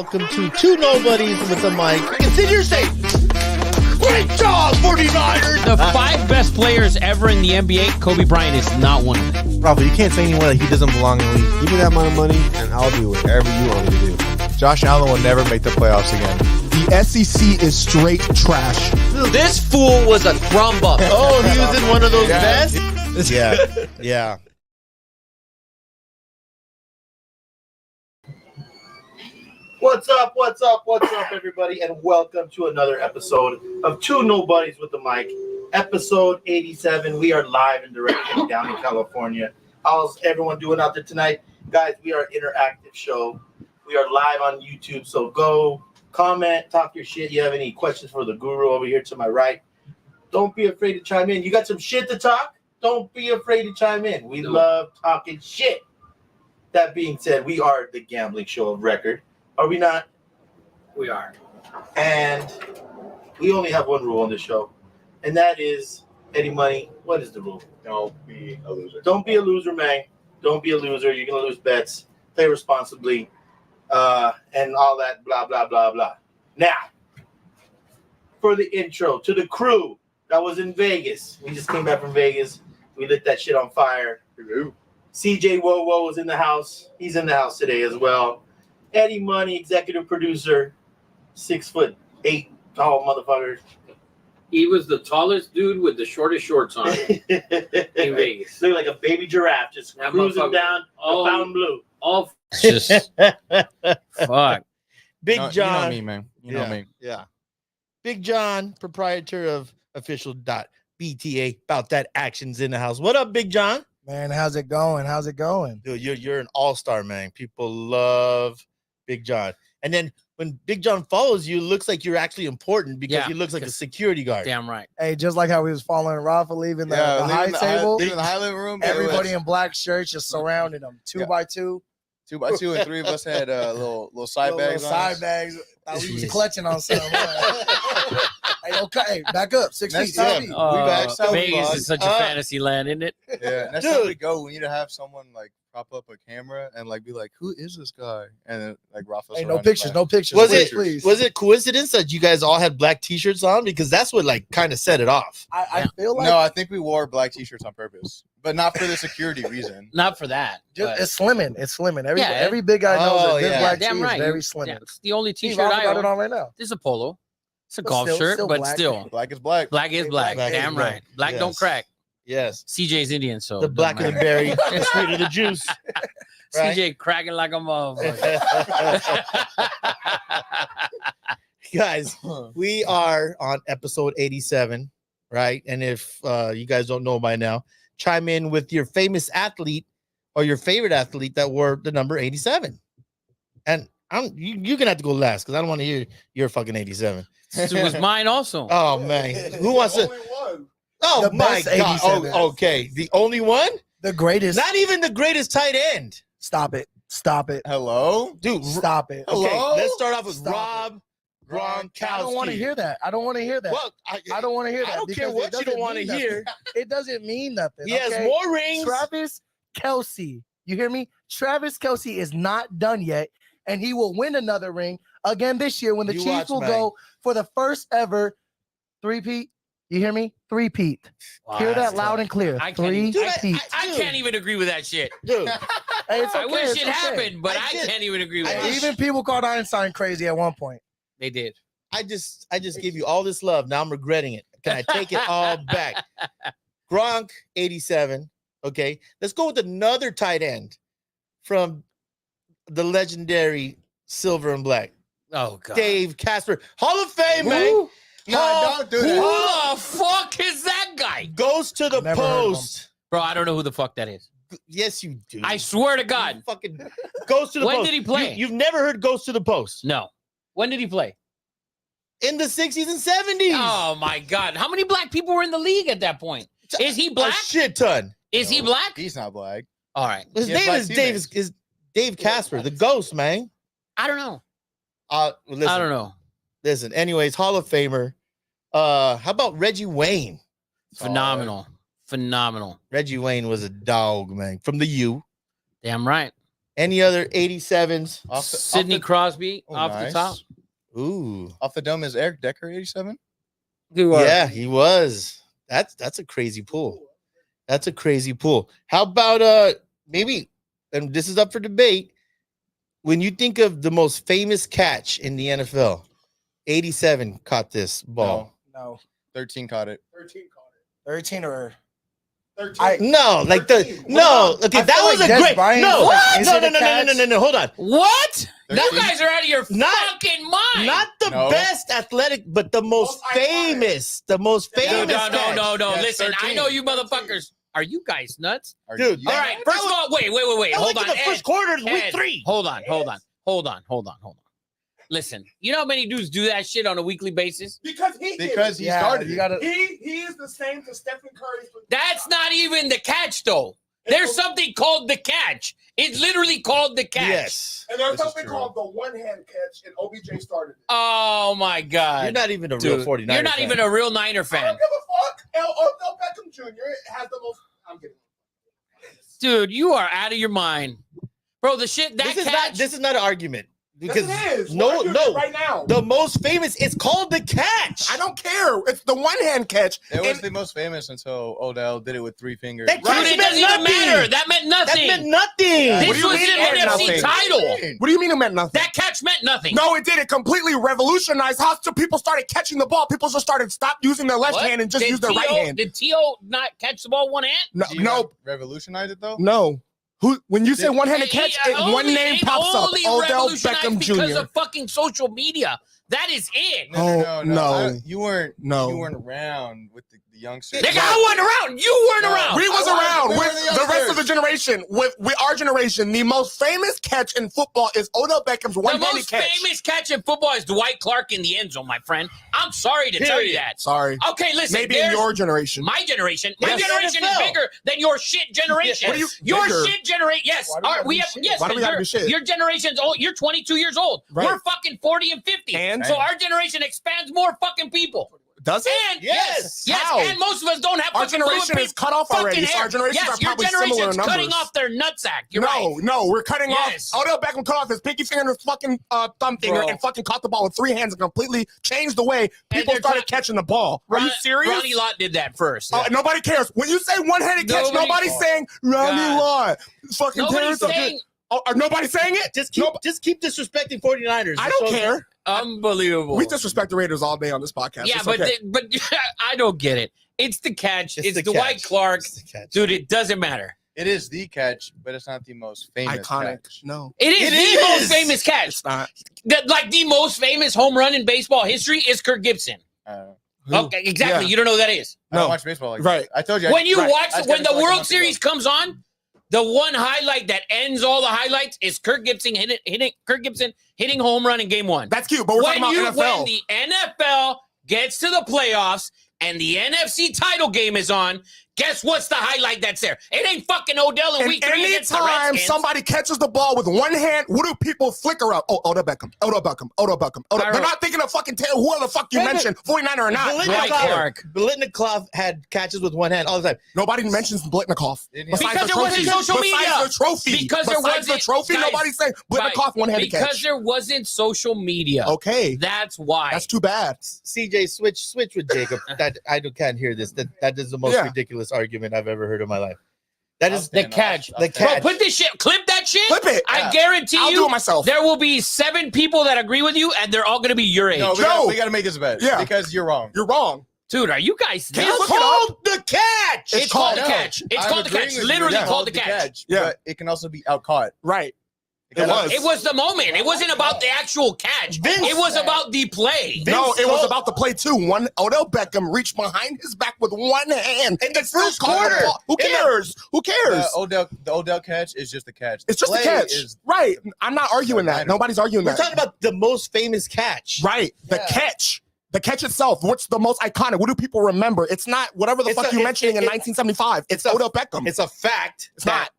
welcome to Two Nobodies with a Mic. Consider say, great job, 49ers! The five best players ever in the NBA, Kobe Bryant is not one of them. Robert, you can't say anywhere that he doesn't belong in the league. Give me that amount of money, and I'll do whatever you want me to do. Josh Allen will never make the playoffs again. The SEC is straight trash. This fool was a crumb up. Oh, he was in one of those vests? Yeah. What's up, everybody, and welcome to another episode of Two Nobodies with the Mic, episode 87. We are live and direct from down in California. How's everyone doing out there tonight? Guys, we are an interactive show. We are live on YouTube, so go comment, talk your shit. You have any questions for the guru over here to my right? Don't be afraid to chime in. You got some shit to talk? Don't be afraid to chime in. We love talking shit. That being said, we are the gambling show of record. Are we not? We are. And we only have one rule on this show, and that is, Eddie Money, what is the rule? Don't be a loser. Don't be a loser, man. Don't be a loser. You're going to lose bets. Play responsibly, and all that blah, blah, blah, blah. Now, for the intro to the crew that was in Vegas. We just came back from Vegas. We lit that shit on fire. CJ Wowo was in the house. He's in the house today as well. Eddie Money, executive producer, 6'8" tall motherfucker. He was the tallest dude with the shortest shorts on in Vegas. Look like a baby giraffe just That cruising motherfucker- down the Fontainebleau. All Just fuck. Big No, John. You know me, man. You know me. Yeah. Big John, proprietor of official.bta, about that actions in the house. What up, Big John? Man, how's it going? How's it going? Dude, you're an all-star, man. People love Big John. And then when Big John follows you, it looks like you're actually important because Yeah, he looks like a 'cause- security guard. Damn right. Hey, just like how we was following Rafa leaving the high table, Leaving the Highland room. everybody in black shirts just surrounding him, two by two. 2 by 2 and 3 of us had little side Little bags on side us. bags. Thought we was Jeez. clutching on something. Hey, okay, hey, back up, 6 feet. Next 6 time. feet. back south, Vegas bud. is such a fantasy land, isn't it? Yeah, next Dude. time we go, we need to have someone like prop up a camera and like be like, "Who is this guy?" And then like Rafa's Hey, no pictures, no pictures. Please. Was it coincidence that you guys all had black t-shirts on? Because that's what like kind of set it off. I feel like No, I think we wore black t-shirts on purpose, but not for the security reason. Not for that. just, but- it's slimming. It's slimming. Every Yeah, every big guy knows Oh, that this yeah. black Damn tee right. is very Yeah, slimming. it's the only Steve, t-shirt Rafa I got it own. on right now. This is a polo. It's a But golf still- shirt, still but black. still. Black is black. Black is black. Black is Damn black. right. Black don't Yes. crack. Yes. CJ's Indian, so The it doesn't blacker the matter. berry, the sweeter the juice. Right? CJ cracking like a motherfucker. Guys, we are on episode 87, right? And if you guys don't know by now, chime in with your famous athlete or your favorite athlete that wore the number 87. And you're gonna have to go last because I don't want to hear your fucking 87. It was mine also. Oh man, who wants to? Oh The my best god! 87. Oh, okay, the only one? The greatest. Not even the greatest tight end, Stop it. Stop it. Hello. dude. Stop it. Okay, Hello? let's start off with Stop Rob Gronkowski. I don't want to hear that. I don't want to hear that. Well, I don't want to hear that. I don't care because it what you doesn't don't want to mean nothing. hear. It doesn't mean nothing. He has okay? more rings. Travis Kelce. You hear me? Travis Kelce is not done yet, and he will win another ring again this year when the You Chiefs watch, will man. go for the first ever three-peat. You hear me? Three-peat. Wow, Hear that's that loud tough. and clear. I can't even- Three-peat. I can't even agree with that shit. Dude, Hey, it's I okay, wish it's it okay. happened, but I I did. can't even agree with I that. wish- Even people called Einstein crazy at one point. They did. I just gave you all this love. Now I'm regretting it. Can I take it all back? Gronk, 87. Okay, let's go with another tight end from the legendary Silver and Black, Oh god. Dave Casper, Hall of Fame, man. Who? No, don't do that. Who the fuck is that guy? Goes to the Never heard of him. post. Bro, I don't know who the fuck that is. Yes, you do. I swear to God. You fucking goes to the When post. did he play? You've never heard goes to the post No. When did he play? in the 60s and 70s. Oh my God. How many black people were in the league at that point? Is he A black? shit ton. Is he black? He's not black. All right. His He has name black is teammates. Dave Casper, the ghost, man. I don't know. Listen, I don't know. Listen, anyways, Hall of Famer. How about Reggie Wayne? Phenomenal. Phenomenal. Reggie Wayne was a dog, man, from the U. Damn right. Any other 87s? Sidney Crosby off the top. Ooh. Off the dome is Eric Decker 87. Yeah, he was. That's a crazy pull. That's a crazy pull. How about maybe, and this is up for debate, when you think of the most famous catch in the NFL, 87 caught this ball. No. 13 caught it. 13 or 13. No, like 13. no. Okay, I that feel was like a Des great. Bryant No, was like, is no, it no, a no, no, no, no, catch? no. Hold on. What? You 13? guys are out of your Not- fucking mind. Not the No. best athletic, but the most Most iconic. famous. The most No, famous. no, catch. no. Yes, Listen, I 13. know you motherfuckers. Are you guys nuts? Dude, All right. First of all, wait. That Hold was on. in the first quarter, of week Ed, 3. Hold on. Listen, you know how many dudes do that shit on a weekly basis? Because he Because did. he started. You it. gotta. He is the same to Stephen Curry. That's not even the catch, though. There's something called the catch. It's literally called the catch. Yes. And there's This is something true. called the one-hand catch, and OBJ started it. Oh my God. You're not even a Dude, real 49er. You're not fan. even a real Niner I fan. don't give a fuck. Odell Beckham Jr. has the most. I'm kidding. Dude, you are out of your mind. Bro, the shit, that This catch. is not an argument. Because Yes, it is. no, We're arguing no. it right now. The most famous, it's called the catch. I don't care. It's the one-hand catch. It was And the most famous until Odell did it with 3 fingers. That Dude, catch it meant doesn't even nothing. matter. That meant That nothing. meant nothing. This What do you was mean an it meant NFC nothing? title. What do you mean it meant nothing? That catch meant nothing. No, it did. It completely revolutionized how people started catching the ball. People just started stop using their left What? hand and just Did use their right T.O. hand. Did T.O. not catch the ball one hand? No, Do you no, revolutionize it though? no. When you say Did- one-handed catch, one name pops up. Odell revolutionized Beckham because Jr. of fucking social media. That is it. No. You weren't No. around with the youngsters. Nigga, I wasn't around. You weren't No. around. We was I around was- with we were the the rest of the youngsters. generation. With our generation, the most famous catch in football is Odell Beckham's The one-handed most catch. famous catch in football is Dwight Clark in the end zone, my friend. I'm sorry to tell you that. Sorry. Okay, listen. Maybe in there's your generation. my generation. My Yes. generation is NFL. bigger than your shit generation. What do you- your bigger? shit generation. Yes. Why do we All right, gotta we do have shit? yes. Why do we gotta your, do shit? your generation's old. You're 22 years old. Right. We're fucking 40 and 50. And? So our generation expands more fucking people. Does it? And yes, How? and most of us don't have Our fucking generation fluid is cut off fucking already. So hair. our generations yes, are your probably similar generation's numbers. cutting off their nutsack. You're right. No, we're cutting Yes. off. Odell Beckham cut off his pinky finger and his fucking thumb finger Bro. and fucking caught the ball with 3 hands and completely changed the way people they're started try- catching the ball. Are you serious? Ronnie Lott did that first. Nobody cares. When you say one-handed catch, Nobody- nobody's saying Ronnie God. Lott. Fucking Nobody's Terrence. saying Nobody's saying it? Just keep disrespecting 49ers. I don't care. unbelievable. We disrespect the Raiders all day on this podcast. yeah, It's but okay. but I don't get it. It's the catch. It's the Dwight catch. Clark. It's the catch. Dude, it doesn't matter. It is the catch, but it's not the most famous Iconic. catch. No, It is It the is. most famous catch. it's not. Like the most famous home run in baseball history is Kirk Gibson. Who? Okay, exactly. Yeah. You don't know who that is. I don't No. watch baseball like Right. that. I told you. When you right. watch, I started when the like a World month Series ago. comes on, the one highlight that ends all the highlights is Kirk Gibson hitting home run in Game 1. That's cute, but we're talking about NFL. When the NFL gets to the playoffs and the NFC title game is on, guess what's the highlight that's there? It ain't fucking Odell in And week 3 against the anytime Redskins. somebody catches the ball with one hand, what do people flicker up? Oh, Odell Beckham. Odell Beckham. Odell Beckham. Odell. All They're right. not thinking of fucking whoever the fuck you Right, mentioned, 49er or not. Dwight Clark. Biletnikoff had catches with one hand all the time. Nobody mentions Blitnikoff. Didn't he- Besides Because the there wasn't trophy. social media. Besides the trophy. Because there Besides the wasn't- trophy, guys, nobody's saying Blitnikoff one-handed because catch. there wasn't social media. Okay. That's why. That's too bad. CJ, switch with Jacob. That can't hear this. That is the most Yeah. ridiculous argument I've ever heard in my life. That is the catch. The Bro, catch. put this shit, clip that shit. Clip it. I guarantee I'll you, do it myself. there will be 7 people that agree with you, and they're all going to be your age. No, we gotta make this bet. Yeah. Because you're wrong. You're wrong. Dude, are you guys? Can you It's look it called the catch. It's called the No, catch. It's I'm called the agreeing catch. with you. Literally It's called the catch. Yeah. But it can also be out caught. Right. It was. It was the moment. It wasn't about the actual catch. It was about the play. No, it was Cole- about the play too. Odell Beckham reached behind his back with one hand In the Still first caught the quarter. ball. Who In the- cares? Who cares? The Odell catch is just a catch. It's just a Play catch. is- Right. I'm not arguing that. Nobody's arguing We're that. talking about the most famous catch. Right. The catch. The catch itself. What's the most iconic? What do people remember? It's not whatever the It's fuck a- you're it- mentioning in it- 1975. It's a- Odell Beckham. It's a fact. It's not.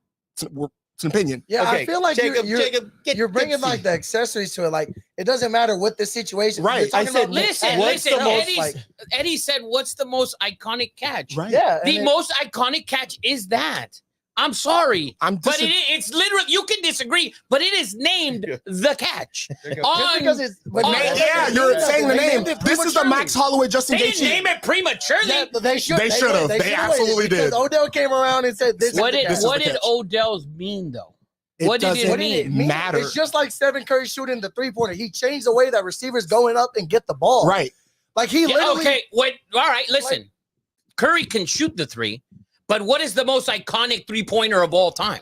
It's an opinion. Yeah, Okay, I feel like Jacob, you're get bringing tipsy. like the accessories to it. Like it doesn't matter what the situation. Right. You're talking I said, about Listen, What's listen. the most, Eddie said, "What's the most iconic catch?" Right. yeah. The and most iconic catch is that. I'm sorry, I'm but it's literally, you can disagree, but it is named the catch. Just On, because it's but on- Yeah, you're saying the They name. named it This is the Max Holloway, Justin they didn't Gaethje. name it prematurely. Yeah, they should. They should've. They should've absolutely waited because did. Odell came around and said, "This What is the did catch." is what the did catch. Odell's mean though? It What did doesn't it What did it mean? mean? matter. It's just like Stephen Curry shooting the 3-pointer. He changed the way that receivers going up and get the ball. Right. Like he Yeah, literally. okay, wait. All right, listen. Curry can shoot the three, but what is the most iconic 3-pointer of all time?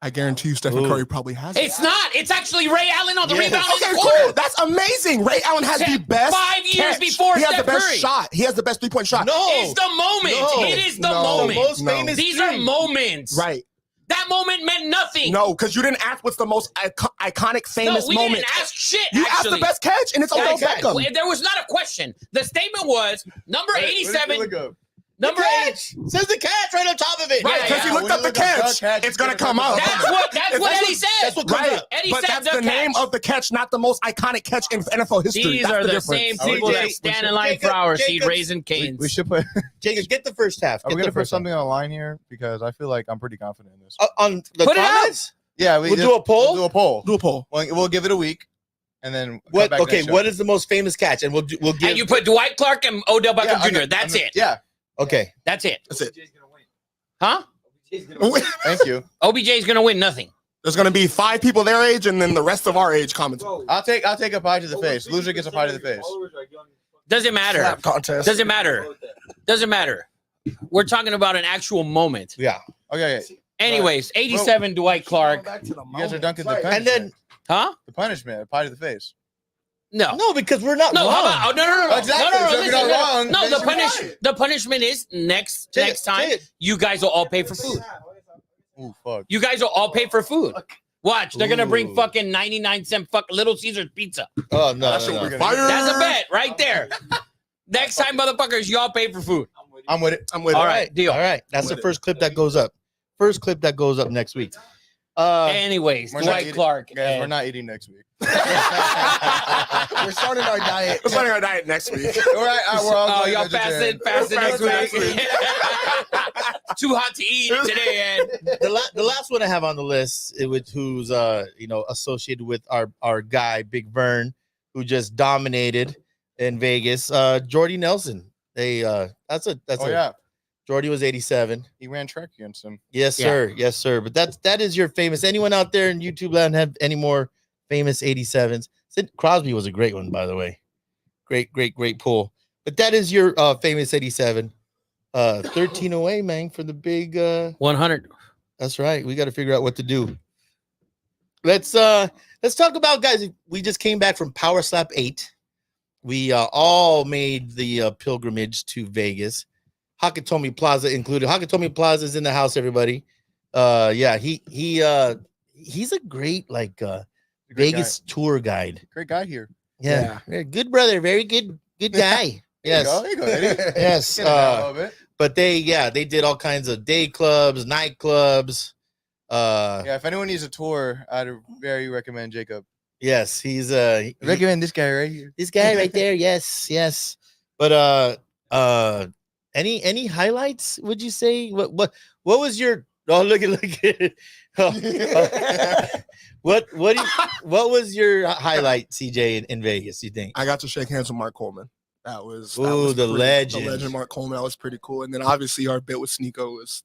I guarantee you Stephen Curry probably has it. It's not. It's actually Ray Allen on the rebound in Okay, the corner. cool. That's amazing. Ray Allen has the best 5 years catch. before he has Steph the best Curry. shot. He has the best 3-point shot. No. It's the moment. No. It is the No. moment. The most No. famous These are three. moments. Right. That moment meant nothing. No, because you didn't ask what's the most iconic, famous we moment. didn't ask shit. You asked actually. the best catch, and it's Odell Guys, Beckham. there was not a question. The statement was number 87. Number 8. Says the catch right on top of it. Right, Yeah, because yeah. you looked up the catch, it's going to come out. That's what Eddie said. That's what comes Right, up. Eddie but said that's the name catch. of the catch, not the most iconic catch in NFL history. These That's are the difference. same Are we people that Jake- stand we in should- line Jacob- for our seed Jacob's- raising canes. We should put. Jacob, get the first half. Are Get we the gonna put first half. something on the line here because I feel like I'm pretty confident in this. On the Put it out. comments? Yeah, We'll do a poll? We'll do a poll. Do a poll. We'll give it a week, and then What? come back Okay, next show. what is the most famous catch? And we'll give. And you put Dwight Clark and Odell Beckham Yeah, Jr. That's it. Yeah. Okay. That's it. That's it. Huh? Thank you. OBJ's going to win nothing. There's going to be 5 people their age, and then the rest of our age commenting. I'll take a pie to the face. Loser gets a pie to the face. Doesn't matter. Slap contest. Doesn't matter. Doesn't matter. We're talking about an actual moment. Yeah. Okay. Anyways, 87 Dwight Clark. Back to the You guys are moment. dunking the Sorry. punishment. And then Huh? The punishment, a pie to the face. No. no, because we're not No, wrong. how about, oh, no. Exactly. No, So if you're listen, not wrong, no, then the you're right. the punishment is next Say time it. you guys will all pay for food. Ooh, fuck. You guys will all pay for food. Watch, they're gonna bring Ooh. fucking 99-cent Little Caesars pizza. Oh no, That's what we're gonna Fire! That's a bet right there. Next time, motherfuckers, y'all pay for food. I'm with it. I'm with All it. right, deal. All right, that's the With it. first clip that goes up. First clip that goes up next week. Anyways, We're not Dwight eating- Clark. Guys, we're and- not eating next week. We're starting our diet. We're starting our diet next week. All right, we're all Oh, going y'all vegetarian. fasting next Fasting week. Too hot to eat today, Ed. The last one I have on the list, who's associated with our guy Big Vern, who just dominated in Vegas. Jordy Nelson. That's Oh yeah, Jordy was 87. he ran track against him. Yes, Yeah. sir. Yes, sir. But that is your famous. Anyone out there in YouTube land have any more famous 87s? Sid Crosby was a great one, by the way. Great pull. But that is your famous 87. 13 away, man, for the big 100. That's right. We got to figure out what to do. Let's talk about, guys. We just came back from Power Slap 8. We all made the pilgrimage to Vegas. Hakatomi Plaza included. Hakatomi Plaza is in the house, everybody. Yeah, he's a great Vegas tour guide. Great guy here. Yeah. Good brother, very good guy. Yes. There you go, Eddie. Yes. Get it out a little bit. But they did all kinds of day clubs, night clubs. Yeah, if anyone needs a tour, I'd very recommend Jacob. Yes, he's Recommend this guy right here. this guy right there. Yes. But any highlights? Would you say what was your? Oh, look at what was your highlight, CJ, in Vegas? You think? I got to shake hands with Mark Coleman. That was Ooh, the legend. The legend Mark Coleman. That was pretty cool. And then obviously our bit with Sneeko was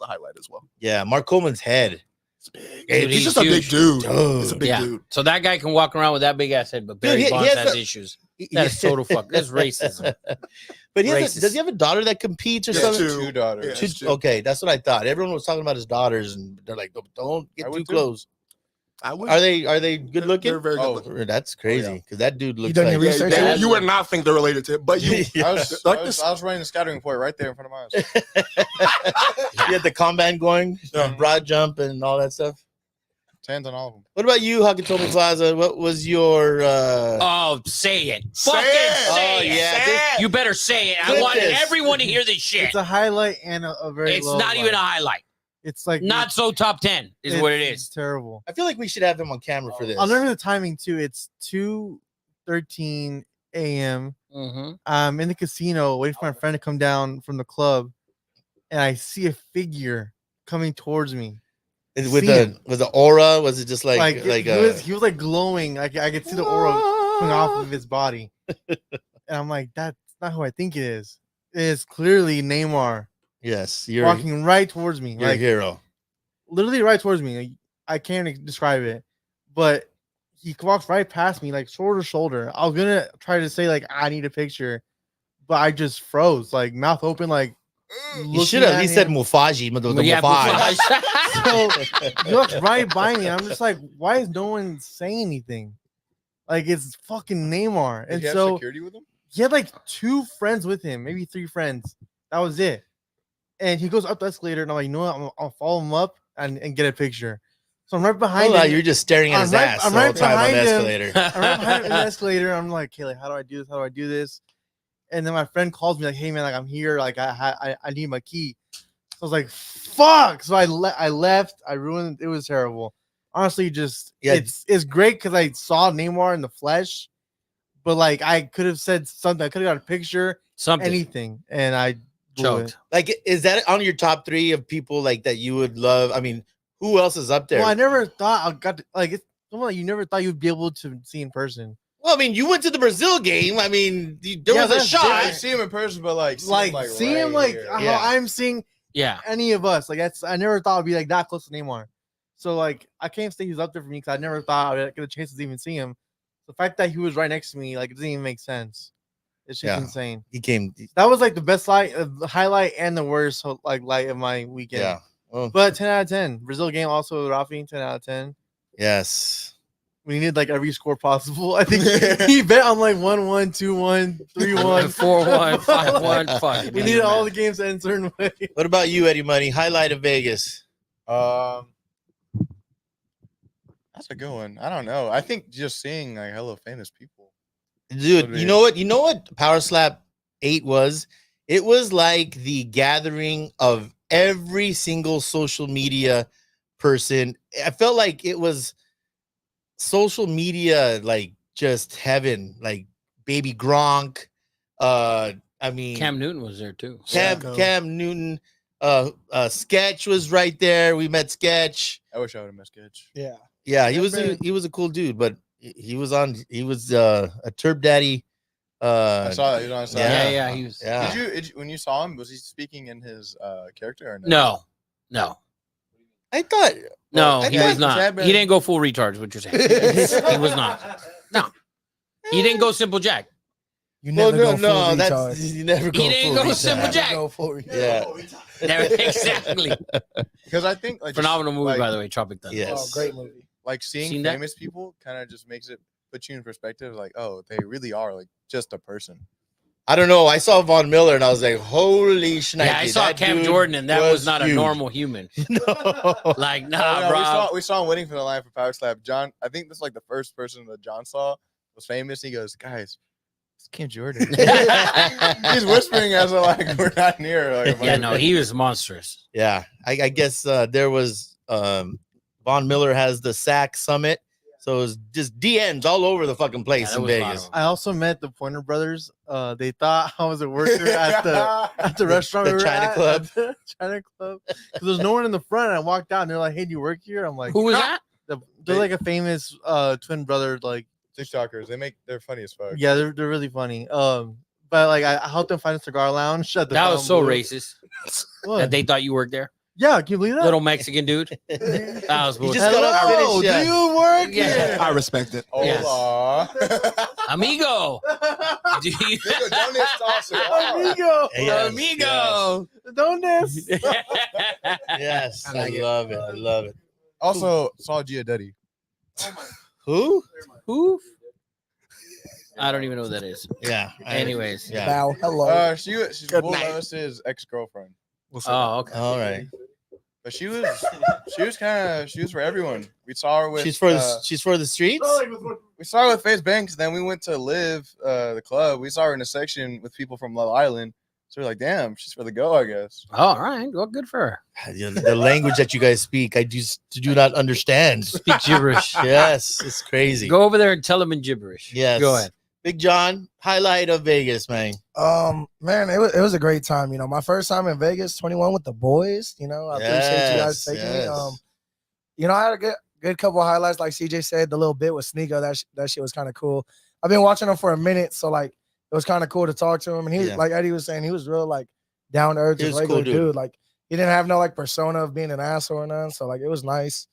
a highlight as well. Yeah, Mark Coleman's head. It's big. Dude, He's he's just a big huge. dude. Dude. He's a big Yeah. dude. So that guy can walk around with that big ass head, but Barry Dude, he Bonds has has a- issues. That's total fuck. That's racism. But Racist. does he have a daughter that competes or Yeah, something? two. Two daughters. Yeah. Two- It's two. okay, that's what I thought. Everyone was talking about his daughters, and they're like, "Don't I get would too too. close." I would. Are they good looking? They're very good Oh, looking. That's crazy because that dude looks done your like research? Yeah, Research you would not think they're related to him, but you. Yeah. I was running the scouting report right there in front of my eyes. You had the combine going, Yeah. broad jump, and all that stuff. 10s on all of them. What about you, Hakatomi Plaza? What was your? Oh, say it. Say Fucking it. say Oh, it. yeah, this- You better say it. I Clip want this. everyone to hear this shit. It's a highlight and a very It's low not even a light. highlight. It's like Not so top 10 is what it It's is. terrible. I feel like we should have him on camera for this. I'll remember the timing too. It's 2:13 a.m. Mm-hmm. I'm in the casino waiting for my friend to come down from the club, and I see a figure coming towards me. With See the him. with the aura, was it just like he was like glowing. Like I could see the aura coming off of his body, and I'm like, that's not who I think it is. It is clearly Neymar yes, you're walking right towards me, you're a like hero. literally right towards me. Like, I can't describe it, but he walks right past me, like shoulder to shoulder. I was gonna try to say like I need a picture, but I just froze, like mouth open, like. You should have at least said Mufaji. Yeah, Mufaj. So he walks right by me. I'm just like, why is no one saying anything? Like it's fucking Neymar. Did And he have so security with him? he had like 2 friends with him, maybe 3 friends. That was it. And he goes up the escalator, and I'm like, you know what? I'll follow him up and get a picture. So I'm right behind Hold on, him. you're just staring at his ass. I'm the whole right time on the behind him. escalator. I'm right behind him in the escalator. I'm like, okay, like how do I do this? How do I do this? And then my friend calls me like, hey man, like I'm here, like I need my key. So I was like, fuck. So I left. I ruined. It was terrible. Honestly, just Yeah. it's great because I saw Neymar in the flesh, but like I could have said something. I could have got a picture, Something. anything, and I blew Choked. it. Like, is that on your top 3 of people like that you would love? I mean, who else is up there? Well, I never thought I got to, like it's someone that you never thought you'd be able to see in person. Well, I mean, you went to the Brazil game. I mean, there was a that's shot. I see him in person, but like See him like here. how Yeah. I'm seeing Yeah. any of us. Like that's I never thought I'd be like that close to Neymar. So like I can't say he's up there for me because I never thought I'd get a chance to even see him. The fact that he was right next to me, like it doesn't even make sense. It's just Yeah. insane. He came. That was like the best highlight and the worst like light of my weekend. Yeah. Well, But 10 out of 10. Brazil game also Rafi, 10 out of 10. yes. We needed like every score possible. I think he bet on like 1-1, 2-1, 3-1, 4-1, 5-1. Fuck. We needed all the games to end a certain way. What about you, Eddie Money? Highlight of Vegas. That's a good one. I don't know. I think just seeing like hella famous people. Dude, Would you be- know what? You know what Power Slap 8 was? It was like the gathering of every single social media person. I felt like it was social media, like just heaven, like Baby Gronk. I mean, Cam Newton was there too. Cam Newton. Sketch was right there. We met Sketch. I wish I would have missed Sketch. Yeah. Yeah, Yeah, man. he was a cool dude, but he was a Turb Daddy. I saw that. He was on side. Yeah, he was. Yeah. Did you when you saw him? Was he speaking in his character or no? No. I thought No, I he thought was not. Chad He didn't go full retard, is what you're saying. He was not. No. He didn't go Simple Jack. You Well, never no, go full no, that's retard. you never go. He didn't full go retard. Simple Jack. Never go full retard. Yeah. Never, exactly. Because I think like just, Phenomenal movie, like, by the way. Tropic Thunder. Yes. Oh, great movie. Like seeing Seen that? famous people kind of just makes it put you in perspective. Like, oh, they really are like just a person. I don't know. I saw Von Miller and I was like, holy shnikes. Yeah, I saw that Cam dude Jordan, and that was not huge. a normal human. No. Like, Oh, nah, no, bro. we saw him winning for the line for Power Slap. John, I think this is like the first person that John saw was famous. He goes, guys, it's Cam Jordan. He's whispering as like we're not near. Like, Yeah, no, he was monstrous. Yeah. I guess there was Von Miller has the SAC Summit. So it was just DNs all over the fucking place Yeah, in that was Vegas. viral. I also met the Pointer Brothers. They thought I was a worker at the restaurant. The we were China at, Club. at the China Club. Because there's no one in the front. And I walked out and they're like, "Hey, do you work here?" I'm like, Who was that? They're like a famous twin brother. Like, TikTokers, they're funny as fuck. yeah, they're really funny. But like I helped them find a cigar lounge. At the That was so Fountain Blue. racist What? that they thought you worked there. Yeah, can you believe that? Little Mexican dude. That was You bullshit. just gotta Hello, finish, do you work Yeah. here? I respect it. Hola. Amigo. Do you- Nigga, don't toss it. Amigo, Yes, Amigo. don't this. Yes. I like I it. love it. I love it. Also saw Giadetti. Who? Who? I don't even know who that is. Yeah. Anyways. Yeah. Bow. Hello. She's Good Will night. Lewis's ex-girlfriend. Oh, okay. All right. But she was for everyone. We saw her with She's for the streets? we saw her with Face Banks, then we went to Live the club. We saw her in a section with people from Love Island. So we're like, damn, she's for the go, I guess. Oh, all right. Well, good for her. The language that you guys speak, I just do not understand. Speak gibberish. Yes, it's crazy. Go over there and tell them in gibberish. Yes. Go ahead. Big John, highlight of Vegas, man. Man, it was a great time. You know, my first time in Vegas, 21 with the boys. You know, I appreciate you guys taking me. You know, I had a good couple of highlights, like CJ said, the little bit with Sneeko. That shit was kind of cool. I've been watching him for a minute, so like it was kind of cool to talk to him. And he, like Eddie was saying, he was real like down to earth, just regular cool dude. Like he didn't have no like persona of being an asshole or nothing. So like it was nice.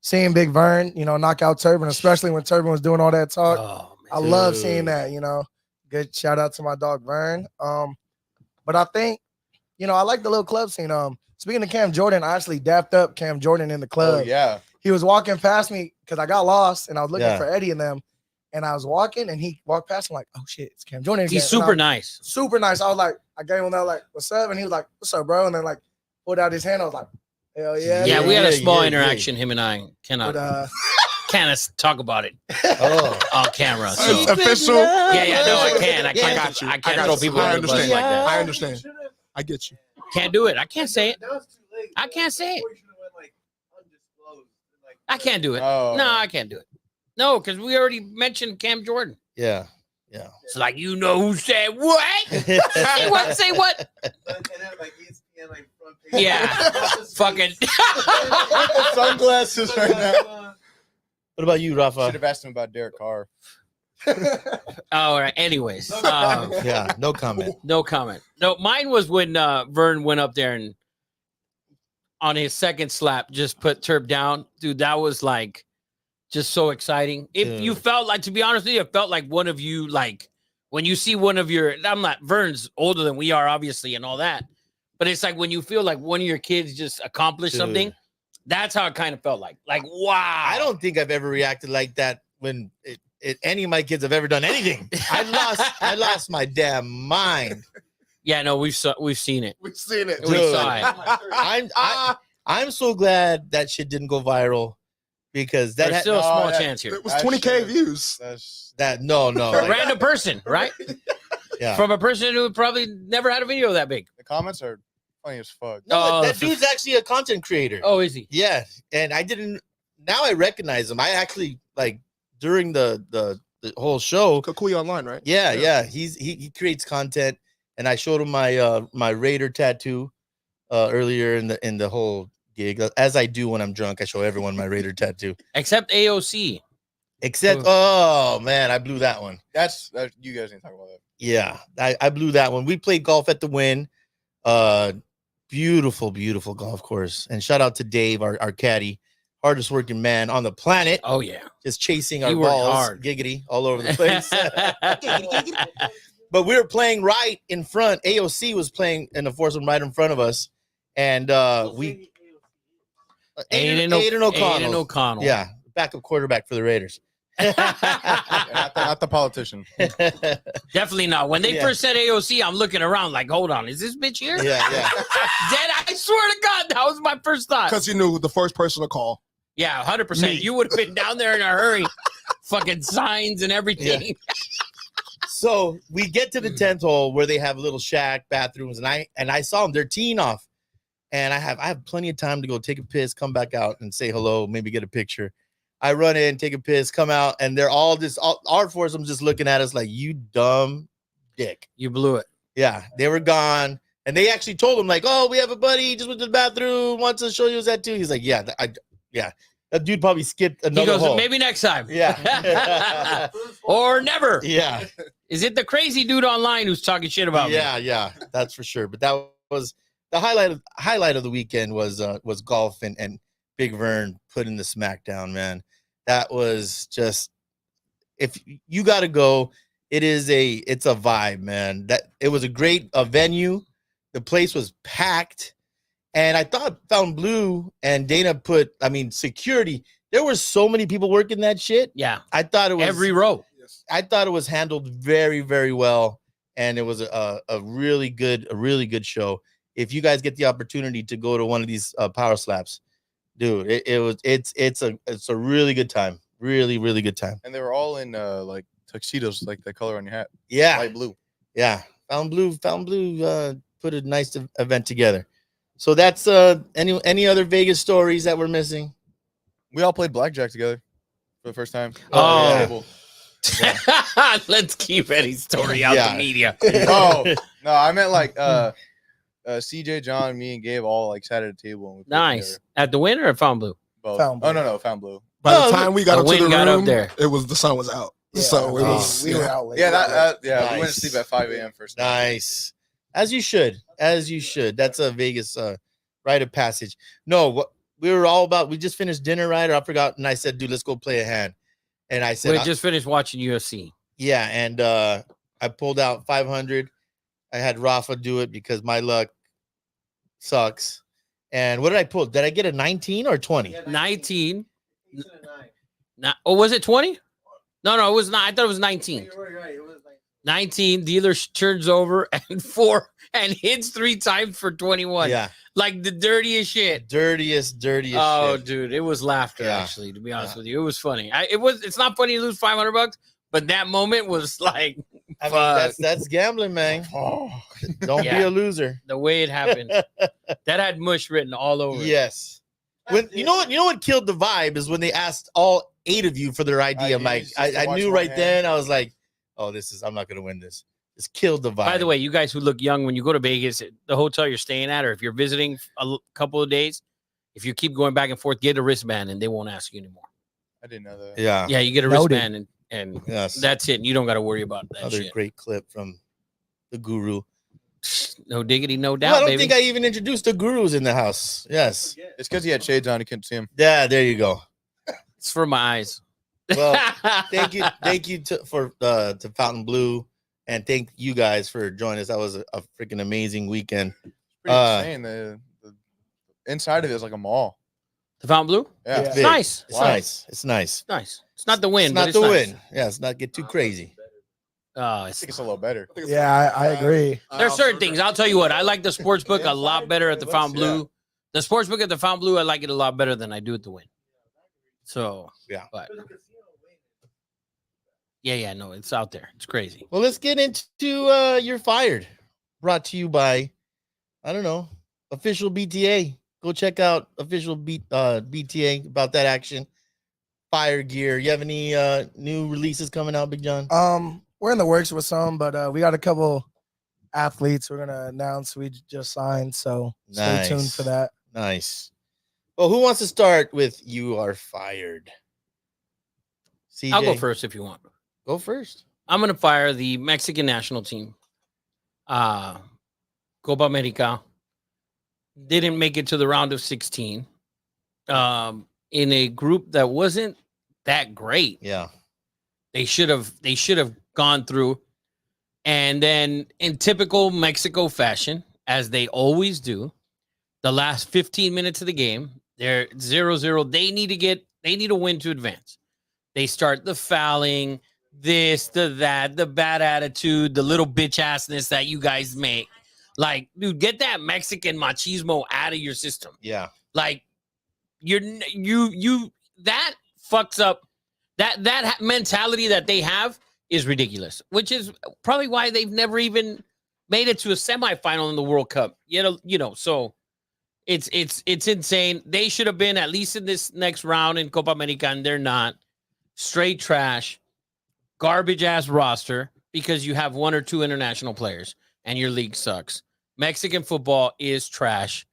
Seeing Big Vern, you know, knock out Turbin, especially when Turbin was doing all that talk. Oh, I love seeing that, you know. Good shout out to my dog Vern. But I think, you know, I like the little club scene. Speaking of Cam Jordan, I actually dapped up Cam Jordan in the club. Oh, yeah. He was walking past me because I got lost and I was looking for Eddie and them. And I was walking and he walked past me like, oh shit, it's Cam Jordan again. He's super nice. Super nice. I was like, I gave him that like, what's up? And he was like, what's up, bro? And then like pulled out his hand. I was like, hell yeah. Yeah, we had a small interaction, him and I. Cannot talk about it on camera. So. It's official. Yeah, no, I can. I can't. I can't throw people under the bus like that. I understand. I get you. Can't do it. I can't say it. I can't say it. I can't do it. Oh. No, I can't do it. No, because we already mentioned Cam Jordan. Yeah. It's like, you know who said what? Say what? Say what? Yeah. Fucking. Sunglasses right now. What about you, Rafa? Should have asked him about Derek Carr. All right. Anyways. No comment. No comment. No, mine was when Vern went up there and on his second slap just put Turb down. Dude, that was like just so exciting. If you felt like, to be honest with you, it felt like one of you, like when you see one of your, I'm not, Vern's older than we are, obviously, and all that. But it's like when you feel like one of your kids just accomplished something, that's how it kind of felt like. Like, wow. I don't think I've ever reacted like that when any of my kids have ever done anything. I lost my damn mind. Yeah, no, we've seen it. We've seen it. We saw it. I'm so glad that shit didn't go viral because that There's still a small chance here. It was 20K views. No. For a random person, right? Yeah. From a person who probably never had a video that big. The comments are funny as fuck. No, that dude's actually a content creator. Oh, is he? Yeah, and I didn't. Now I recognize him. I actually like during the whole show. Kukui Online, right? Yeah. He creates content, and I showed him my my Raider tattoo earlier in the whole gig. As I do when I'm drunk, I show everyone my Raider tattoo. Except AOC. Oh man, I blew that one. That's you guys need to talk about that. Yeah, I blew that one. We played golf at the Wynn. Beautiful golf course. And shout out to Dave, our caddy, hardest working man on the planet. Oh yeah, just chasing our balls, hard. Giggity, all over the place. But we were playing right in front. AOC was playing in the foursome right in front of us, and we Aiden O'Connell. Yeah, backup quarterback for the Raiders. not the politician. Definitely not. When they first said AOC, I'm looking around like, hold on, is this bitch here? Yeah. Dead, I swear to God, that was my first thought. Because you knew the first person to call. Yeah, 100%. You would have been down there in a hurry. Fucking signs and everything. Yeah. So we get to the 10th hole where they have little shack bathrooms, and I saw them. They're teeing off, and I have plenty of time to go take a piss, come back out, and say hello, maybe get a picture. I run in, take a piss, come out, and they're all our foursome's just looking at us like, you dumb dick. You blew it. Yeah, they were gone. And they actually told him, like, oh, we have a buddy, he just went to the bathroom, wants to show you his tattoo. He's like, yeah. That dude probably skipped another hole. He goes, maybe next time. Yeah. Or never. Yeah. Is it the crazy dude online who's talking shit about me? Yeah, that's for sure. But that was the highlight of the weekend was golf and Big Vern putting the smackdown, man. That was just, if you got to go, it's a vibe, man. That it was a great venue. The place was packed, and I thought Fountain Blue and Dana security. There were so many people working that shit. Yeah, I thought it was every row. I thought it was handled very, very well, and it was a really good show. If you guys get the opportunity to go to one of these power slaps, dude, it's a really good time. Really, really good time. And they were all in like tuxedos, like the color on your hat. Yeah. Light blue. Yeah. Fountain Blue put a nice event together. So that's any other Vegas stories that we're missing? We all played blackjack together for the first time. Oh, yeah. Let's keep Eddie's story out Yeah. the media. Oh no, I meant like CJ, John, me, and Gabe all like sat at a table and we played Nice. together. At the win or at Found Blue? Both. Found Blue. Oh no, Found Blue. By Oh, the time we got the up to wind the got up room, there. the sun was out. So it was. we were out late. Yeah, that we went Nice. to sleep at 5 a.m. first night. Nice. As you should. As you should. That's a Vegas rite of passage. No, what we were all about, we just finished dinner, right? Or I forgot. And I said, dude, let's go play a hand. And I said, We just finished watching UFC. yeah. And I pulled out 500. I had Rafa do it because my luck sucks. And what did I pull? Did I get a 19 or 20? 19. Oh, was it 20? No, it was not. I thought it was 19. 19. Dealer turns over and 4 and hits 3 times for 21. Yeah. Like the dirtiest shit. Dirtiest Oh, shit. dude, it was laughter. Yeah. Actually, to be honest with you, it was funny. It's not funny to lose $500, but that moment was like, I mean, that's gambling, man. Don't be Yeah. a loser. the way it happened. That had mush written all over it. Yes. When you know what killed the vibe is when they asked all 8 of you for their idea, I knew Mike. just to I watch knew one right hand. then. I was like, oh, I'm not gonna win this. It's killed the vibe. By the way, you guys who look young, when you go to Vegas, the hotel you're staying at, or if you're visiting couple of days, if you keep going back and forth, get a wristband and they won't ask you anymore. I didn't know that. Yeah. Yeah, you get a Noted. wristband and Yes. that's it. You don't got to worry about that Another shit. great clip from the guru. No diggity, no Well, doubt, I don't baby. think I even introduced the gurus in the house. Yes. It's because he had shades on, he couldn't see him. Yeah, there you go. It's for my eyes. Well, thank you to Fountain Blue, and thank you guys for joining us. That was a freaking amazing weekend. Pretty Uh, insane. The inside of it is like a mall. The Fountain Blue? Yeah. It's big. nice. It's Wow. nice. It's nice. Nice. It's not the win, It's but not it's the nice. win. Yeah, it's not get too crazy. Oh, I it's think it's a little better. Yeah, I agree. There's certain things. I'll tell you what. I like the sports book a lot better at the Fountain Blue. The sports book at the Fountain Blue, I like it a lot better than I do at the Win. So Yeah. but yeah, no, it's out there. It's crazy. Well, let's get into You're Fired. Brought to you by, I don't know, Official BTA. Go check out Official BTA about that action. Fire gear. You have any new releases coming out, Big John? We're in the works with some, but we got a couple athletes we're gonna announce we just signed, so stay tuned Nice. for that. Nice. Well, who wants to start with You Are Fired? CJ, I'll go first if you want. Go first. I'm gonna fire the Mexican national team. Copa America didn't make it to the round of 16. In a group that wasn't that great. Yeah. They should have gone through. And then in typical Mexico fashion, as they always do, the last 15 minutes of the game, they're 0-0. They need a win to advance. They start the fouling, this, the that, the bad attitude, the little bitch assness that you guys make. Like, dude, get that Mexican machismo out of your system. Yeah. Like, that fucks up that mentality that they have is ridiculous, which is probably why they've never even made it to a semifinal in the World Cup. So it's insane. They should have been at least in this next round in Copa America, and they're not. Straight trash, garbage ass roster because you have 1 or 2 international players and your league sucks. Mexican football is trash,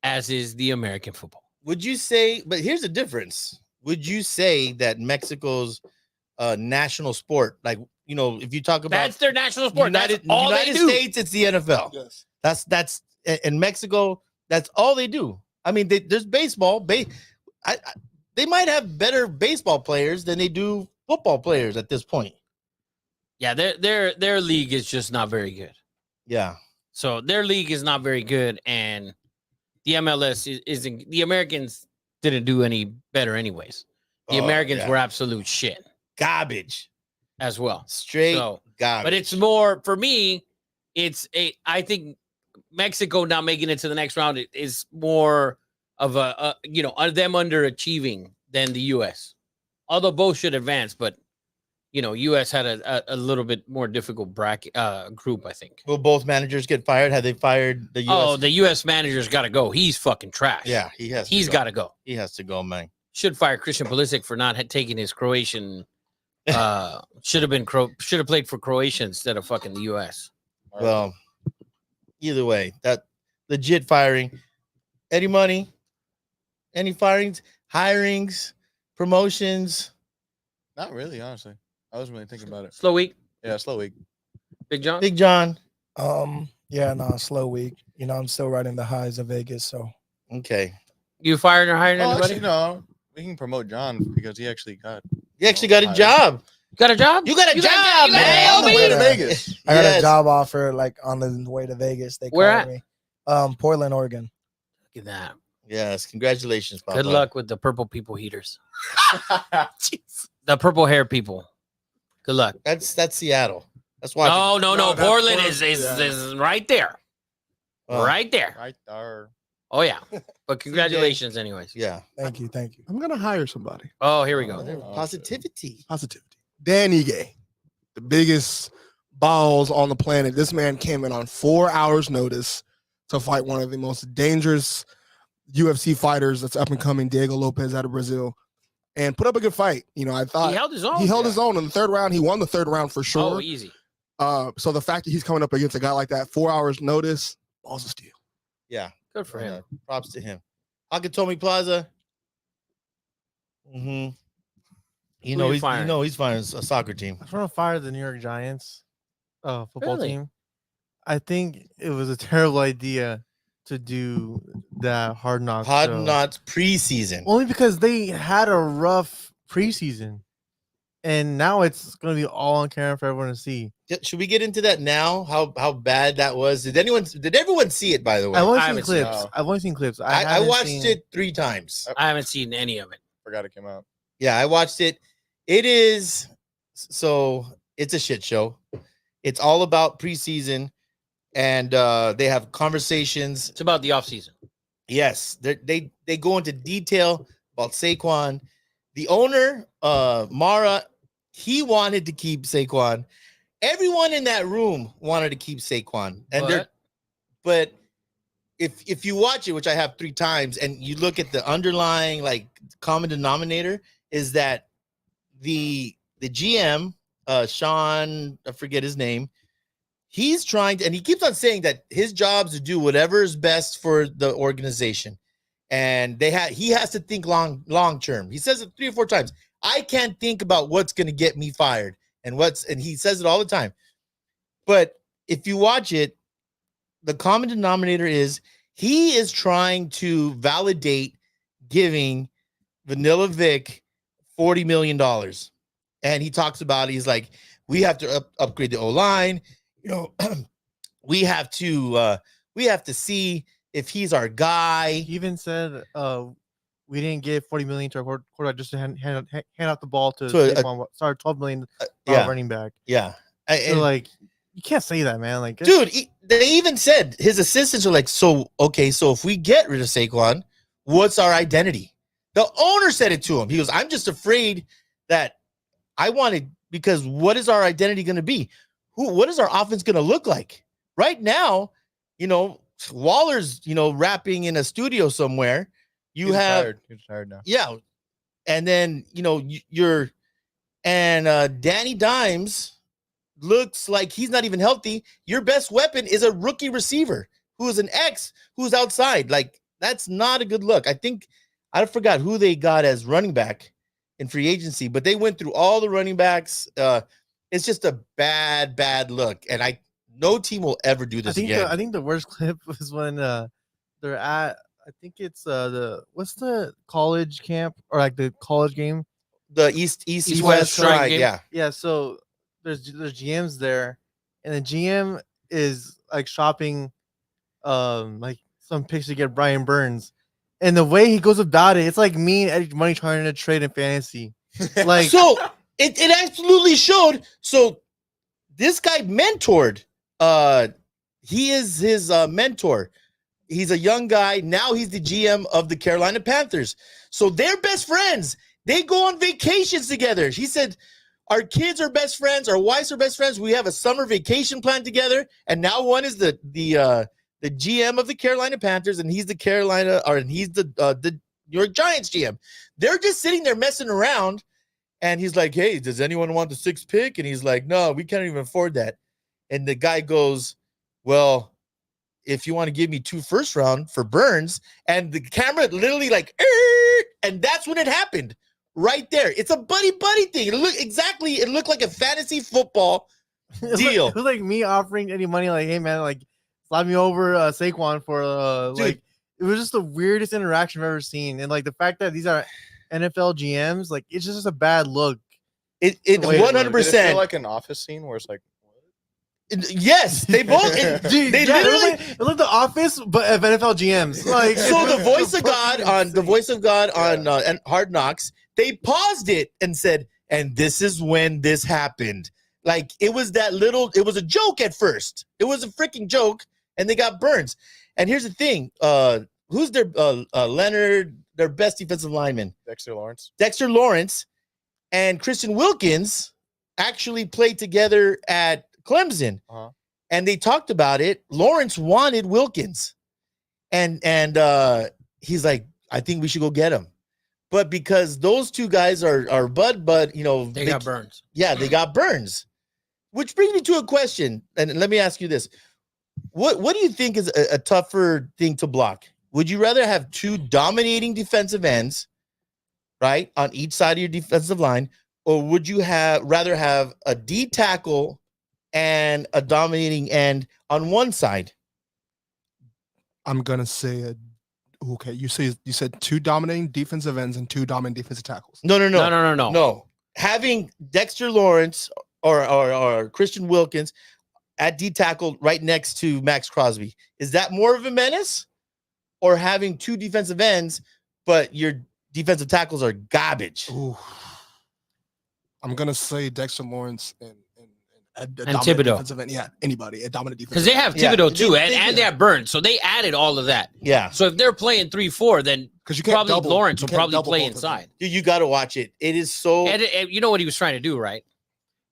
as is the American football. Would you say, but here's the difference. Would you say that Mexico's national sport, like, if you talk about That's their national sport. United, That's all United they do. States, it's the NFL. Yes. That's in Mexico, that's all they do. I mean, there's baseball. They might have better baseball players than they do football players at this point. Yeah, their league is just not very good. Yeah. So their league is not very good, and the MLS isn't. The Americans didn't do any better, anyways. The Oh, Americans yeah. were absolute shit Garbage. as well. Straight So, garbage. but it's more for me. I think Mexico now making it to the next round is more of them underachieving than the U.S. Although both should advance, but U.S. had a little bit more difficult bracket group, I think. Will both managers get fired? Have they fired the U.S.? Oh, the U.S. manager's got to go. He's fucking trash. Yeah, he's got to go. He has to go, man. Should fire Christian Pulisic for not taking his Croatian Should have played for Croatia instead of fucking the U.S. Well, either way, that legit firing. Any money? Any firings? Hirings? Promotions? Not really, honestly. I wasn't really thinking about it. Slow week. Yeah, slow week. Big John. Big John. Yeah, no, slow week. You know, I'm still riding the highs of Vegas, so Okay. You fired or hired anybody? Actually, no. We can promote John because he actually got. You actually got a job. Got a job? You got a job, man. On the way to Vegas. I got Yes. a job offer like on the way to Vegas. They Where called me. Portland, Oregon. Look at that. Yes. Congratulations, Papa. Good luck with the purple people heaters. The purple hair people. Good luck. That's Seattle. That's why. No. No, that's Portland Portland, is right there. Oh. Right there. Right there. Oh yeah. But congratulations, anyways. Yeah. Thank you. I'm gonna hire somebody. Oh, here we go. Positivity. Positivity. Dan Ige, the biggest balls on the planet. This man came in on 4 hours' notice to fight one of the most dangerous UFC fighters that's up and coming, Diego Lopez out of Brazil, and put up a good fight. You know, I thought He held his own. he held his own in the third round. He won the third round for sure. Oh, easy. So the fact that he's coming up against a guy like that, 4 hours notice, balls of steel. Yeah. Good for him. Props to him. Akatomi Plaza. Mm-hmm. You Who know you he's firing? he's firing a soccer team. I want to fire the New York Giants football Really? team. I think it was a terrible idea to do that Hard Knocks. Hard show. Knocks preseason. Only because they had a rough preseason, and now it's going to be all on camera for everyone to see. Should we get into that now? How bad that was? Did everyone see it, by the way? I've only I seen haven't seen clips. it. I've only seen clips. I haven't watched seen- it 3 times. I haven't seen any of it. Forgot it came out. Yeah, I watched it. It is so it's a shit show. It's all about preseason, and they have conversations. It's about the offseason. Yes, they go into detail about Saquon. The owner, Mara, he wanted to keep Saquon. Everyone in that room wanted to keep Saquon, and but if you watch it, which I have 3 times, and you look at the underlying like common denominator, is that the GM, Sean, I forget his name, he's trying to, and he keeps on saying that his job is to do whatever is best for the organization, and he has to think long term. He says it 3 or 4 times. I can't think about what's going to get me fired, and he says it all the time. But if you watch it, the common denominator is he is trying to validate giving Vanilla Vic $40 million. And he talks about, he's like, we have to upgrade the O-line. You know, we have to see if he's our guy. He even said we didn't give 40 million to our quarterback just to hand out the ball to Saquon. Sorry, 12 million running back. Yeah. So like, you can't say that, man. Like, dude, they even said his assistants are like, so if we get rid of Saquon, what's our identity? The owner said it to him. He goes, I'm just afraid that because what is our identity going to be? What is our offense going to look like? Right now, you know, Waller's, you know, rapping in a studio somewhere. He's tired now. Yeah. And then, you know, Danny Dimes looks like he's not even healthy. Your best weapon is a rookie receiver who is an ex who's outside. Like, that's not a good look. I forgot who they got as running back in free agency, but they went through all the running backs. It's just a bad look. And no team will ever do this again. I think the worst clip was when they're at, I think it's what's the college camp or like the college game? The East-West Strike, yeah. Yeah, so there's GMs there, and the GM is like shopping like some picks to get Brian Burns. And the way he goes about it, it's like me and Eddie Money trying to trade in fantasy. Like, so it absolutely showed. So this guy mentored. He is his mentor. He's a young guy. Now he's the GM of the Carolina Panthers. So they're best friends. They go on vacations together. He said, our kids are best friends. Our wives are best friends. We have a summer vacation plan together. And now one is the GM of the Carolina Panthers, and he's the New York Giants GM. They're just sitting there messing around, And he's like, hey, does anyone want the 6th pick? And he's like, no, we can't even afford that. And the guy goes, well, if you want to give me 2 first round for Burns, and the camera literally like, and that's when it happened right there. It's a buddy thing. It looked like a fantasy football deal. It was like me offering any money, like, hey man, like slap me over Saquon for like, it was just the weirdest interaction I've ever seen. And like the fact that these are NFL GMs, like it's just a bad look. It Did it 100%. feel like an office scene where it's like, Yes, they both. Dude, They yeah, literally. it looked The Office, but of NFL GMs. Like, So the voice of God on and Hard Knocks, they paused it and said, "And this is when this happened." Like it was it was a joke at first. It was a freaking joke, and they got Burns. And here's the thing: who's their Leonard, their best defensive lineman? Dexter Lawrence, and Christian Wilkins actually played together at Clemson, and they talked about it. Lawrence wanted Wilkins, and he's like, I think we should go get him. But because those 2 guys are bud, you know, They got Burns. Yeah, they got Burns. Which brings me to a question, and let me ask you this: What do you think is a tougher thing to block? Would you rather have 2 dominating defensive ends, right, on each side of your defensive line, or would you rather have a D tackle and a dominating end on one side? I'm gonna say okay. You said 2 dominating defensive ends and 2 dominant defensive tackles. No. Having Dexter Lawrence or Christian Wilkins at D tackle right next to Max Crosby, is that more of a menace, or having 2 defensive ends but your defensive tackles are garbage? Ooh. I'm gonna say Dexter Lawrence and Thibodeau. defensive end. Yeah, anybody a dominant defensive. Because they have Yeah, Thibodeau too, they- and they have Burns, so they added all of that. Yeah. So if they're playing 3-4, then because you can't probably double, Lawrence you will can't probably double play both of them. inside. Dude, you got to watch it. It is so. And you know what he was trying to do, right?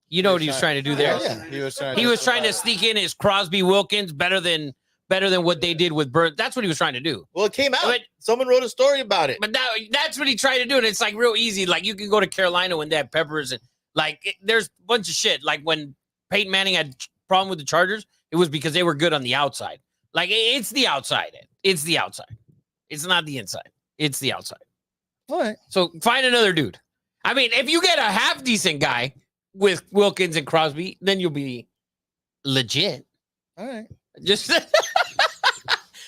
You know what he was trying to do there. Yeah. He was He was trying to sneak in his Crosby Wilkins better than what they did with Burns. That's what he was trying to do. Well, it came out. But- Someone wrote a story about it. But that's what he tried to do, and it's like real easy. Like you can go to Carolina when they have Peppers, and there's a bunch of shit. Like when Peyton Manning had problem with the Chargers, it was because they were good on the outside. Like it's the outside. It's the outside. It's not the inside. It's the outside. All right. So find another dude. I mean, if you get a half decent guy with Wilkins and Crosby, then you'll be legit. All right. Just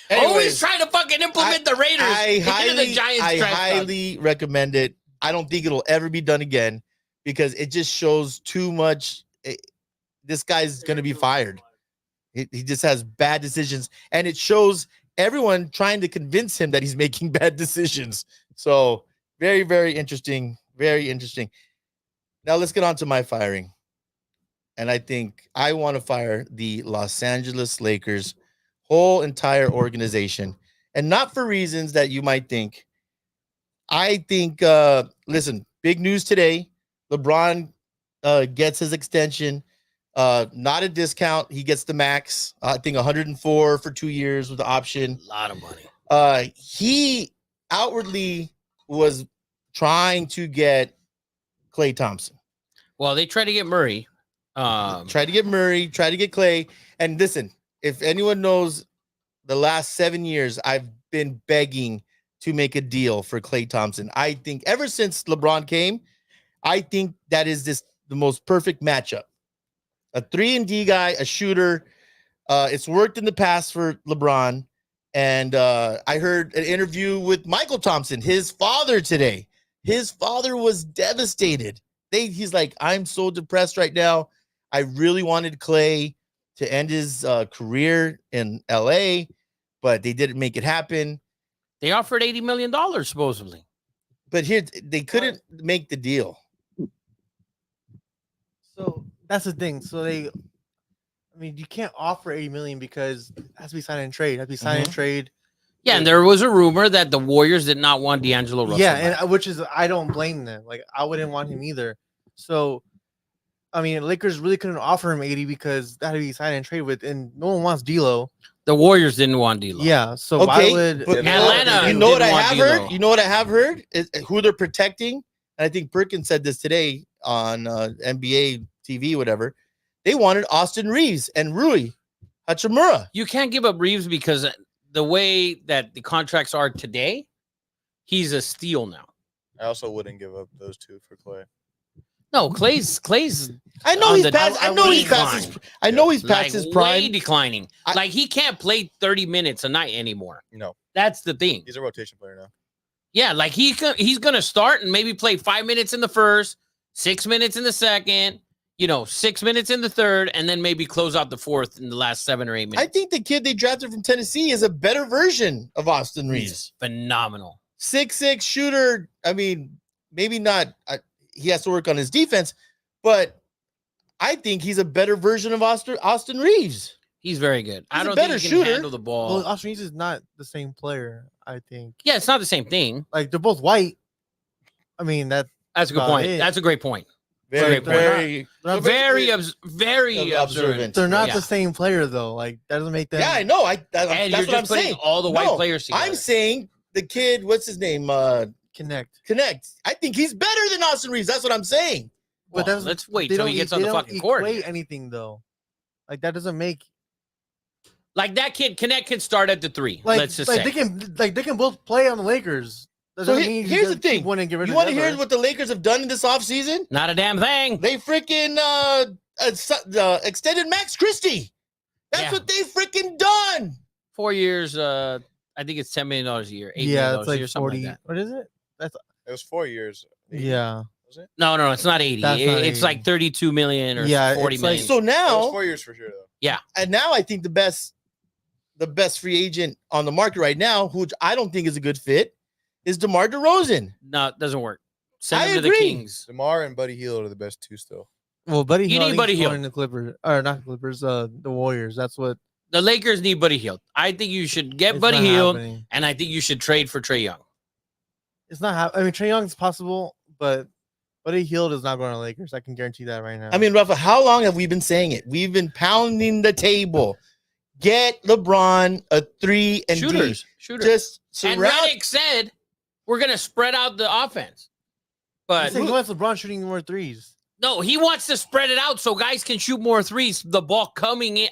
Anyways, always trying to fucking implement the Raiders into the Giants. I trash talk. highly recommend it. I don't think it'll ever be done again because it just shows too much. This guy's going to be fired. He just has bad decisions, and it shows everyone trying to convince him that he's making bad decisions. So very, very interesting. Very interesting. Now let's get on to my firing. And I think I want to fire the Los Angeles Lakers whole entire organization, and not for reasons that you might think. I think, listen, big news today. LeBron gets his extension, not a discount. He gets the max. I think 104 for 2 years with the option. A lot of money. He outwardly was trying to get Klay Thompson. Well, they tried to get Murray. Tried to get Murray, tried to get Klay. And listen, if anyone knows the last 7 years, I've been begging to make a deal for Klay Thompson. I think ever since LeBron came, I think that is the most perfect matchup. A 3-and-D guy, a shooter. It's worked in the past for LeBron. And I heard an interview with Michael Thompson, his father, today. His father was devastated. He's like, I'm so depressed right now. I really wanted Klay to end his career in LA, but they didn't make it happen. They offered $80 million, supposedly. But here, they couldn't make the deal. So that's the thing. So you can't offer 80 million because it has to be signed and trade. It has to be signed and trade. Yeah, and there was a rumor that the Warriors did not want D'Angelo Russell. Yeah, back. and which is I don't blame them. Like I wouldn't want him either. So, I mean, Lakers really couldn't offer him 80 because that had to be signed and trade with, and no one wants D'Lo. The Warriors didn't want D'Lo. Yeah, so why would but Atlanta you know what I didn't want have D'Lo. heard? You know what I have heard is who they're protecting, and I think Perkins said this today on NBA TV, whatever. They wanted Austin Reeves and Rui Hachimura. You can't give up Reeves because the way that the contracts are today, he's a steal now. I also wouldn't give up those two for Clay. No, Clay's. I know on he's the- past. I know he's past his. I know he's past his way prime. declining. Like he can't play 30 minutes a night anymore. No, That's the thing. he's a rotation player now. Yeah, like he's gonna start and maybe play 5 minutes in the first, 6 minutes in the second, 6 minutes in the third, and then maybe close out the fourth in the last 7 or 8 minutes. I think the kid they drafted from Tennessee is a better version of Austin Reeves. He's phenomenal. 6'6" shooter. I mean, maybe not. He has to work on his defense, but I think he's a better version of Austin Reeves. He's very good. I He's a don't better think he can shooter. handle the ball. Well, Austin Reeves is not the same player, I think. Yeah, it's not the same thing. Like they're both white. I mean, That's a good about point. it. That's a great point. Very, Very they're not, Very observant. they're not Yeah. the same player though. Like that doesn't make them. Yeah, I know. And That's you're what just I'm putting saying. all the white No, players together. I'm saying the kid. What's his name? Connect. Connect. I think he's better than Austin Reeves. That's what I'm saying. But Well, that's, let's wait they till don't he gets e- on they the don't fucking court. equate anything though. Like that doesn't make Like that kid, Connect can start at the 3. like let's just like say. they can both play on the Lakers. That So doesn't mean here's the just thing. keep one and get rid You of want to the hear other. what the Lakers have done in this offseason? Not a damn thing. They freaking extended Max Christie. That's Yeah. what they freaking done. 4 years. I think it's $10 million a year. $8 Yeah, million it's a like year, something 40. like that. What is it? It was 4 years. Yeah. No, it's not 80. That's not It's 80. like 32 million or Yeah, 40 it's like- million. So It was now, 4 years for sure, though. and now I think the best free agent on the market right now, who I don't think is a good fit, is DeMar DeRozan. No, it doesn't work. Send I him to the agree. Kings. DeMar and Buddy Hield are the best two still. Well, Buddy You Hield, need I think, Buddy is Hield. going to Clippers or not Clippers, the Warriors. That's what The Lakers need Buddy Hield. I think you should get it's Buddy not Hield, happening. and I think you should trade for Trae Young. It's not happening. I mean, Trae Young's possible, but Buddy Hield is not going to Lakers. I can guarantee that right now. I mean, Rafa, how long have we been saying it? We've been pounding the table. Get LeBron a 3 and D. Shooters. Just And surround. Redick said we're gonna spread out the offense, but he wants LeBron shooting more threes. no, he wants to spread it out so guys can shoot more threes. The ball coming in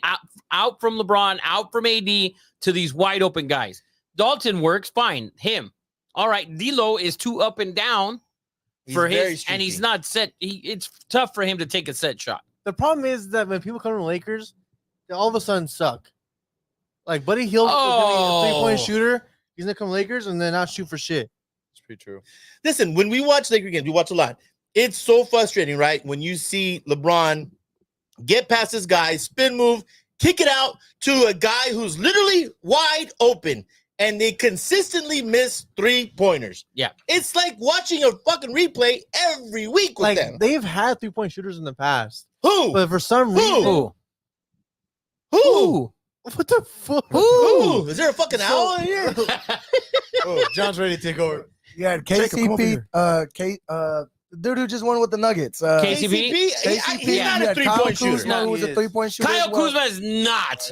out from LeBron, out from AD to these wide open guys. Dalton works fine. Him, all right. D'Lo is too up and down He's for very his, and streaky. he's not set. It's tough for him to take a set shot. The problem is that when people come to the Lakers, they all of a sudden suck. Like Buddy Hield is gonna be a 3-point Oh. shooter. He's gonna come Lakers and then not shoot for shit. It's pretty true. Listen, when we watch Laker games, we watch a lot. It's so frustrating, right? When you see LeBron get past this guy, spin move, kick it out to a guy who's literally wide open, and they consistently miss 3-pointers. Yeah. It's like watching a fucking replay every week with Like them. they've had 3-point shooters in the past, Who? but for some reason, Who? Who? what the fuck? Who? Is there a fucking owl in here? Oh, John's ready to take over. You had Jacob, come over KCP, the dude who just won with the Nuggets. KCP? He's you not had a Kyle 3-point shooter. Kuzma, who was a He is. 3-point shooter. Kyle as well. Kuzma is not.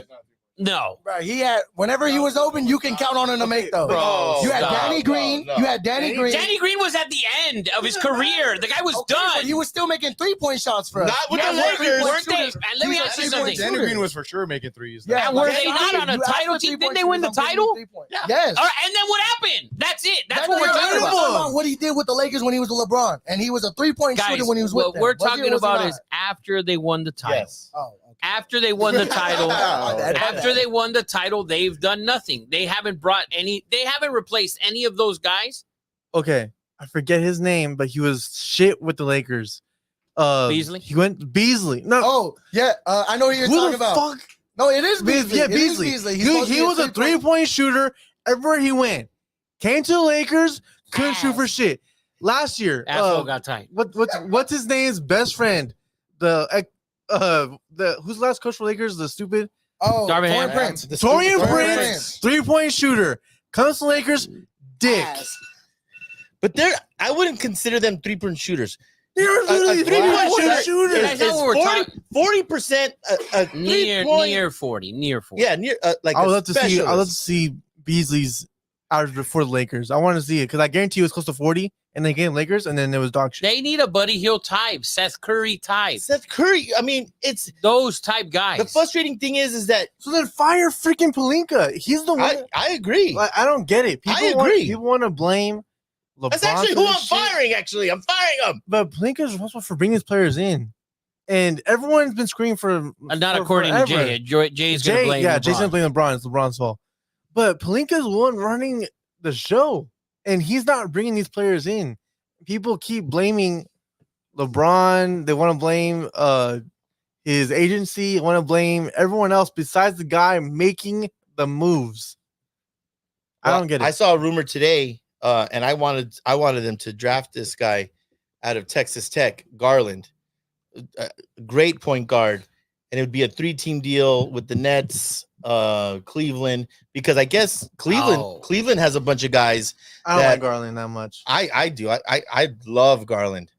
No. Bro, he had whenever he was open, you can count on him to make those. Bro, you had stop. Danny Green. no. You had Danny Green. Danny Green was at the end of his career. The guy was Okay, but done. he was still making 3-point shots for us. Not with You the had more Lakers. 3-point Weren't they? shooters. And let me He's a ask you 3-point something. Danny shooter. Green was for sure making threes. Yeah, And were like, they not on a you ask title for team? 3-point Didn't they win the shooters, I'm giving title? you 3-point. Yes. All right, and then what happened? That's it. That's That what we're nigga- talking we're about. what he did with the Lakers when he was with LeBron, and he was a 3-point Guys, shooter when he was with what them. we're Was he or talking was he about not? is after they won the title. Yes. Oh, okay. After they won the title, My bad, my after bad. they won the title, they've done nothing. They haven't brought any. They haven't replaced any of those guys. Okay, I forget his name, but he was shit with the Lakers. Beasley? He went Beasley. No, Oh, yeah, I know who you're who talking the about. fuck? No, it is Beasley. Beasley. Yeah, It is Beasley. Beasley. He's He, supposed to he be a was a 3-point 3-point shooter everywhere he went. Came to the Lakers, couldn't shoot for Ass. shit. Last year, Asshole got tight. what's his name's best friend? The who's the last coach for Lakers? The stupid Oh, Darvin Torian Ham. Prince. Torian Torian Prince, Prince. 3-point shooter. Comes to Lakers, dick. Ass. But I wouldn't consider them 3-point shooters. You're A literally 3-point 3-point shooter That's not what we're talking- 40% a Near 3-point. near 40. Near 40. Yeah, near like I would a love to see. I would love to specialist. see Beasley's hours before the Lakers. I want to see it because I guarantee you it was close to 40, and they gave Lakers, and then it was dog shit. They need a Buddy Hield type, Seth Curry type, Seth Curry. I mean, it's those type guys. the frustrating thing is that So then fire freaking Pelinka. He's the one. I agree. Like, I don't get it. I agree. People want to blame LeBron. That's actually for who this I'm shit. firing. Actually, I'm firing him. But Pelinka's responsible for bringing these players in, and everyone's been screaming for. Not for according forever. to Jay. Jay's going to blame LeBron. Jay's gonna blame LeBron. It's LeBron's fault. But Pelinka's the one running the show, and he's not bringing these players in. People keep blaming LeBron. They want to blame his agency. They want to blame everyone else besides the guy making the moves. I don't get it. I saw a rumor today, and I wanted them to draft this guy out of Texas Tech, Garland, great point guard, and it would be a 3-team deal with the Nets, Cleveland, because I guess Cleveland has a bunch of guys. I don't that- like Garland that much. I do. I love Garland.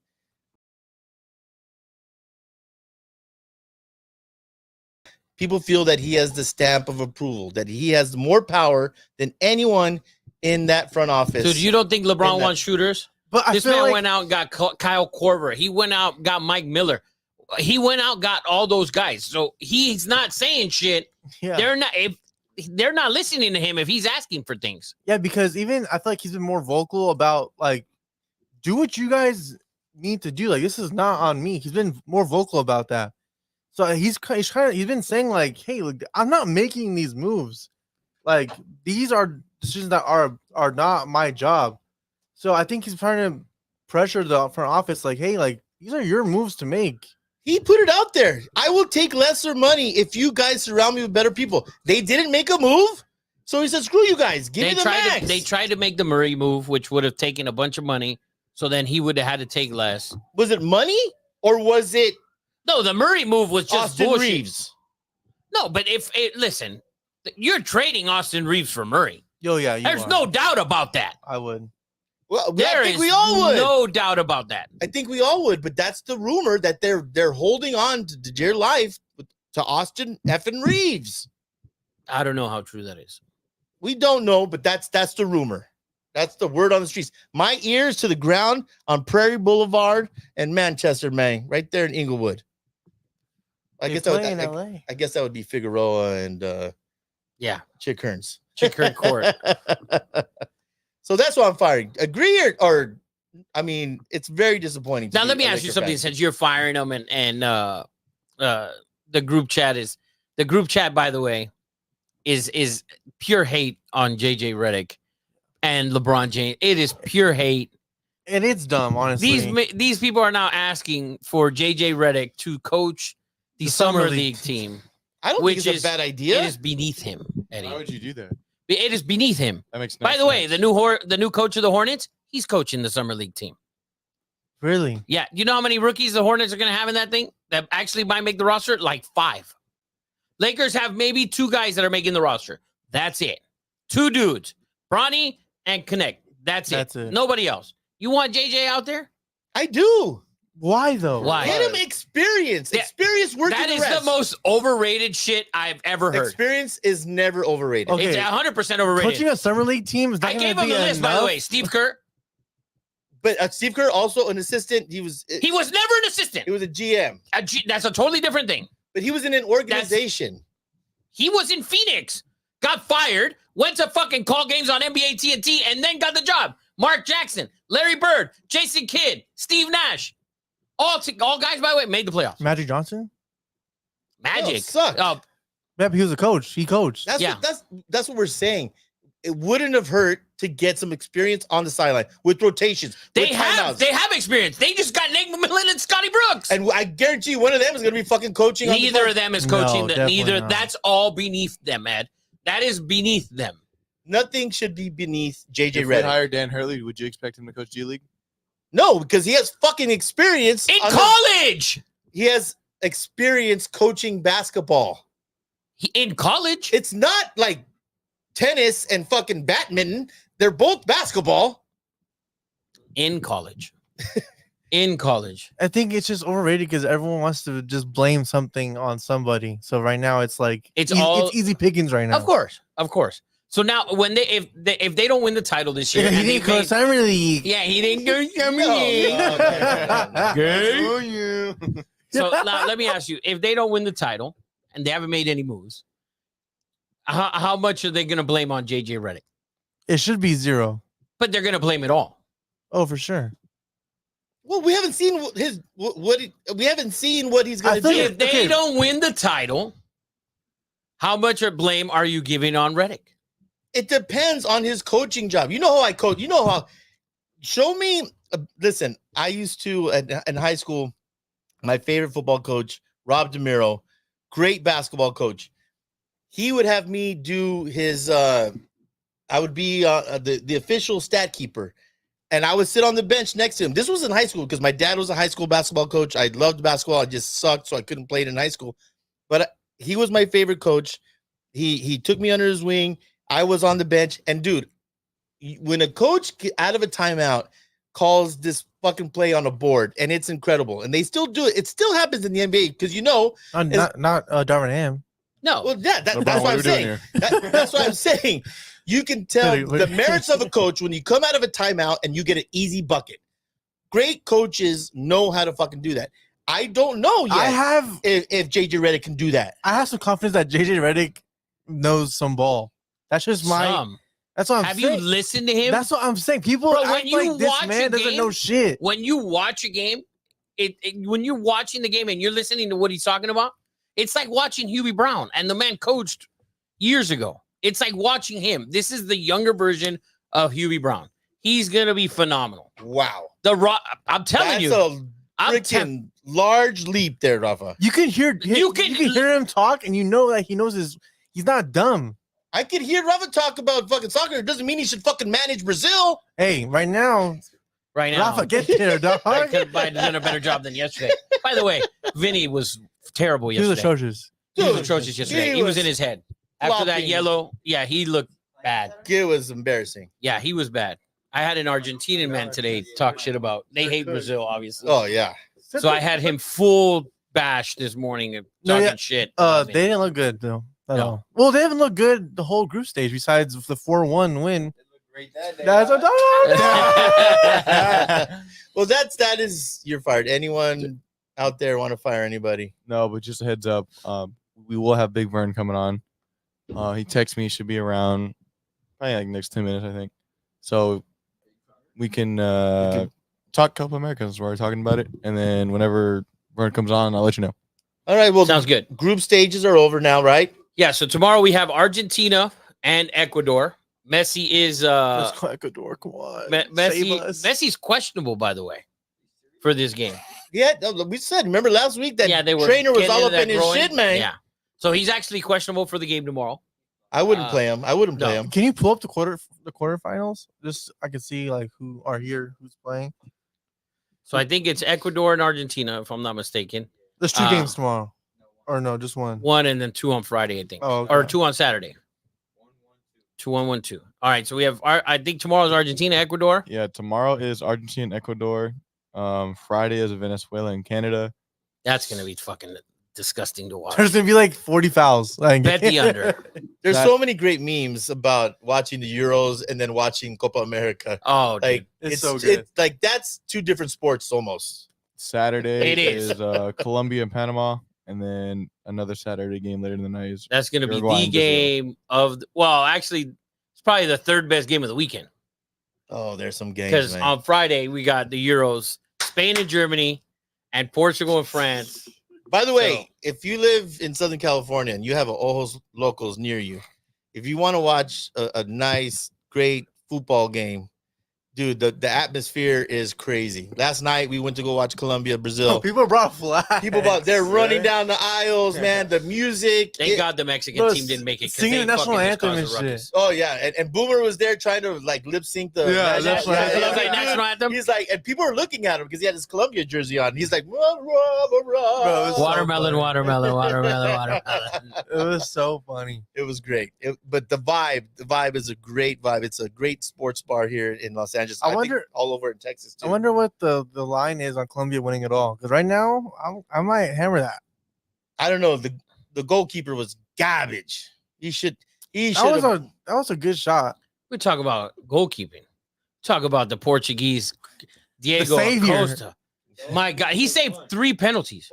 People feel that he has the stamp of approval, that he has more power than anyone in that front office. So you don't think LeBron In that- wants shooters? But I This feel man like went out and got Kyle Korver. He went out and got Mike Miller. He went out and got all those guys. So he's not saying shit. yeah. They're not listening to him if he's asking for things. Yeah, because even I feel like he's been more vocal about like, do what you guys need to do. Like, this is not on me. He's been more vocal about that. So he's been saying like, hey, look, I'm not making these moves. Like, these are decisions that are not my job. So I think he's trying to pressure the front office, like, hey, like these are your moves to make. He put it out there. I will take lesser money if you guys surround me with better people. They didn't make a move, so he said, "Screw you guys. Give me the max." They tried to make the Murray move, which would have taken a bunch of money. So then he would have had to take less. Was it money or was it No, the Murray move was just Austin bullshit. Reeves? No, but listen, you're trading Austin Reeves for Murray. Yo, yeah, There's no doubt about that. I would. Well, There I think is we all would. no doubt about that. I think we all would, but that's the rumor that they're holding on to dear life to Austin effing Reeves. I don't know how true that is. We don't know, but that's the rumor. That's the word on the streets. My ears to the ground on Prairie Boulevard and Manchester, man, right there in Inglewood. I guess that would be Figueroa and Yeah, Chick Hearns. Chick Hearn Court. So that's why I'm firing. Agree or I mean, it's very disappointing. Now let me ask you something. Since you're firing them, and the group chat, by the way, is pure hate on JJ Redick and LeBron James. It is pure hate. And it's dumb, honestly. These people are now asking for JJ Redick to coach the Summer League team. I don't think it's a bad idea. It is beneath him, Eddie. Why would you do that? It is beneath him. That makes no By the way, sense. the new coach of the Hornets, he's coaching the Summer League team. Really? Yeah. You know how many rookies the Hornets are going to have in that thing that actually might make the roster? Like 5. Lakers have maybe 2 guys that are making the roster. That's it. 2 dudes, Bronny and Connect. That's it. Nobody else. You want JJ out there? I do. Why though? Why? Get him experience. Experience working That the is rest. the most overrated shit I've ever heard. Experience is never overrated. Okay. It's 100% overrated. Coaching a summer league team is not I gonna gave him be the list, by the enough? way. Steve Kerr. But Steve Kerr also an assistant. He was He was never an assistant. He was a GM. That's a totally different thing. But he was in an organization. He was in Phoenix, got fired, went to fucking call games on NBA TNT, and then got the job. Mark Jackson, Larry Bird, Jason Kidd, Steve Nash. All guys, by the way, made the playoffs. Magic Johnson? Magic. sucked. Oh, Yeah, but he was a coach. He coached. That's what we're saying. It wouldn't have hurt to get some experience on the sideline with rotations. they with have timeouts. experience. They just got Nick McMillan and Scotty Brooks. And I guarantee you one of them is going to be fucking coaching. Neither of them is coaching. No, definitely not. That's all beneath them, Ed. That is beneath them. Nothing should be beneath JJ If we Redick. hired Dan Hurley, would you expect him to coach G League? No, because he has fucking experience In college. He has experience coaching basketball. In college. It's not like tennis and fucking badminton. They're both basketball. In college. In college. I think it's just overrated because everyone wants to just blame something on somebody. So right now it's like It's it's easy pickings right now. Of course. So now, when if they don't win the title this year, he and they didn't coach made- Summer League. yeah, he didn't go. So now let me ask you: if they don't win the title and they haven't made any moves, how much are they going to blame on JJ Redick? It should be 0. But they're going to blame it all. Oh, for sure. Well, we haven't seen we haven't seen what he's going to do. If they don't win the title, how much of blame are you giving on Redick? It depends on his coaching job. You know how I coach. You know how. Show me. Listen, I used to in high school. My favorite football coach, Rob DeMiro, great basketball coach. He would have me do his. I would be the official stat keeper, and I would sit on the bench next to him. This was in high school because my dad was a high school basketball coach. I loved basketball. I just sucked, so I couldn't play it in high school. But he was my favorite coach. He took me under his wing. I was on the bench, and dude, when a coach out of a timeout calls this fucking play on a board, and it's incredible, and they still do it. It still happens in the NBA because not Darvin Ham. No, well, yeah, that's LeBron, what I'm are you doing saying. here? That's what I'm saying. You can tell the merits of a coach when you come out of a timeout and you get an easy bucket. Great coaches know how to fucking do that. I don't know yet if JJ Redick can do that. I have some confidence that JJ Redick knows some ball. That's just that's what I'm Have saying. you listened to him? That's what I'm saying. People Bro, act when you like this watch man a doesn't game- know shit. When you watch a game, when you're watching the game and you're listening to what he's talking about, it's like watching Hubie Brown, and the man coached years ago. It's like watching him. This is the younger version of Hubie Brown. He's gonna be phenomenal. Wow, I'm telling that's a freaking large leap there, Rafa. You can hear him, you can hear him talk, and you know that he knows he's not dumb. I could hear Rafa talk about fucking soccer. It doesn't mean he should fucking manage Brazil. Hey, right now, Rafa, get there, dog. I could have done a better job than yesterday. By the way, Vinny was terrible He was yesterday. atrocious. He was atrocious yesterday. He was in his head. After that flopping. yellow, he looked bad. It was embarrassing. Yeah, he was bad. I had an Argentinian man today talk shit about. They hate Brazil, obviously. Oh yeah. So I had him full bash this morning of talking shit. They didn't look good though. At all. Well, they haven't looked good the whole group stage besides the 4-1 win. That's what Well, that is you're fired. Anyone out there want to fire anybody? No, but just a heads up. We will have Big Vern coming on. He texted me. He should be around probably like next 10 minutes, I think. So we can talk Copa America. That's why we're talking about it. And then whenever Vern comes on, I'll let you know. All right. Well, sounds good. Group stages are over now, right? Yeah. So tomorrow we have Argentina and Ecuador. Messi is Ecuador. Come on, Messi's questionable, by the way, for this game. Yeah, we said. Remember last week that trainer was all up in his shit, man. Yeah. So he's actually questionable for the game tomorrow. I wouldn't play him. I wouldn't play him. Can you pull up the quarterfinals? Just I can see like who are here, who's playing. So I think it's Ecuador and Argentina, if I'm not mistaken. There's 2 games tomorrow, or no, just one. One and then 2 on Friday, I think. Oh, okay. Or 2 on Saturday. 2-1-1-2. All right, so we have. I think tomorrow's Argentina, Ecuador. Yeah, tomorrow is Argentina and Ecuador. Friday is Venezuela and Canada. That's gonna be fucking disgusting to watch. There's gonna be like 40 fouls. Like, Bet the under. There's so many great memes about watching the Euros and then watching Copa America. Oh, like dude. It's so good. Like that's 2 different sports almost. Saturday It is. Colombia and Panama, and then another Saturday game later in the night is That's gonna be Uruguay the and Brazil. game of. Well, actually, it's probably the 3rd best game of the weekend. Oh, there's some games. Because man. on Friday we got the Euros, Spain and Germany, and Portugal and France. By the way, if you live in Southern California and you have a Ojos Locals near you, if you want to watch a nice, great football game, dude, the atmosphere is crazy. Last night we went to go watch Colombia, Brazil. People brought flags. They're running down the aisles, man. The music. Thank God the Mexican team didn't make it. 'cause singing they the national fucking just anthem caused and a shit. ruckus. Oh yeah, and Boomer was there trying to like lip sync the national anthem. Like national anthem? He's like, and people are looking at him because he had his Columbia jersey on. He's like, rah, rah, rah, rah. Bro, it's so Watermelon. It was so funny. It was great. But the vibe is a great vibe. It's a great sports bar here in Los Angeles. I think wonder- all over in Texas too. I wonder what the line is on Colombia winning it all. Because right now, I might hammer that. I don't know. The goalkeeper was garbage. He should He That was should. that was a good shot. We talk about goalkeeping. Talk about the Portuguese Diego savior. Costa. My God, he saved 3 penalties.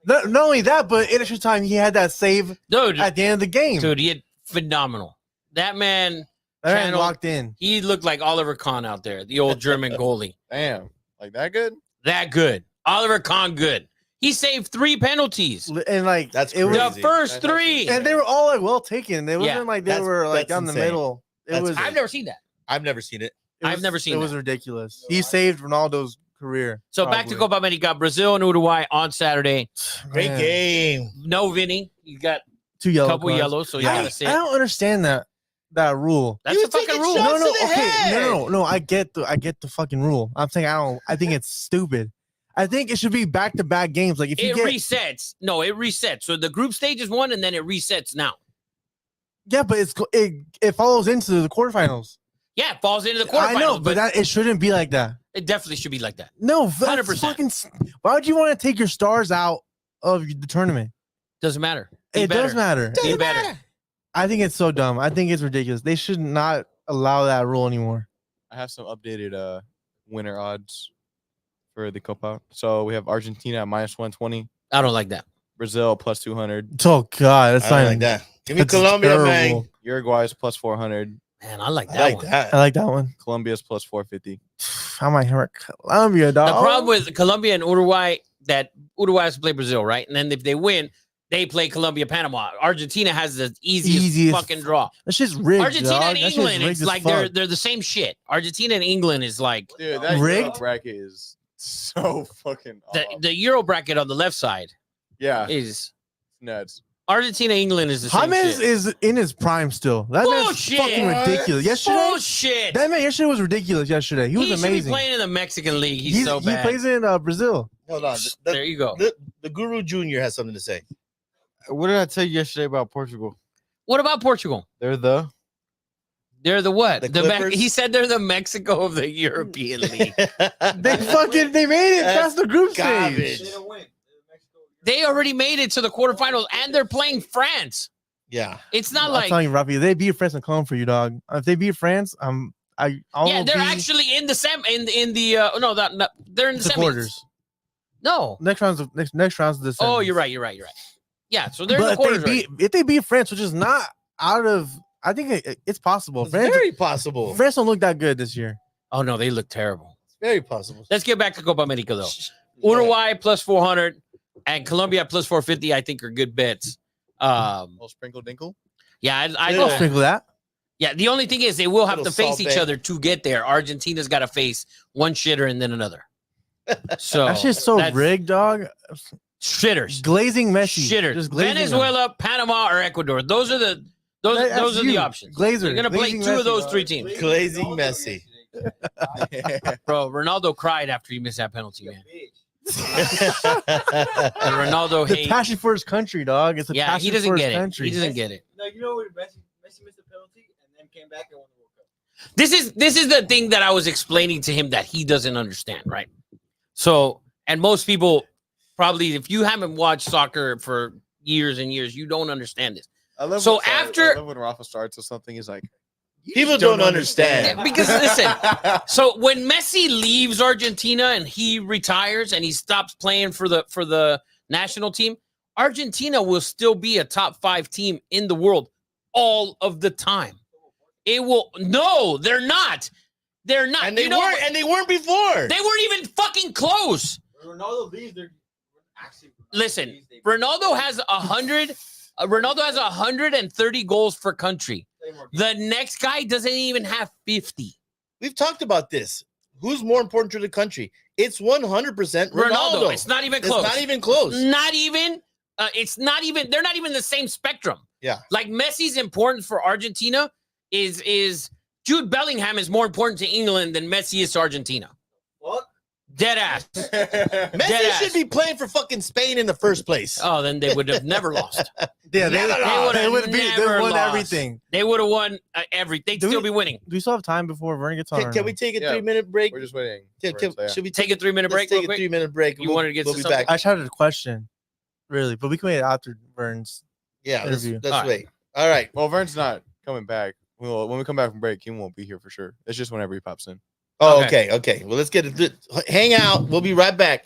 Not only that, but in extra time, he had that save Dude, at the end of the game. dude, he had phenomenal. That man, that man channeled- locked in. he looked like Oliver Kahn out there, the old German goalie. Damn, like that good? That good. Oliver Kahn good. He saved 3 penalties. And like That's it was, The crazy. first That's 3. and they were all like well taken. It wasn't Yeah. like they That's- were like that's down the insane. middle. It That's was. insane. I've never seen that. I've never seen it. it I've was- never seen It was that. ridiculous. He saved Ronaldo's career. So back to probably. Copa America, Brazil and Uruguay on Saturday. Great Man, game. No Vinny. You got 2 a yellow couple cards. yellows, so you I, gotta I sit. don't understand that rule. That's You a fucking taking rule. shots No, to the okay, head. no. I get the fucking rule. I'm saying I think it's stupid. I think it should be back to back games. Like if you It get resets. No, it resets. So the group stage is 1, and then it resets now. yeah, but it follows into the quarterfinals. Yeah, it falls into the quarterfinals. I know, but it shouldn't be like that. it definitely should be like that. No, 100%. 100%. Why would you want to take your stars out of the tournament? Doesn't matter. Be It does better. matter. Be better. I think it's so dumb. I think it's ridiculous. They should not allow that rule anymore. I have some updated winner odds for the Copa. So we have Argentina at -120, I don't like that. Brazil +200, Oh God, that's I not like even- that. Give me that's Colombia, terrible. man. Uruguay is +400, Man, I like I that like one. that. I like that one. Colombia's +450. I might hurt Colombia, The dog. problem with Colombia and Uruguay that Uruguay has to play Brazil, right? And then if they win, they play Colombia, Panama. Argentina has the easiest fucking draw. That's just rigged. Argentina dog. and That shit's England, rigged it's as like fuck. they're the same shit. Argentina and England is like Dude, that Rigged? Euro bracket is so fucking off. the Euro bracket on the left side Yeah, is nuts. Argentina, England is the same James shit. is in his prime still. That man's Bullshit. fucking ridiculous. Yesterday, Bullshit. that man yesterday was ridiculous. Yesterday, he was should be amazing. playing in the Mexican league. He's so He bad. plays in Brazil. Hold on. There you go. The Guru Junior has something to say. What did I tell you yesterday about Portugal? What about Portugal? They're the They're the what? The The Clippers? he said they're the Mexico of the European League. They made it past the group Garbage. stage. They already made it to the quarterfinals, and they're playing France. Yeah. It's not I'm like telling you, Rafi, they beat France and come for you, dog. If they beat France, I'll yeah, they're be actually in the no, they're in the the semis. quarters. No. Next round's the semis. Oh, you're right. Yeah, so they're in But the if quarters. if they beat France, which is not out of, I think it's possible. It's France, very possible. France don't look that good this year. Oh no, they look terrible. It's very possible. Let's get back to Copa America though. Uruguay +400 and Colombia +450. I think are good bets. little sprinkle dinkle. Yeah, I'll sprinkle that. Yeah, the only thing is they will have Little to face salt each bae. other to get there. Argentina's got to face one shitter and then another. So That shit's so that's rigged, dog. shitters. Glazing Messi. Shitters. Just glazing them. Venezuela, Panama, or Ecuador. Those are the options. Glazer. You're gonna play Glazing two of Messi, those dog. 3 teams. Glazing Messi. Bro, Ronaldo cried after he missed that penalty, man. And Ronaldo The hates. passion for his country, dog. It's a Yeah, passion he doesn't for get his it. country. He doesn't get it. No, you know what? Messi missed the penalty and then came back and won the World Cup. This is the thing that I was explaining to him that he doesn't understand, right? So, and most people probably, if you haven't watched soccer for years and years, you don't understand this. I love So when, after- I love when Rafa starts with something, he's like, People don't understand. Because listen, so when Messi leaves Argentina and he retires and he stops playing for the national team, Argentina will still be a top 5 team in the world all of the time. It will no, they're not. They're not. And they You know, weren't. And they weren't before. they weren't even fucking close. When Ronaldo leaves, they're actually. Listen, Ronaldo has 100. Ronaldo has 130 goals for country. The next guy doesn't even have 50. We've talked about this. Who's more important to the country? It's 100% Ronaldo. Ronaldo. It's not even close. It's not even close. Not even. It's not even. They're not even the same spectrum. Yeah. Like Messi's important for Argentina is Jude Bellingham is more important to England than Messi is to Argentina. What? Dead ass. Messi Deadass. should be playing for fucking Spain in the first place. Oh, then they would have never lost. Yeah, They they would've would never won lost. everything. They would have won everything. They'd Do still we- be winning. Do we still have time before Vernon gets on? Can we take a Yeah. 3-minute break? we're just waiting. Should we Take a 3-minute break. Let's take real a quick? 3-minute break. You wanted to get we'll to be something? back. I just had a question, really, but we can wait after Vern's. Yeah, let's interview. let's All right. wait. All right. Well, Vern's not coming back. Well, when we come back from break, he won't be here for sure. It's just whenever he pops in. Oh, okay. Well, let's get it. Hang out. We'll be right back.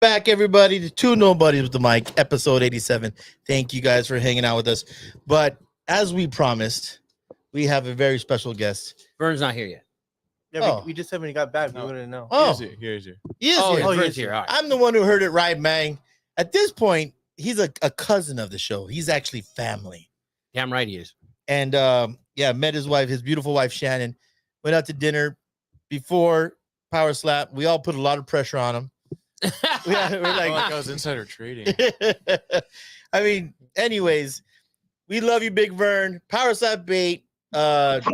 Back, everybody, to Two Nobodies with the Mic, episode 87. Thank you guys for hanging out with us. But as we promised, we have a very special guest. Vern's not here yet. Yeah, we just said when he got back, we wouldn't know. Oh, He is here. he is Oh, here. yeah, Vern's here. All right. I'm the one who heard it right, man. At this point, he's a cousin of the show. He's actually family. Damn right he is. And met his wife, his beautiful wife, Shannon. Went out to dinner before Power Slap. We all put a lot of pressure on him. We're like, I was insider trading. I mean, anyways, we love you, Big Vern. Power Slap Bait. If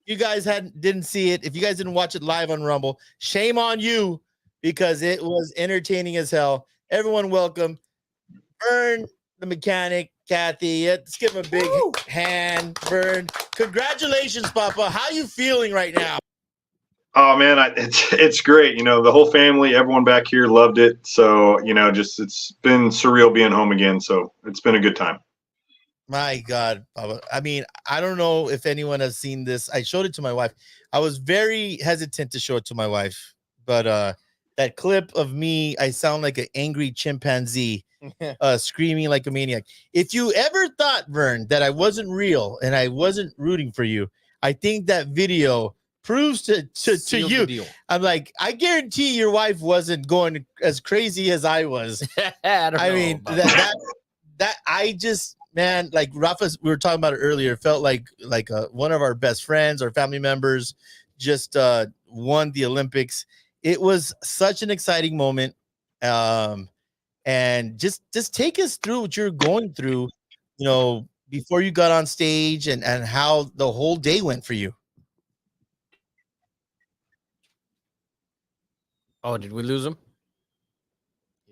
you guys didn't see it, if you guys didn't watch it live on Rumble, shame on you, because it was entertaining as hell. Everyone, welcome Vern, the mechanic, Cathey. Let's give him a big hand, Vern. Congratulations, Papa. How you feeling right now? Oh man, it's great. You know, the whole family, everyone back here loved it. So, you know, it's been surreal being home again. So it's been a good time. My God, Papa. I mean, I don't know if anyone has seen this. I showed it to my wife. I was very hesitant to show it to my wife, but that clip of me, I sound like an angry chimpanzee, screaming like a maniac. If you ever thought, Vern, that I wasn't real and I wasn't rooting for you, I think that video proves to you. I'm like, I guarantee your wife wasn't going as crazy as I was. I mean, that I just, man, like Rafa, we were talking about it earlier. It felt like one of our best friends or family members just won the Olympics. It was such an exciting moment. And just take us through what you're going through, you know, before you got on stage and how the whole day went for you. Oh, did we lose him?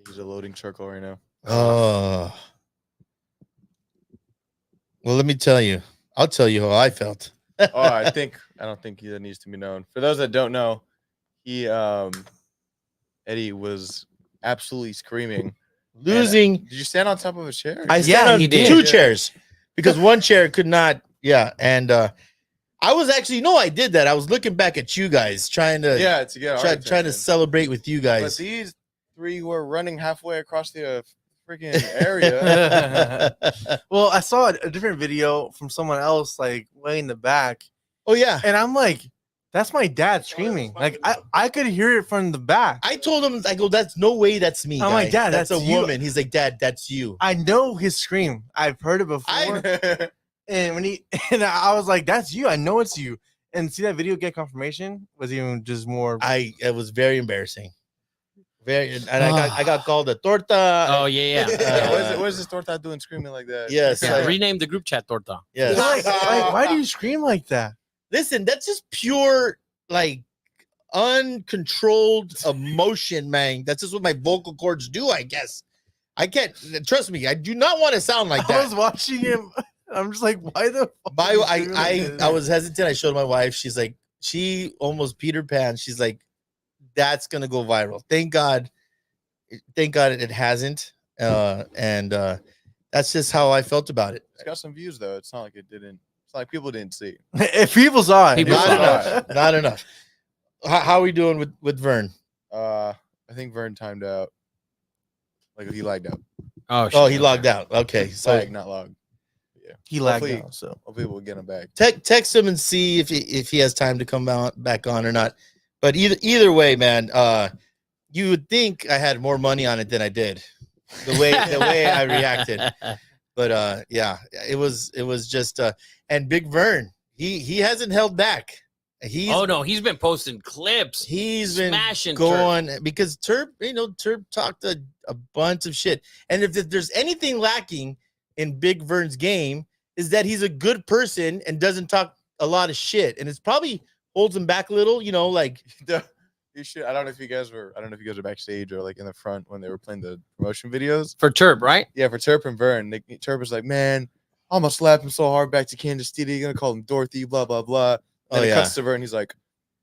He's a loading circle right now. Oh. Well, let me tell you. I'll tell you how I felt. I don't think that needs to be known. For those that don't know, Eddie was absolutely screaming. Losing. Did you stand on top of a chair? I stand on he did. 2 chairs because one chair could not. Yeah. And I was actually, I did that. I was looking back at you guys trying to trying to celebrate with you guys. But these 3 were running halfway across the freaking area. Well, I saw a different video from someone else, like way in the back. Oh yeah. And I'm like, that's my dad screaming. Like I could hear it from the back. I told him, I go, that's no way that's me. I'm like, Dad, that's a you. woman. He's like, Dad, that's you. I know his scream. I've heard it before. And when I was like, that's you. I know it's you. And see that video get confirmation was even just more. It was very embarrassing. I got called a torta. Oh yeah. What is this torta doing screaming like that? Yes. Yeah, rename the group chat torta. Yes. Like, why do you scream like that? Listen, that's just pure, like, uncontrolled emotion, man. That's just what my vocal cords do, I guess. I can't, trust me, I do not want to sound like that. I was watching him. I'm just like, why the fuck? I was hesitant. I showed my wife. She's like, she almost Peter Pan. She's like, that's going to go viral. Thank God it hasn't. And that's just how I felt about it. It's got some views, though. It's not like it didn't. It's like people didn't see. If people saw it, Not enough. How are we doing with Vern? I think Vern timed out. Like he lagged out. Oh, he logged out. Okay, so not logged. Yeah, he lagged out. So hopefully we'll get him back. Text him and see if he has time to come back on or not. But either way, man, you would think I had more money on it than I did. The way I reacted. But yeah, it was just and Big Vern, he hasn't held back. He's been posting clips. He's been smashing going Terp. because Terp talked a bunch of shit. And if there's anything lacking in Big Vern's game, is that he's a good person and doesn't talk a lot of shit. And it's probably holds him back a little, like you should. I don't know if you guys were backstage or like in the front when they were playing the promotion videos For Terp, right? Yeah, for Terp and Vern. Terp was like, man, I'm gonna slap him so hard back to Kansas City. You're gonna call him Dorothy, blah blah blah. And it cuts to Vern. He's like,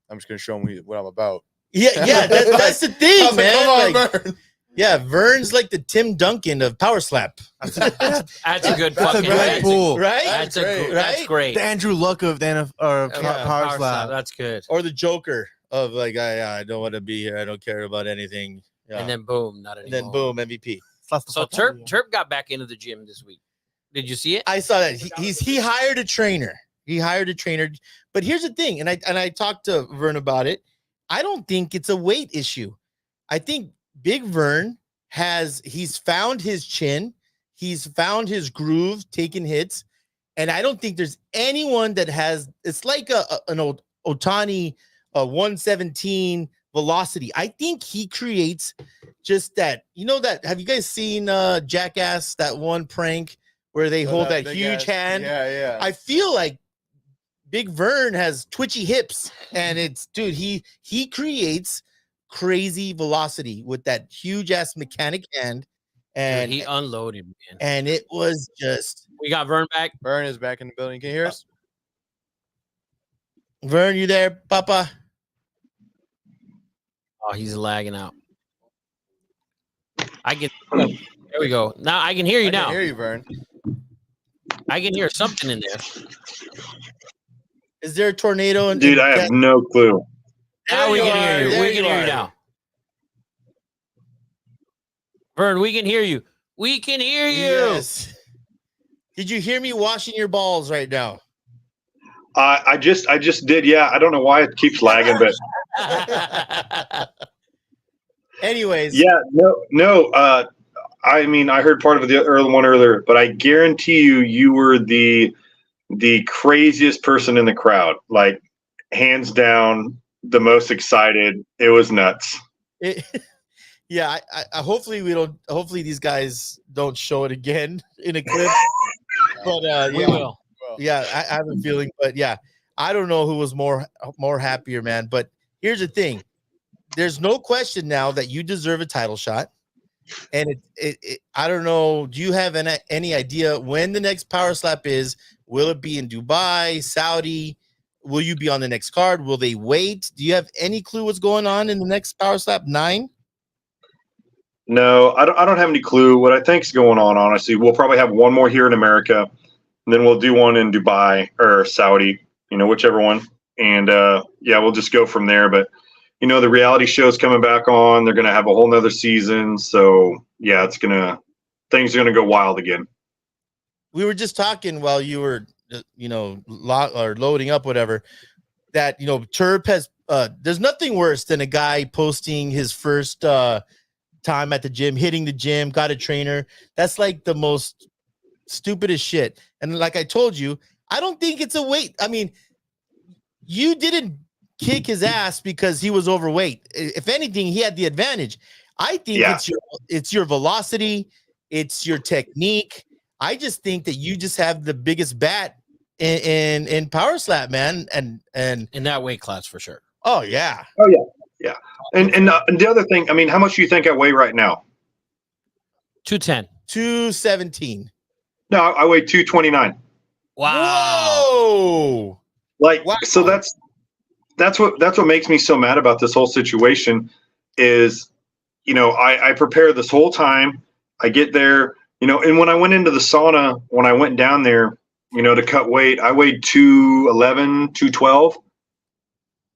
I'm just gonna show him what I'm about. Yeah, that's the thing, man. Come on, Vern. Yeah, Vern's like the Tim Duncan of Power Slap. That's a good fucking great pool, right? That's great. The Andrew Luck of Power Slap. That's good. Or the Joker of like, I don't want to be here. I don't care about anything. Yeah. And then boom, not anymore. And then boom, MVP. So Terp got back into the gym this week. Did you see it? I saw that. He hired a trainer. But here's the thing, and I talked to Vern about it. I don't think it's a weight issue. I think Big Vern he's found his chin, he's found his groove, taking hits, and I don't think there's anyone that has. It's like an old Otani 117 velocity. I think he creates just that. That. Have you guys seen Jackass? That one prank where they hold that huge hand. Yeah. I feel like Big Vern has twitchy hips, and he creates crazy velocity with that huge ass mechanic hand, and he unloaded, man. And it was just. We got Vern back. Vern is back in the building. Can you hear us? Vern, you there, Papa? Oh, he's lagging out. There we go. Now I can hear you. I can hear you, Vern. I can hear something in there. Is there a tornado? Dude, I have no clue. Now we can hear you. We can hear you now. Vern, we can hear you. We can hear you. Yes. Did you hear me washing your balls right now? I just did. Yeah, I don't know why it keeps lagging, but anyways. Yeah, no. I mean, I heard part of the early one earlier, but I guarantee you were the craziest person in the crowd. Like, hands down, the most excited. It was nuts. Yeah, I hopefully these guys don't show it again in a clip. But We yeah, will. yeah, I have a feeling, but yeah, I don't know who was more happier, man. But here's the thing: there's no question now that you deserve a title shot, and I don't know. Do you have any idea when the next Power Slap is? Will it be in Dubai, Saudi? Will you be on the next card? Will they wait? Do you have any clue what's going on in the next Power Slap 9? No, I don't have any clue. What I think is going on, honestly, we'll probably have one more here in America, and then we'll do one in Dubai or Saudi, whichever one. And yeah, we'll just go from there. But the reality show's coming back on. They're gonna have a whole nother season. So yeah, things are gonna go wild again. We were just talking while you were, loading up, whatever. That Turp has. There's nothing worse than a guy posting his first time at the gym, hitting the gym, got a trainer. That's like the most stupidest shit. And like I told you, I don't think it's a weight. I mean, you didn't kick his ass because he was overweight. If anything, he had the advantage. I think it's your velocity, it's your technique. I just think that you just have the biggest bat in Power Slap, man, and in that weight class for sure. Oh yeah. Yeah. And the other thing, I mean, how much do you think I weigh right now? 210. 217. No, I weigh 229. Wow. Whoa. So that's what makes me so mad about this whole situation is, I prepare this whole time. I get there, and when I went into the sauna, when I went down there, to cut weight, I weighed 211, 212.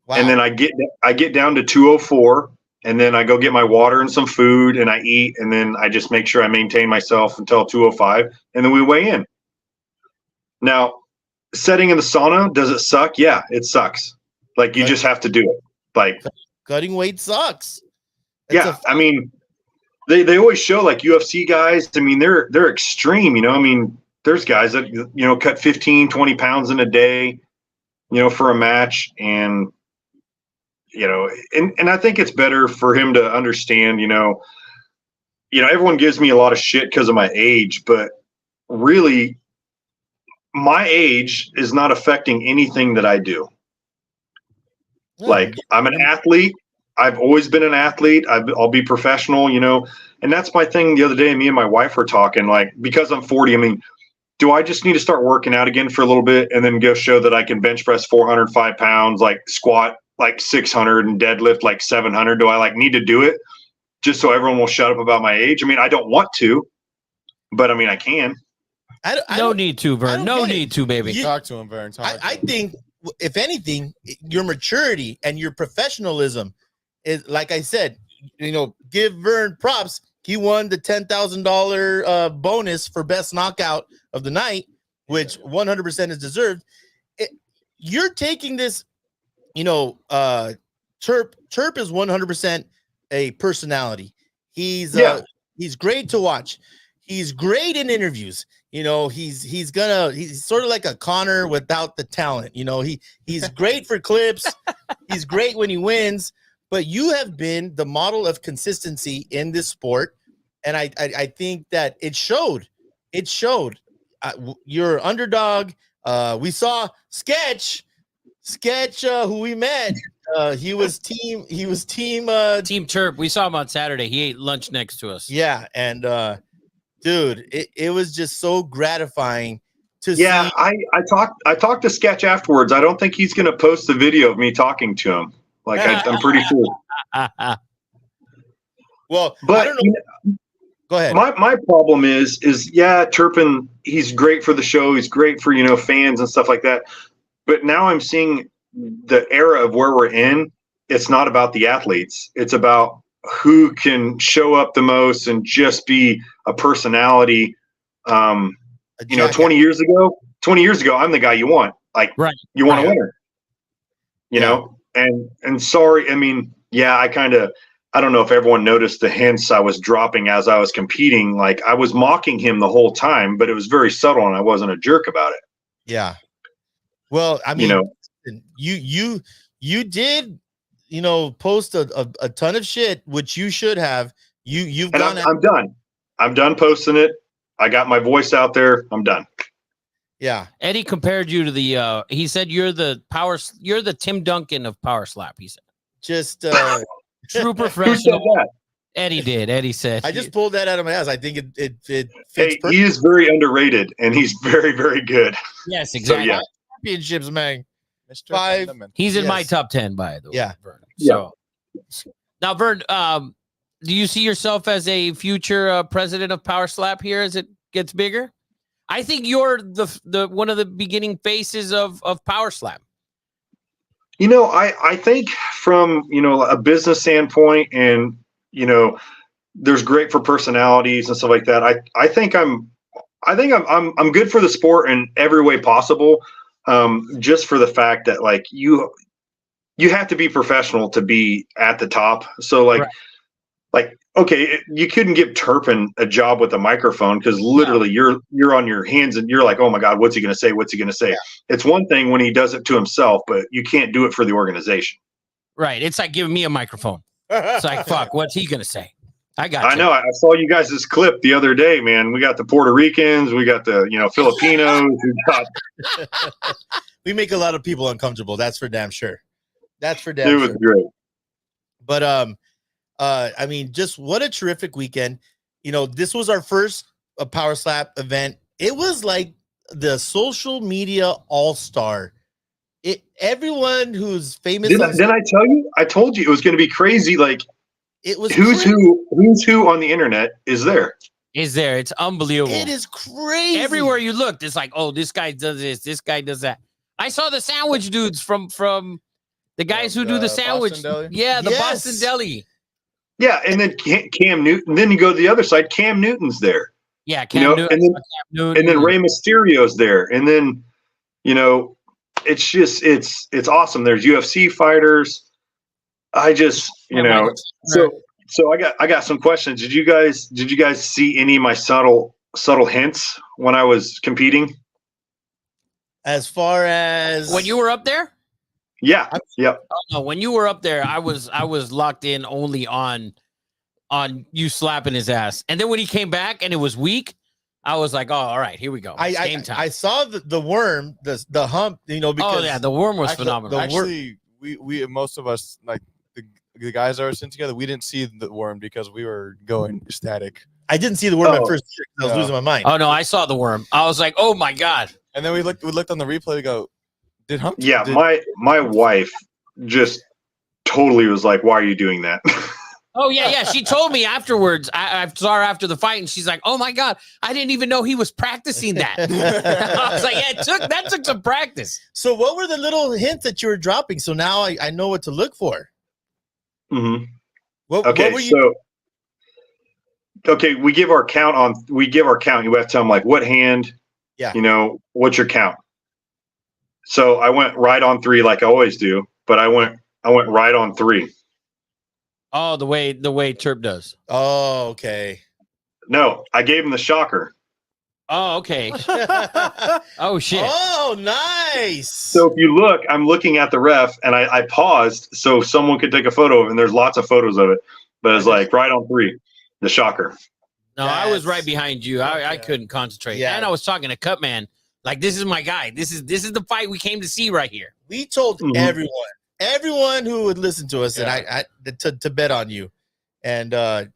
Wow. And then I get down to 204, and then I go get my water and some food, and I eat, and then I just make sure I maintain myself until 205, and then we weigh in. Now, setting in the sauna, does it suck? Yeah, it sucks. Like, you just have to do it. Like, cutting weight sucks. I mean, they always show like UFC guys. I mean, they're extreme. I mean, there's guys that cut 15, 20 pounds in a day, for a match, and and I think it's better for him to understand. Everyone gives me a lot of shit because of my age, but really, my age is not affecting anything that I do. Like, I'm an athlete. I've always been an athlete. I'll be professional, and that's my thing. The other day, me and my wife were talking, like, because I'm 40, I mean, do I just need to start working out again for a little bit and then go show that I can bench press 405 pounds, like squat like 600 and deadlift like 700? Do I need to do it just so everyone will shut up about my age? I mean, I don't want to, but I mean, I can. No need to, Vern. No need to, baby. Talk to him, Vern. I think, if anything, your maturity and your professionalism is, like I said, give Vern props. He won the $10,000 bonus for best knockout of the night, which 100% is deserved. You're taking this, Turp is 100% a personality. He's great to watch. He's great in interviews. He's sort of like a Connor without the talent. He's great for clips. He's great when he wins. But you have been the model of consistency in this sport, and I think that it showed. It showed. You're underdog. We saw Sketch, who we met. He was team Turp. We saw him on Saturday. He ate lunch next to us. Yeah, and dude, it was just so gratifying to see. Yeah, I talked to Sketch afterwards. I don't think he's going to post the video of me talking to him. Like, I'm pretty sure. Well, but I don't know. Go ahead. My problem is Turpin, he's great for the show. He's great for, fans and stuff like that. But now I'm seeing the era of where we're in. It's not about the athletes. It's about who can show up the most and just be a personality. 20 years ago, I'm the guy you want. Like, right. You want a winner, know? And sorry, I mean, yeah, I don't know if everyone noticed the hints I was dropping as I was competing. Like, I was mocking him the whole time, but it was very subtle and I wasn't a jerk about it. Yeah. Well, I mean, you did, post a ton of shit, which you should have. You've gone. I'm done. I'm done posting it. I got my voice out there. I'm done. Yeah. Eddie compared you to the. He said you're the Tim Duncan of Power Slap. He said Just true Who said professional. that? Eddie did. Eddie said. I just pulled that out of my ass. I think it fits Hey, perfect. he is very underrated, and he's very, very good. Yes, So exactly. yeah, Championships, man. Mr. Five. Fundamental. He's in my Yes. top 10, by the way. Yeah. Vernon. Yeah. So now, Vern, do you see yourself as a future president of Power Slap here as it gets bigger? I think you're the one of the beginning faces of Power Slap. I think from a business standpoint, and there's great for personalities and stuff like that. I think I'm good for the sport in every way possible. Just for the fact that like you have to be professional to be at the top. So like, Right. like, okay, you couldn't give Turpin a job with a microphone because literally you're on your hands and you're like, oh my God, what's he going to say? What's he going to say? Yeah. It's one thing when he does it to himself, but you can't do it for the organization. Right. It's like giving me a microphone. It's like, fuck, what's he gonna say? I got you. I know. I saw you guys' this clip the other day, man. We got the Puerto Ricans, we got the Filipinos, we got. We make a lot of people uncomfortable. That's for damn sure. That's for damn It was sure. great. But I mean, just what a terrific weekend. This was our first Power Slap event. It was like the social media all-star. Everyone who's famous. Didn't I tell you? I told you it was going to be crazy. Like, It was who's who on the internet is there? Is there? It's unbelievable. It is crazy. Everywhere you look, it's like, oh, this guy does this guy does that. I saw the sandwich dudes from the guys who do the sandwich. Boston Deli? Yeah, the Yes. Boston Deli. Yeah, and then Cam Newton. Then you go to the other side. Cam Newton's there. Yeah, Cam Newton. and Newton. then Rey Mysterio's there, and then it's just it's awesome. There's UFC fighters. I just so I got some questions. Did you guys see any of my subtle hints when I was competing? As far as When you were up there? Yeah. Yep. No, when you were up there, I was locked in only on you slapping his ass. And then when he came back and it was weak, I was like, oh, all right, here we go. It's game time. I saw the worm, the hump, because oh yeah, the worm was actually, phenomenal. Actually, we most of us, like the guys that were sitting together, we didn't see the worm because we were going ecstatic. I didn't see the worm at Oh. first. I was Yeah. losing my mind. Oh no, I saw the worm. I was like, oh my God. And then we looked on the replay. We go, did Hump? Yeah. did- My wife just totally was like, "Why are you doing that?" Oh yeah. She told me afterwards. I saw her after the fight, and she's like, "Oh my God, I didn't even know he was practicing that." I was like, "Yeah, that took some practice." So what were the little hints that you were dropping? So now I know what to look for. Mm-hmm. What Okay, were you? okay, we give our count. You have to tell them like what hand. Yeah. What's your count? So I went right on 3 like I always do, but I went right on 3. Oh, the way Terp does. Oh, okay. No, I gave him the shocker. Oh, okay. Oh shit. Oh, nice. So if you look, I'm looking at the ref and I paused so someone could take a photo of it, and there's lots of photos of it, but it's like right on 3, the shocker. No, I was That's- right behind you. I couldn't concentrate. Yeah. And I was talking to Cutman. Like, this is my guy. This is the fight we came to see right here. We told Mhm. everyone who would listen to us, and I to bet on you, and a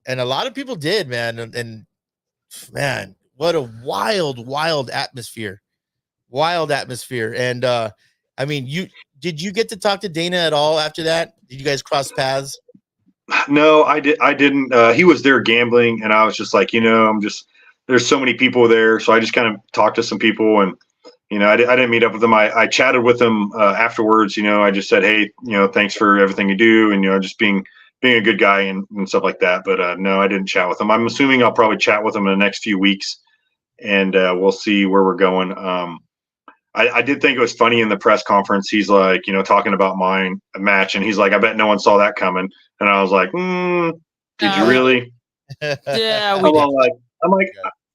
lot of people did, man. And man, what a wild atmosphere, And I mean, did you get to talk to Dana at all after that? Did you guys cross paths? No, I didn't. He was there gambling, and I was just like, there's so many people there, so I just kind of talked to some people, and I didn't meet up with them. I chatted with them afterwards. I just said, hey, thanks for everything you do, and just being a good guy and stuff like that. But no, I didn't chat with them. I'm assuming I'll probably chat with them in the next few weeks, and we'll see where we're going. I did think it was funny in the press conference. He's like, talking about my match, and he's like, I bet no one saw that coming. And I was like, did you really? Yeah, I'm like,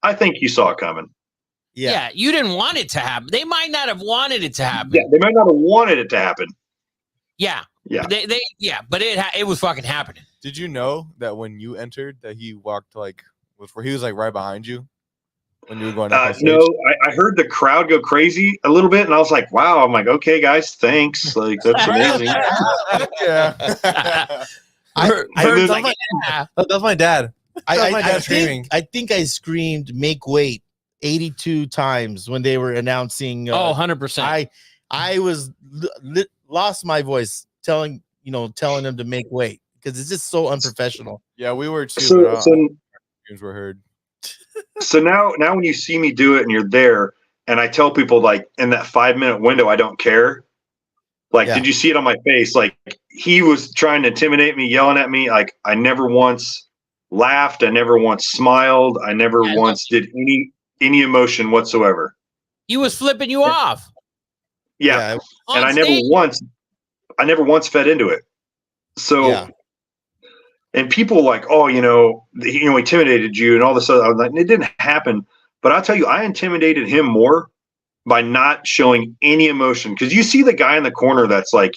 I think you saw it coming. Yeah, you didn't want it to happen. They might not have wanted it to happen. Yeah, they might not have wanted it to happen. Yeah. Yeah. But it was fucking happening. Did you know that when you entered that he walked where he was like right behind you? when you were going up on stage? No, I heard the crowd go crazy a little bit, and I was like, "Wow!" I'm like, "Okay, guys, thanks. Like, that's amazing." Yeah. Vern's like, like, yeah. That's my dad. I think I screamed "Make weight" 82 times when they were announcing. 100%. I was lost my voice telling them to make weight because it's just so unprofessional. Yeah, we were too. So, but so, dreams were heard. so now when you see me do it and you're there, and I tell people like in that 5-minute window, I don't care. Like, Yeah. did you see it on my face? Like, he was trying to intimidate me, yelling at me. Like, I never once laughed. I never once smiled. I never once did any emotion whatsoever. He was flipping you off. Yeah. On And I stage. never once fed into it. So, Yeah. and people like, oh, he intimidated you and all this other. I was like, it didn't happen. But I'll tell you, I intimidated him more by not showing any emotion. Because you see the guy in the corner that's like,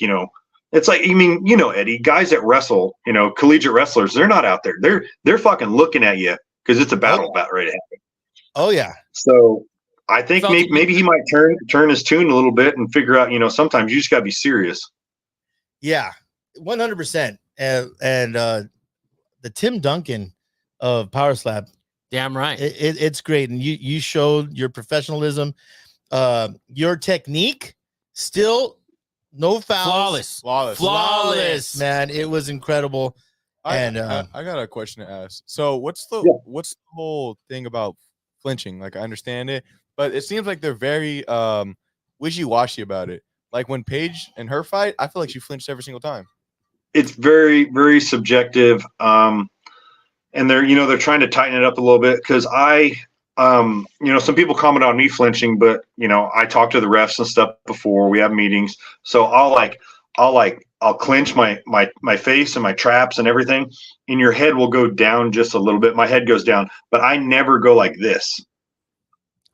it's like, Eddie, guys that wrestle, collegiate wrestlers, they're not out there. They're fucking looking at you because it's a battle about ready to happen. Oh yeah. So I think maybe he might turn his tune a little bit and figure out, sometimes you just gotta be serious. Yeah, 100%. And the Tim Duncan of Power Slap, Damn right. it's great, and you showed your professionalism, your technique, still no fouls, flawless, man. It was incredible. I got a question to ask. So what's the whole thing about flinching? Like, I understand it, but it seems like they're very wishy-washy about it. Like when Paige and her fight, I feel like she flinched every single time. It's very, very subjective. And they're trying to tighten it up a little bit because some people comment on me flinching, but I talk to the refs and stuff before we have meetings. So I'll clench my face and my traps and everything, and your head will go down just a little bit. My head goes down, but I never go like this.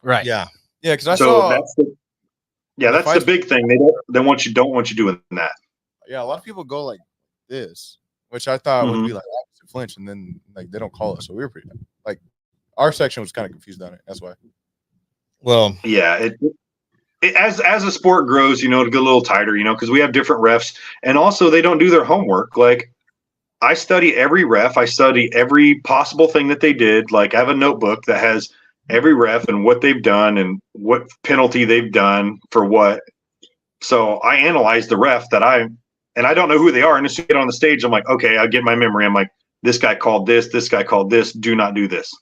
Right. Yeah. Yeah, because I saw that's the big thing. They don't want you doing that. Yeah, a lot of people go like this, which I thought would be like opposite flinch, and then like they don't call it. So we were pretty like our section was kind of confused on it. That's why. Well, yeah, as the sport grows, to get a little tighter, because we have different refs, and also they don't do their homework. Like, I study every ref. I study every possible thing that they did. Like, I have a notebook that has every ref and what they've done and what penalty they've done for what. So I analyze the ref and I don't know who they are. And as soon as I get on the stage, I'm like, okay, I get my memory. I'm like, this guy called this. This guy called this. Do not do this.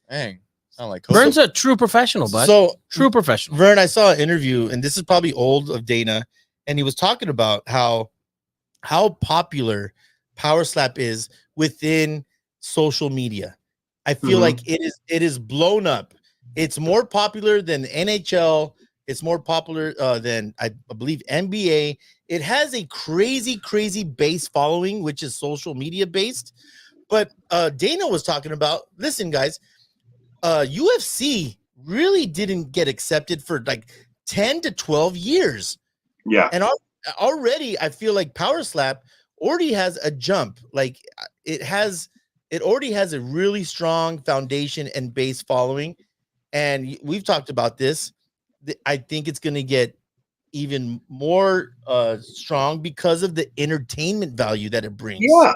Dang. Sound like Vern's a true professional, bud. So true professional. Vern, I saw an interview, and this is probably old, of Dana, and he was talking about how popular Power Slap is within social media. I feel like it is blown up. It's more popular than NHL. It's more popular than I believe NBA. It has a crazy base following, which is social media based. But Dana was talking about, listen, guys, UFC really didn't get accepted for like 10 to 12 years. Yeah. And already I feel like Power Slap already has a jump. Like it already has a really strong foundation and base following. And we've talked about this. I think it's going to get even more strong because of the entertainment value that it brings. Yeah.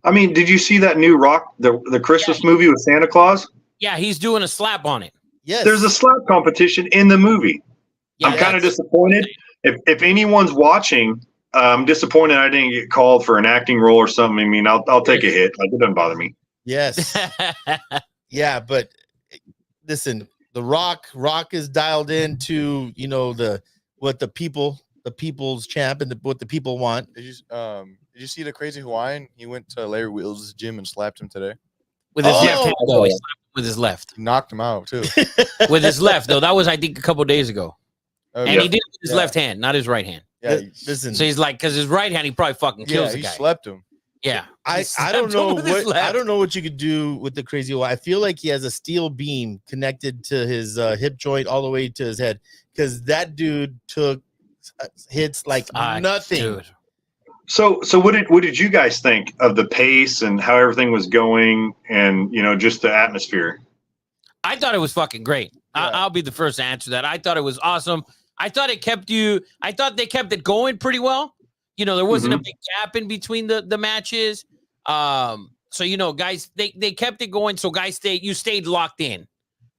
I mean, did you see that new Rock, the Christmas movie with Santa Claus? Yeah, he's doing a slap on it. Yes. There's a slap competition in the movie. Yeah, I'm kind of disappointed. If anyone's watching, I'm disappointed I didn't get called for an acting role or something. I mean, I'll take a hit. Like, it doesn't bother me. Yes. Yeah, but listen, the Rock is dialed into, what the people's champ and what the people want. Did you see the crazy Hawaiian? He went to Larry Wheels' gym and slapped him today. With his left hand, though. He slapped him with his left. He knocked him out too. With his left, though. That was, I think, a couple days ago. And yeah. he did it with his left hand, not his right hand. Yeah, listen. So he's like, because his right hand, he probably fucking kills the guy. He slept him. Yeah. I don't know what you could do with the crazy Hawaiian. I feel like he has a steel beam connected to his hip joint all the way to his head, because that dude took hits like nothing. Dude. So what did you guys think of the pace and how everything was going, and just the atmosphere? I thought it was fucking great. I'll be the first to answer that. I thought it was awesome. I thought they kept it going pretty well. You know, there wasn't a big gap in between the matches. So, you know, guys, they kept it going. So guys stayed locked in,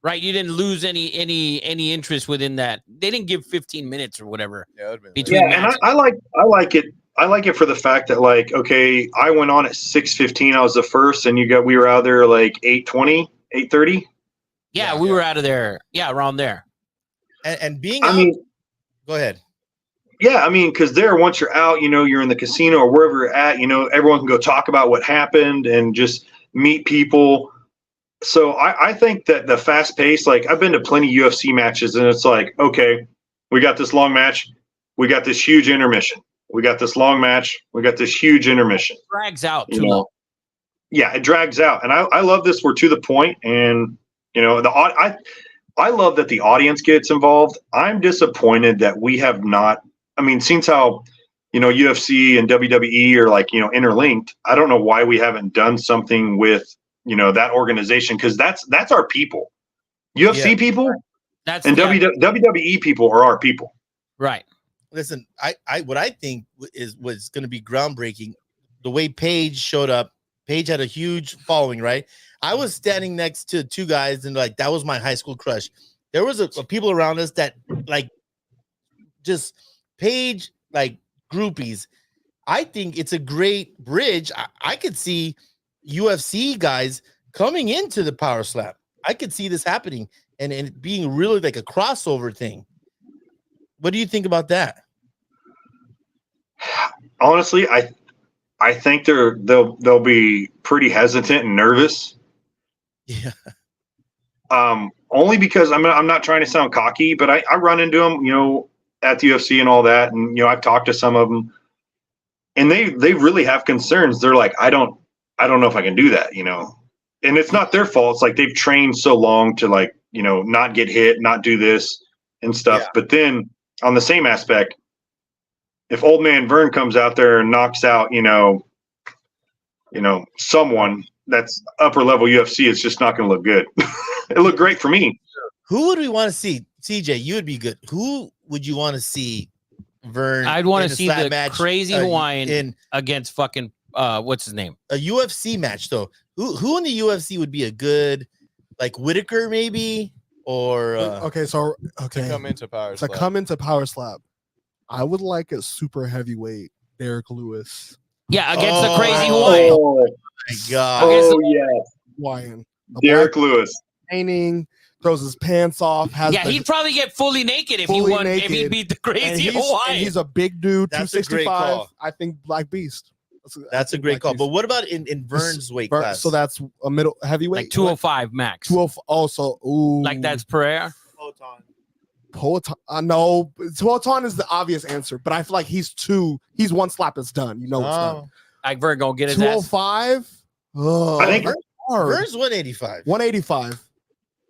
right? You didn't lose any interest within that. They didn't give 15 minutes or whatever. Between matches. And I like it. I like it for the fact that, like, okay, I went on at 6:15. I was the first, and we were out there like 8:20, 8:30. Yeah, we were out of there. Yeah, around there. And being I mean, go ahead. Yeah, I mean, because once you're out, you know, you're in the casino or wherever you're at, you know, everyone can go talk about what happened and just meet people. So I think that the fast pace, like, I've been to plenty of UFC matches, and it's like, okay, we got this long match, we got this huge intermission, we got this long match, we got this huge intermission. It drags out too long. Yeah, it drags out, and I love this. We're to the point, and you know, I love that the audience gets involved. I'm disappointed that we have not. I mean, since how, you know, UFC and WWE are, like, you know, interlinked, I don't know why we haven't done something with, you know, that organization, because that's our people. UFC people and WWE people are our people. Right. Listen, what I think was going to be groundbreaking, the way Paige showed up. Paige had a huge following, right? I was standing next to two guys, and like, that was my high school crush. There was a people around us that, like, just Paige, like, groupies. I think it's a great bridge. I could see UFC guys coming into the Power Slap. I could see this happening and it being really like a crossover thing. What do you think about that? Honestly, I think they'll be pretty hesitant and nervous. Yeah. Only because I'm not trying to sound cocky, but I run into them, you know, at the UFC and all that, and you know, I've talked to some of them, and they really have concerns. They're like, I don't know if I can do that, you know. And it's not their fault. It's like they've trained so long to, like, you know, not get hit, not do this and stuff. Yeah. But then on the same aspect, if old man Vern comes out there and knocks out, you know, someone that's upper level UFC, it's just not going to look good. It looked great for me. Who would we want to see? CJ, you would be good. Who would you want to see? Vern? I'd want to see the match, crazy Hawaiian against fucking what's his name? A UFC match though. Who in the UFC would be a good, like, Whitaker maybe, or to come into Power Slap. I would like a super heavyweight Derek Lewis. Yeah, against the crazy Hawaiian. Oh my god! Hawaiian. Derek Lewis. Training, throws his pants off. He'd probably get fully naked if he beat the crazy Hawaiian. And he's a big dude, That's 265. I think Black Beast. That's a great call. But what about in Vern's weight class? So that's a middle heavyweight, like 205 max. 205. Also, ooh, like that's Pereira. Poetan. No, Poetan is the obvious answer, but I feel like he's one slap is done. You know, it's done. Like Vern gonna get his 205. Oh, I think Vern's 185. 185.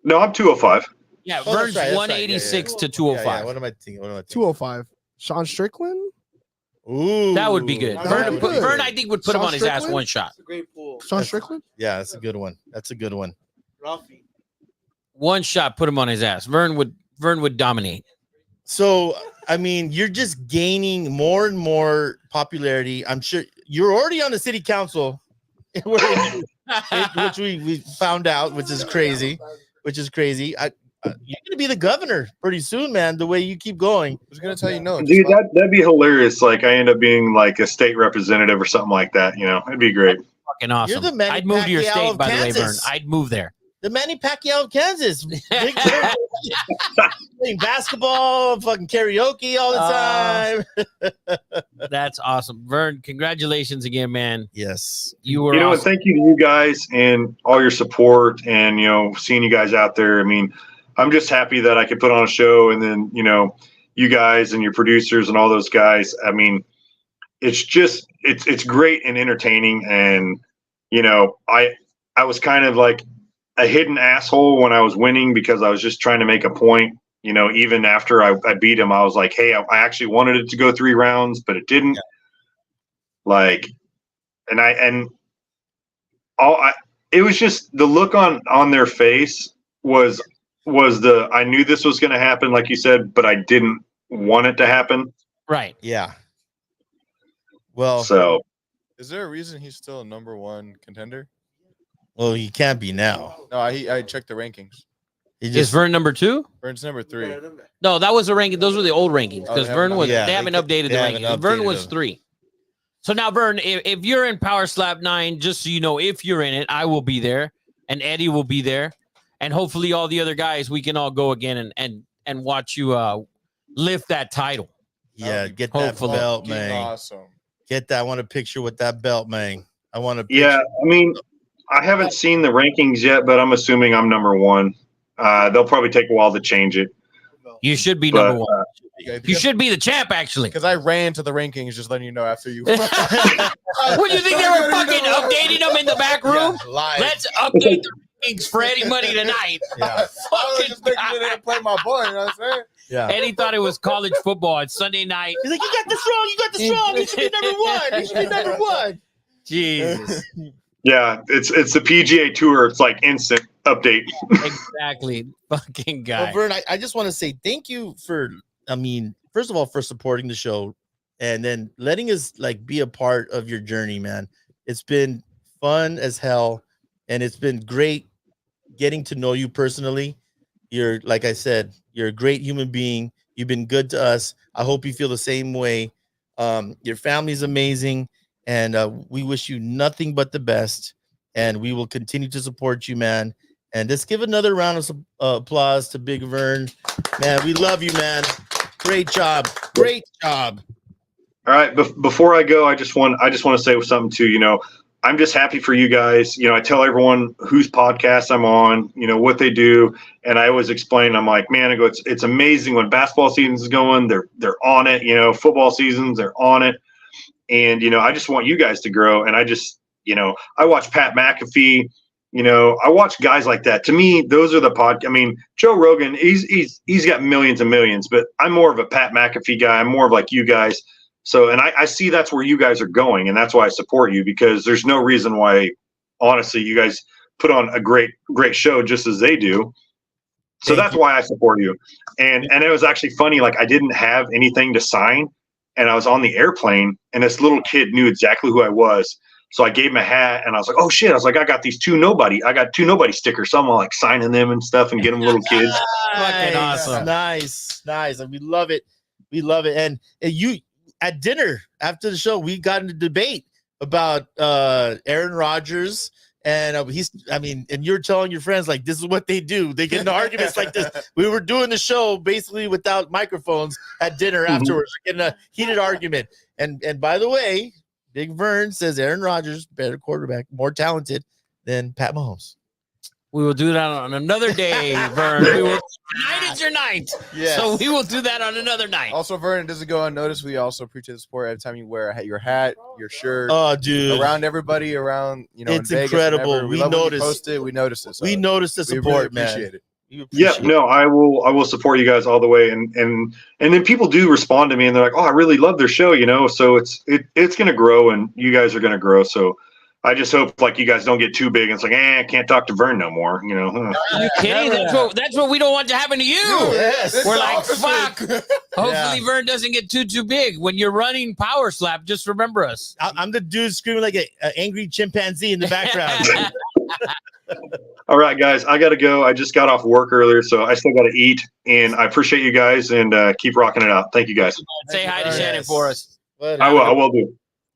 No, I'm 205. Yeah, Vern's 186 to 205. Yeah, what am I thinking? 205. Sean Strickland. Ooh, that would be good. Vern, I think, would put him on his ass one shot. That's a great pool. Sean Strickland. Yeah, that's a good one. Ruffy. One shot, put him on his ass. Vern would dominate. So, I mean, you're just gaining more and more popularity. I'm sure you're already on the city council, which we found out, which is crazy. You're gonna be the governor pretty soon, man. The way you keep going, I was gonna tell you no, dude. That'd be hilarious. Like, I end up being like a state representative or something like that. You know, it'd be great. That's fucking awesome. You're the Manny I'd move to your Pacquiao state, by Kansas. the way, Vern. I'd move there. The Manny Pacquiao of Kansas. Playing basketball, fucking karaoke all the time. That's awesome, Vern. Congratulations again, man. Yes, you were. And awesome. thank you to you guys and all your support, and you know, seeing you guys out there. I mean, I'm just happy that I could put on a show, and then, you know, you guys and your producers and all those guys. I mean, it's just it's great and entertaining, and you know, I was kind of like a hidden asshole when I was winning because I was just trying to make a point. You know, even after I beat him, I was like, hey, I actually wanted it to go 3 rounds, but it didn't. Yeah. Like, it was just the look on their face was the I knew this was going to happen, like you said, but I didn't want it to happen. Right. Yeah. Well, So Is there a reason he's still a number one contender? well, he can't be now. No, I checked the rankings. He Is just Vern number 2? Vern's number 3. No, that was the ranking. Those were the old rankings Oh, because they Vern haven't- was. yeah, they haven't updated the they haven't rankings. Vern updated was them. 3. So now, Vern, if you're in Power Slap 9, just so you know, if you're in it, I will be there, and Eddie will be there, and hopefully all the other guys, we can all go again and watch you lift that title. yeah, get that Hopefully. belt, Fucking man. awesome. Get that. I want a picture with that belt, man. I want to. yeah, I mean, I haven't seen the rankings yet, but I'm assuming I'm number 1. They'll probably take a while to change it. You should be But, number 1. You should be the champ, actually. Because I ran to the rankings, just letting you know after you. What do you think they were fucking updating them in the back room? Live. Let's update the rankings for Eddie Money tonight. Yeah. I was just thinking they didn't play my boy. You know what I'm saying? Yeah. Eddie thought it was college football. It's Sunday night. He's like, you got this wrong. You got this wrong. You should be number 1. You should be number 1. Jesus. Yeah, it's the PGA Tour. It's like instant update. Exactly. Fucking guy. Well, Vern, I just want to say thank you for, I mean, first of all, for supporting the show and then letting us like be a part of your journey, man. It's been fun as hell. And it's been great getting to know you personally. You're, like I said, you're a great human being. You've been good to us. I hope you feel the same way. Your family's amazing. And we wish you nothing but the best. And we will continue to support you, man. And let's give another round of applause to Big Vern. Man, we love you, man. Great job. Great job. All right, before I go, I just want to say something too. You know, I'm just happy for you guys. You know, I tell everyone whose podcast I'm on, you know, what they do, and I always explain. I'm like, man, I go, it's amazing when basketball season's going. They're on it. You know, football seasons, they're on it. And, you know, I just want you guys to grow. And I just, you know, I watch Pat McAfee, you know, I watch guys like that. To me, those are the I mean, Joe Rogan, he's got millions and millions, but I'm more of a Pat McAfee guy. I'm more of like you guys. So, and I see that's where you guys are going. And that's why I support you, because there's no reason why, honestly, you guys put on a great show just as they do. So that's why I support you. And it was actually funny. Like, I didn't have anything to sign. And I was on the airplane, and this little kid knew exactly who I was. So I gave him a hat, and I was like, "Oh shit!" I was like, "I got these two nobody stickers." So I'm like signing them and stuff, and getting them little kids. Fucking awesome. Nice. And we love it. And you at dinner after the show, we got in a debate about Aaron Rodgers. And and you're telling your friends, like, this is what they do. They get into arguments like this. We were doing the show basically without microphones at dinner afterwards, getting a heated argument. And by the way, Big Vern says Aaron Rodgers, better quarterback, more talented than Pat Mahomes. We will do that on another day, Vern. Tonight is your night. Yes. So we will do that on another night. Also, Vernon, doesn't go unnoticed. We also appreciate the support every time you wear your hat, your shirt. Oh, dude. Around everybody, around, you know, It's in Vegas, incredible. whenever. We love when you noticed. post it. We noticed it. So We noticed the we support, really appreciate man. it. Yeah, no, I will support you guys all the way. And then people do respond to me, and they're like, "Oh, I really love their show," you know. So it's going to grow, and you guys are going to grow. So I just hope like you guys don't get too big and it's like, I can't talk to Vern no more. You know. Are you kidding? That's what we don't want to happen to you. Yes. We're like, fuck. Hopefully Yeah. Vern doesn't get too big. When you're running Power Slap, just remember us. I'm the dude screaming like an angry chimpanzee in the background. All right, guys, I got to go. I just got off work earlier, so I still got to eat. And I appreciate you guys, and keep rocking it out. Thank you, guys. Say hi to Shannon for us. I will do.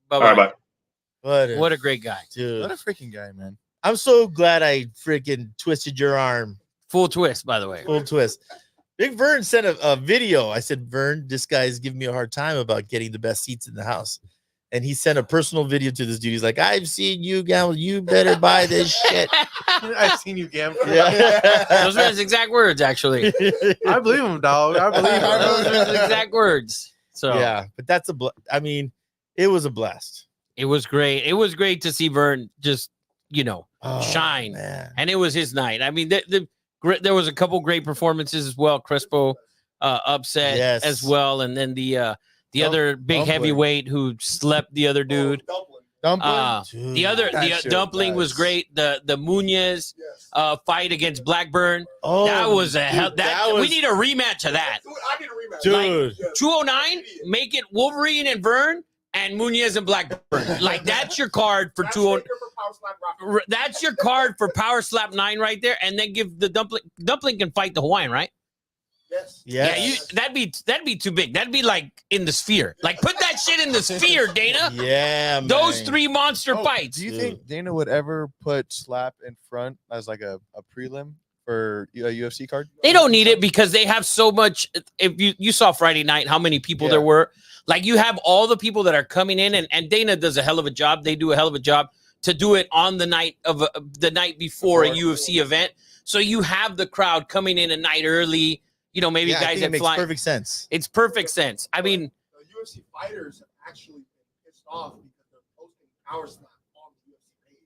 Bye-bye. All right, bye. What a great guy. Dude. What a freaking guy, man. I'm so glad I freaking twisted your arm. Full twist, by the way. Full twist. Big Vern sent a video. I said, Vern, this guy's giving me a hard time about getting the best seats in the house. And he sent a personal video to this dude. He's like, I've seen you, gamble. You better buy this shit. I've seen you gamble. Yeah. Those are his exact words, actually. I believe him, dog. I believe him. Those are his exact words. So Yeah, but that's it was a blast. it was great. It was great to see Vern just, shine. Man. And it was his night. I mean, there was a couple great performances as well. Crespo upset Yes. as well. And then the other big Dumpling. heavyweight who slept the other dude. Dumpling. The dumpling was great. The Muñez fight against Blackburn. That was a hell. We need a rematch of that. I need a rematch. Dude. Like, 209. Make it Wolverine and Vern and Muñez and Blackburn. Like that's your card for 209. That's your card for Power Slap 9 right there. And then give the dumpling. Dumpling can fight the Hawaiian, right? Yes. Yeah, that'd be too big. That'd be like in the sphere. Like put that shit in the sphere, Dana. Yeah, man. Those 3 monster fights. Do you think Dana would ever put Slap in front as like a prelim for a UFC card? They don't need it because they have so much. If you saw Friday night, how many people there were. Like you have all the people that are coming in, and Dana does a hell of a job. They do a hell of a job to do it on the night of the night before a UFC event. So you have the crowd coming in a night early. You know, maybe guys that fly. Perfect sense. It's perfect sense. I mean, the UFC fighters have actually been pissed off because they're posting Power Slap on the UFC page.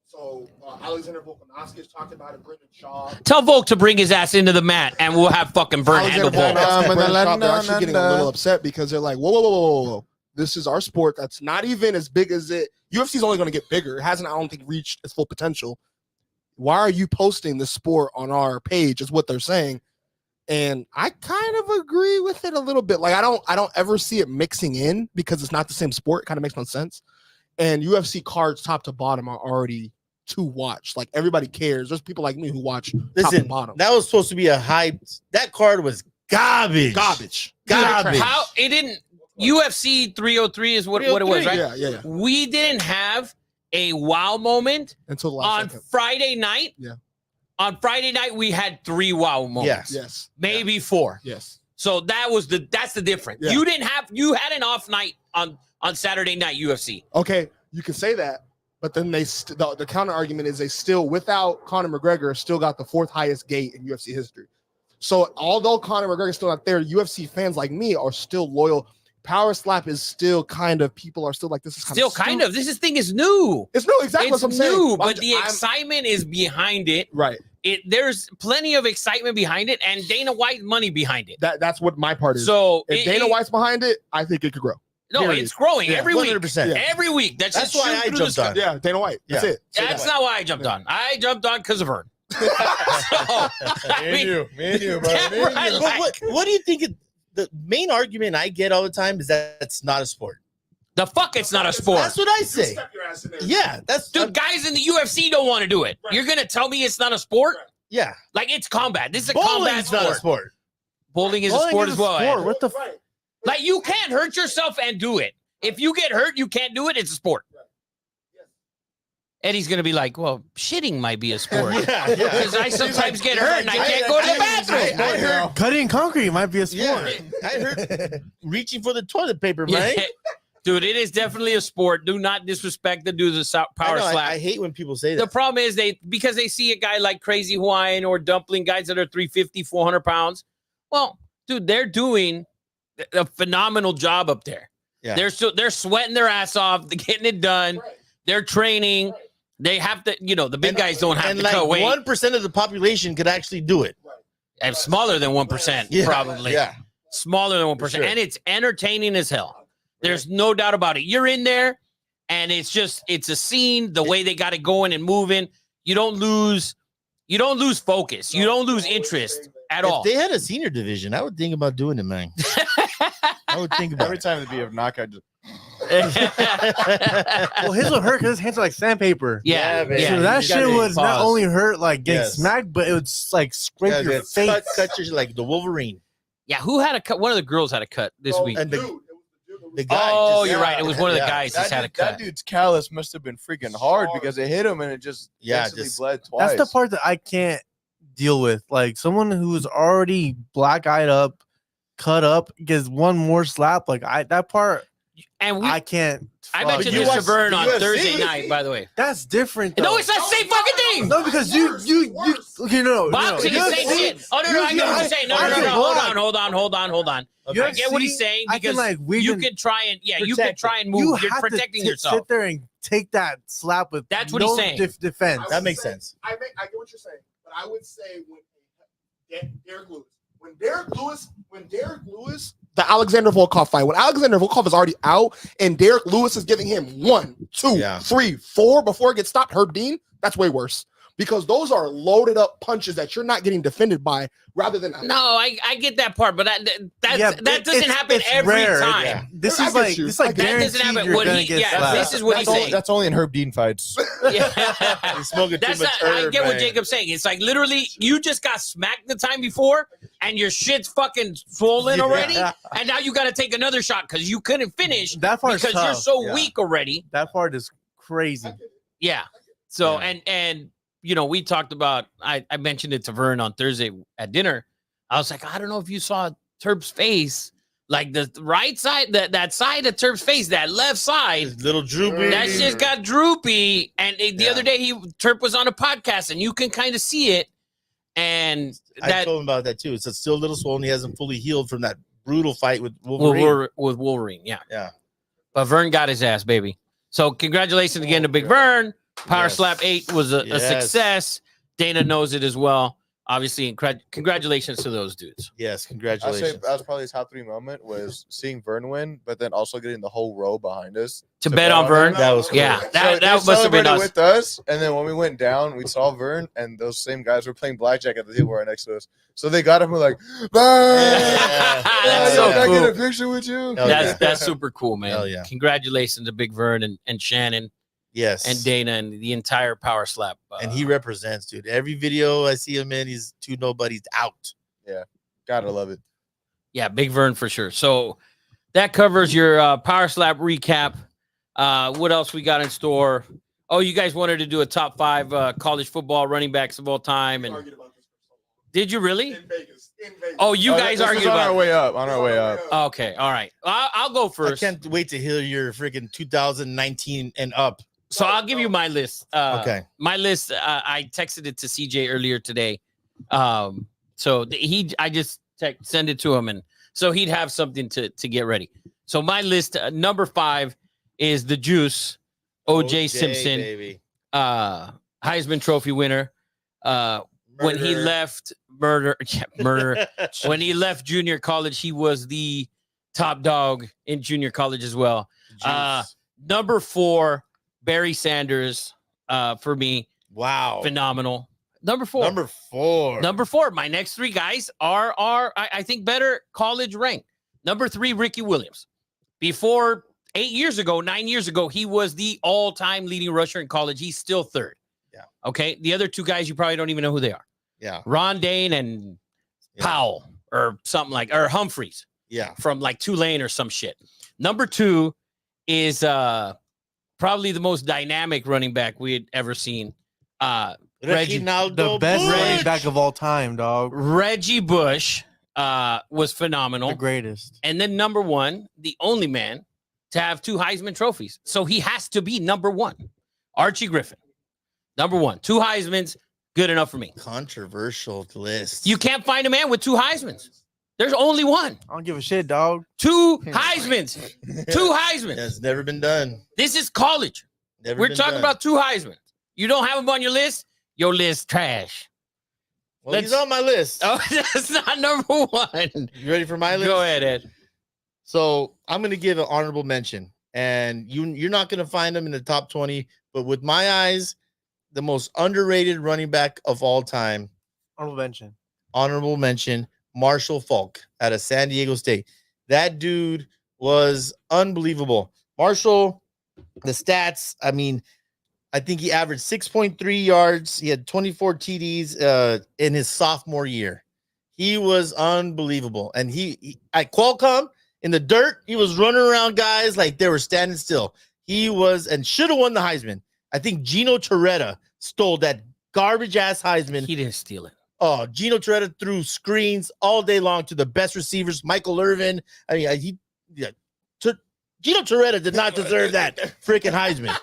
So Alexander Volkanovski talked about it. Brendan Shaw. tell Volk to bring his ass into the mat, and we'll have fucking Vern handle ball. They're actually getting a little upset because they're like, whoa. This is our sport that's not even as big as it. UFC is only going to get bigger. It hasn't, I don't think, reached its full potential. Why are you posting this sport on our page? Is what they're saying. And I kind of agree with it a little bit. Like I don't ever see it mixing in because it's not the same sport. It kind of makes no sense. And UFC cards top to bottom are already to watch. Like everybody cares. There's people like me who watch top to bottom. That was supposed to be a hype. That card was garbage. Garbage. How it didn't UFC 303 is what it was, right? Yeah. We didn't have a wow moment until the last on second. Friday night. Yeah. On Friday night, we had 3 wow moments. Yes. Maybe 4. Yes. So that's the difference. Yeah. You had an off night on Saturday night UFC. Okay, you can say that, but then the counter argument is they still, without Conor McGregor, still got the 4th highest gate in UFC history. So although Conor McGregor's still not there, UFC fans like me are still loyal. Power Slap is still kind of, people are still like, this is Still kind of. This thing is new. It's new, exactly It's what I'm saying. new, but the excitement is behind it. Right. There's plenty of excitement behind it, and Dana White money behind it. That's what my part is. So if Dana White's behind it, I think it could grow. No, Period. it's growing every week. 100%. Every week. That's why I jumped on. Yeah, Dana White. That's it. That's not why I jumped on. I jumped on because of Vern. Me and you, bro. What do you think? The main argument I get all the time is that it's not a sport. The fuck, it's not a sport. That's what I say. Yeah, that's guys in the UFC don't want to do it. Right. You're gonna tell me it's not a sport? Yeah, like it's combat. This is a Bowling's combat sport. Not a sport. Bowling is a sport as well. Sport. What the? Like you can't hurt yourself and do it. If you get hurt, you can't do it. It's a sport. Eddie's gonna be like, "Well, shitting might be a sport because I sometimes get hurt and I can't go to the bathroom." I heard cutting concrete might be a sport. Yeah, I heard reaching for the toilet paper, man. Dude, it is definitely a sport. Do not disrespect the power slap. I hate when people say that. The problem is because they see a guy like Crazy Hawaiian or Dumpling, guys that are 350, 400 pounds. Well, dude, they're doing a phenomenal job up there. Yeah. They're sweating their ass off, they're getting it done. Right. They're training. They have to, the big guys don't have to cut weight. 1% of the population could actually do it. And smaller than 1%, probably. Yeah. Smaller than 1%. Sure. And it's entertaining as hell. There's no doubt about it. You're in there, and it's a scene, the way they got it going and moving. You don't lose focus. You don't lose interest at all. If they had a senior division, I would think about doing it, man. I would think about every time it'd be a knockout. Well, his would hurt because his hands are like sandpaper. Yeah. So that shit would not only hurt like getting smacked, but it would like scrape your face. Cut your, like the Wolverine. Yeah, who had a cut? One of the girls had a cut this week. And the guy. Oh, you're right. It was one of the guys that had a cut. That dude's callus must have been freaking hard because it hit him and it just bled twice. That's the part that I can't deal with. Like someone who's already black-eyed up, cut up, gets one more slap. Like that part. And I can't. I mentioned this to Vern on Thursday night, by the way. That's different. Though. No, it's not the same fucking thing. No, because you know, boxing is the same shit. Oh no, I get what he's saying. No, hold on. Okay. I get what he's saying because you can try and you can try and move. You're protecting yourself. Sit there and take that slap with. That's what he's saying. Defense. That makes sense. I get what you're saying, but I would say when Derek Lewis the Alexander Volkov fight. When Alexander Volkov is already out and Derek Lewis is giving him 1, 2, 3, 4 before it gets stopped, Herb Dean, that's way worse. Because those are loaded up punches that you're not getting defended by rather than. No, I get that part, but that doesn't happen every rare. time. Yeah. This is like that doesn't happen. What This is what he's saying. That's only in Herb Dean fights. He's smoking too much herb, I get what man. Jacob's saying. It's like literally you just got smacked the time before and your shit's fucking swollen already, and now you got to take another shot because you couldn't finish that part because you're so weak already. That part is crazy. Yeah. So and you know, we talked about, I mentioned it to Vern on Thursday at dinner. I was like, I don't know if you saw Terp's face, like the right side, that side of Terp's face, that left side, His little droopy. that just got droopy. And the other day, Terp was on a podcast, and you can kind of see it. And I told him about that too. It's still a little swollen. He hasn't fully healed from that brutal fight with Wolverine. With Wolverine, yeah. But Vern got his ass, baby. So congratulations again to Big Vern. Power Slap 8 was a success. Dana knows it as well. Obviously, congratulations to those dudes. Yes, I'd congratulations. say that was probably his top 3 moment was seeing Vern win, but then also getting the whole row behind us To bet on Vern? him. That was cool. Yeah, So that they must have been celebrated us. with us, and then when we went down, we saw Vern, and those same guys were playing blackjack at the table right next to us. So they got him and were like, Vern! That's so Can I cool. get a picture with you? That's super cool, man. Hell yeah. Congratulations to Big Vern and Shannon Yes. and Dana and the entire Power Slap. And he represents, dude. Every video I see him in, he's 2 nobodies out. Yeah. Gotta love it. Yeah, Big Vern for sure. So that covers your Power Slap recap. What else we got in store? Oh, you guys wanted to do a top 5 college football running backs of all time. And did you really? In Vegas. Oh, you guys this argued was on about our way up. On our way up. Okay, all right. I'll go first. I can't wait to hear your freaking 2019 and up. So I'll give you my list. Okay. My list. I texted it to CJ earlier today. So I just send it to him, and so he'd have something to get ready. So my list, number 5 is the Juice, OJ Simpson, baby. Heisman Trophy winner. When he left murder, when he left junior college, he was the top dog in junior college as well. Number 4. Barry Sanders, for me. Wow. Phenomenal. Number 4. Number 4. My next 3 guys are I think better college rank. Number 3, Ricky Williams. Before 9 years ago, he was the all-time leading rusher in college. He's still 3rd. Yeah. Okay. The other 2 guys, you probably don't even know who they are. Yeah. Ron Dane and Powell or something or Humphreys. Yeah. From like Tulane or some shit. Number 2 is probably the most dynamic running back we had ever seen. Reggie, the best running back of all time, dog. Reggie Bush was phenomenal. The greatest. And then number 1, the only man to have 2 Heisman trophies. So he has to be number 1. Archie Griffin. Number 1. 2 Heismans, good enough for me. Controversial list. You can't find a man with 2 Heismans. There's only 1. I don't give a shit, dog. 2 Heismans. 2 Heismans. That's never been done. This is college. We're talking about 2 Heismans. You don't have them on your list? Your list trash. Well, he's on my list. Oh, that's not number 1. You ready for my list? Go ahead, Ed. So I'm going to give an honorable mention. And you're not going to find him in the top 20. But with my eyes, the most underrated running back of all time. Honorable mention. Marshall Falk out of San Diego State. That dude was unbelievable. Marshall, the stats, I mean, I think he averaged 6.3 yards. He had 24 TDs in his sophomore year. He was unbelievable. And he at Qualcomm in the dirt, he was running around guys like they were standing still. He was and should have won the Heisman. I think Gino Torretta stole that garbage ass Heisman. He didn't steal it. Oh, Gino Torretta threw screens all day long to the best receivers, Michael Irvin. I mean, Gino Torretta did not deserve that freaking Heisman.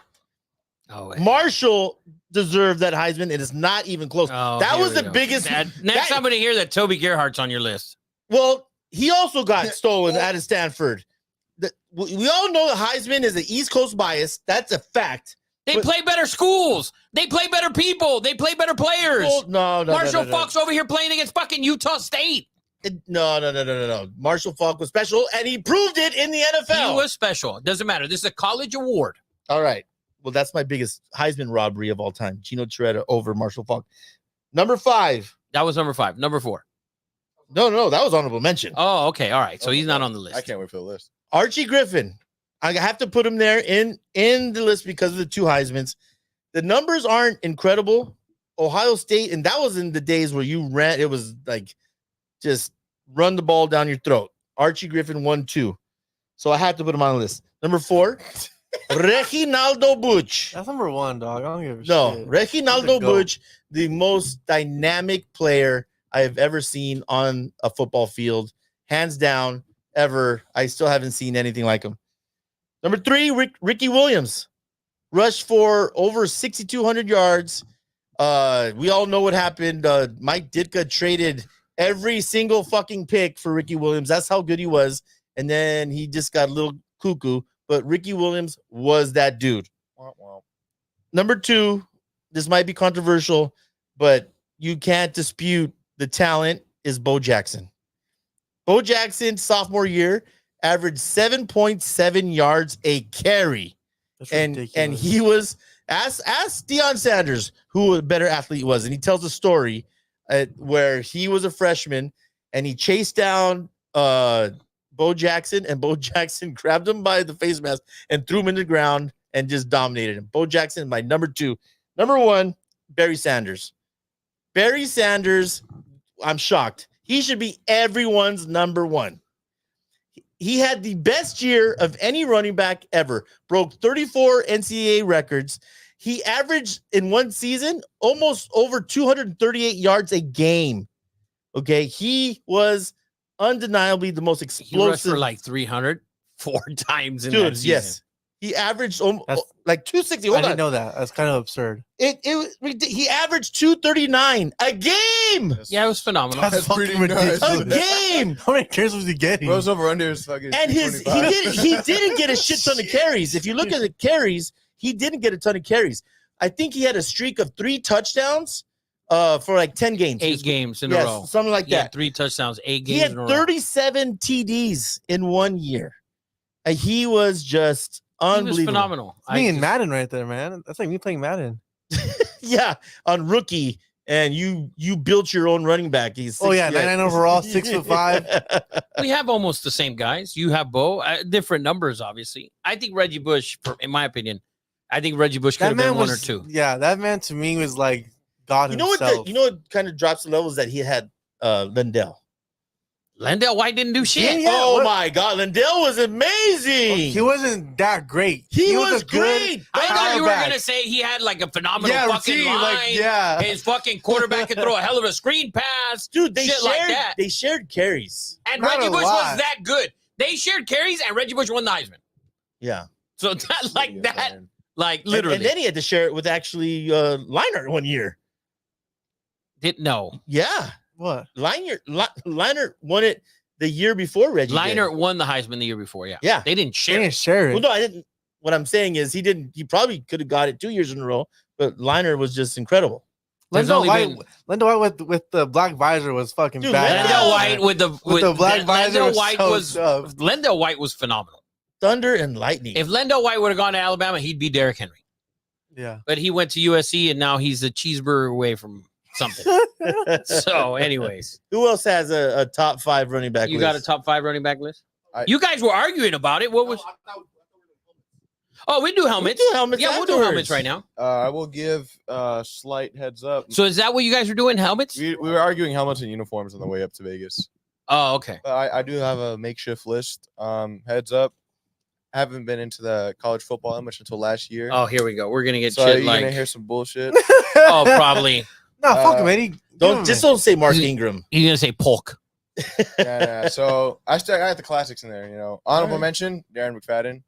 Oh, Marshall deserved that Heisman, and it's not even close. Oh, that here was we the go. biggest. Next, I'm going to hear that Toby Gerhardt's on your list. Well, he also got stolen out of Stanford. We all know the Heisman is an East Coast bias. That's a fact. They play better schools. They play better people. They play better players. Well, no. Marshall Falk's over here playing against fucking Utah State. No. Marshall Falk was special, and he proved it in the NFL. He was special. It doesn't matter. This is a college award. All right. Well, that's my biggest Heisman robbery of all time. Gino Toretta over Marshall Falk. Number 5. That was number 5. Number 4. No, that was honorable mention. Oh, okay. All right. So he's not on the list. I can't wait for the list. Archie Griffin. I have to put him there in the list because of the 2 Heismans. The numbers aren't incredible. Ohio State, and that was in the days where you ran. It was like just run the ball down your throat. Archie Griffin 1-2. So I have to put him on the list. Number 4, Reginaldo Butch. That's number 1, dog. I don't give a No, shit. Reginaldo Butch, the most dynamic player I have ever seen on a football field, hands down, ever. I still haven't seen anything like him. Number 3, Ricky Williams, rushed for over 6,200 yards. We all know what happened. Mike Ditka traded every single fucking pick for Ricky Williams. That's how good he was. And then he just got a little cuckoo. But Ricky Williams was that dude. Number 2, this might be controversial, but you can't dispute the talent, is Bo Jackson. Bo Jackson, sophomore year, averaged 7.7 yards a carry. That's And ridiculous. he was, ask Deion Sanders who a better athlete he was. And he tells a story where he was a freshman and he chased down Bo Jackson, and Bo Jackson grabbed him by the face mask and threw him in the ground and just dominated him. Bo Jackson, my number 2. Number 1, Barry Sanders. Barry Sanders, I'm shocked. He should be everyone's number 1. He had the best year of any running back ever. Broke 34 NCAA records. He averaged in one season almost over 238 yards a game. Okay, he was undeniably the most He rushed explosive. for like 300 4 times in that Dude, season. yes. He averaged That's- like 260. I Hold didn't on. know that. That's kind of absurd. He averaged 239 a game. Yeah, it was phenomenal. That's pretty fucking nuts. ridiculous. A game. How many carries was he getting? Rose over under is fucking. And he didn't get a shit ton of carries. If you look at the carries, he didn't get a ton of carries. I think he had a streak of 3 touchdowns for like 10 games. 8 games in a Yes, row. something like He had that. 3 touchdowns, 8 games He had in a row. 37 TDs in 1 year. And he was just He was unbelievable. phenomenal. Me and Madden right there, man. That's like me playing Madden. Yeah, on rookie, and you built your own running back. He's Oh, yeah, 99 overall, 6'5". we have almost the same guys. You have Bo, different numbers, obviously. I think Reggie Bush, in my opinion, I think Reggie Bush could have been 1 or 2. Yeah, that man to me was like God You know himself. what? You know what kind of drops the levels that he had Lindell. Lendell White didn't do shit. Yeah, oh what- my God, Lindell was amazing. He wasn't that great. He was a good great. I thought you were power gonna back. say he had like a phenomenal Yeah, fucking routine, line. like, yeah. His fucking quarterback could throw a hell of a screen pass. Dude, they shit shared like that. they shared carries. And Not Reggie a Bush lot. was that good. They shared carries, and Reggie Bush won the Heisman. Yeah. So that, like that, like And- literally And then he had to share it with actually Liner 1 year. didn't know. Yeah. What? Liner won it the year before Reggie. Liner did. won the Heisman the year before. Yeah, Yeah. they didn't They share. didn't share it. Well, no, I didn't. What I'm saying is he didn't. He probably could have got it 2 years in a row, but Liner was just incredible. There's Lendell only White, been- Lendell White with the black visor was fucking Dude, bad. Lendell White with the black visor Lendell was White so was tough. Lendell White was phenomenal. Thunder and lightning. If Lendell White would have gone to Alabama, he'd be Derrick Henry. Yeah. But he went to USC, and now he's a cheeseburger away from something. So, anyways, Who else has a top 5 running back? you list? got a top 5 running back list? I- You guys were arguing about it. What was? Oh, we do helmets. We do helmets Yeah, we'll do afterwards. helmets right now. I will give slight heads up. So, is that what you guys were doing? Helmets? We were arguing helmets and uniforms on the way up to Vegas. Oh, okay. I do have a makeshift list. Heads up, haven't been into the college football that much until last year. Oh, here we go. We're gonna get so shit you're like. gonna hear some bullshit. Oh, probably. No, fuck Uh, him, Eddie. Don't say Mark Ingram. He's gonna say Polk. Yeah. So I got the classics in there. Honorable Alright. mention: Darren McFadden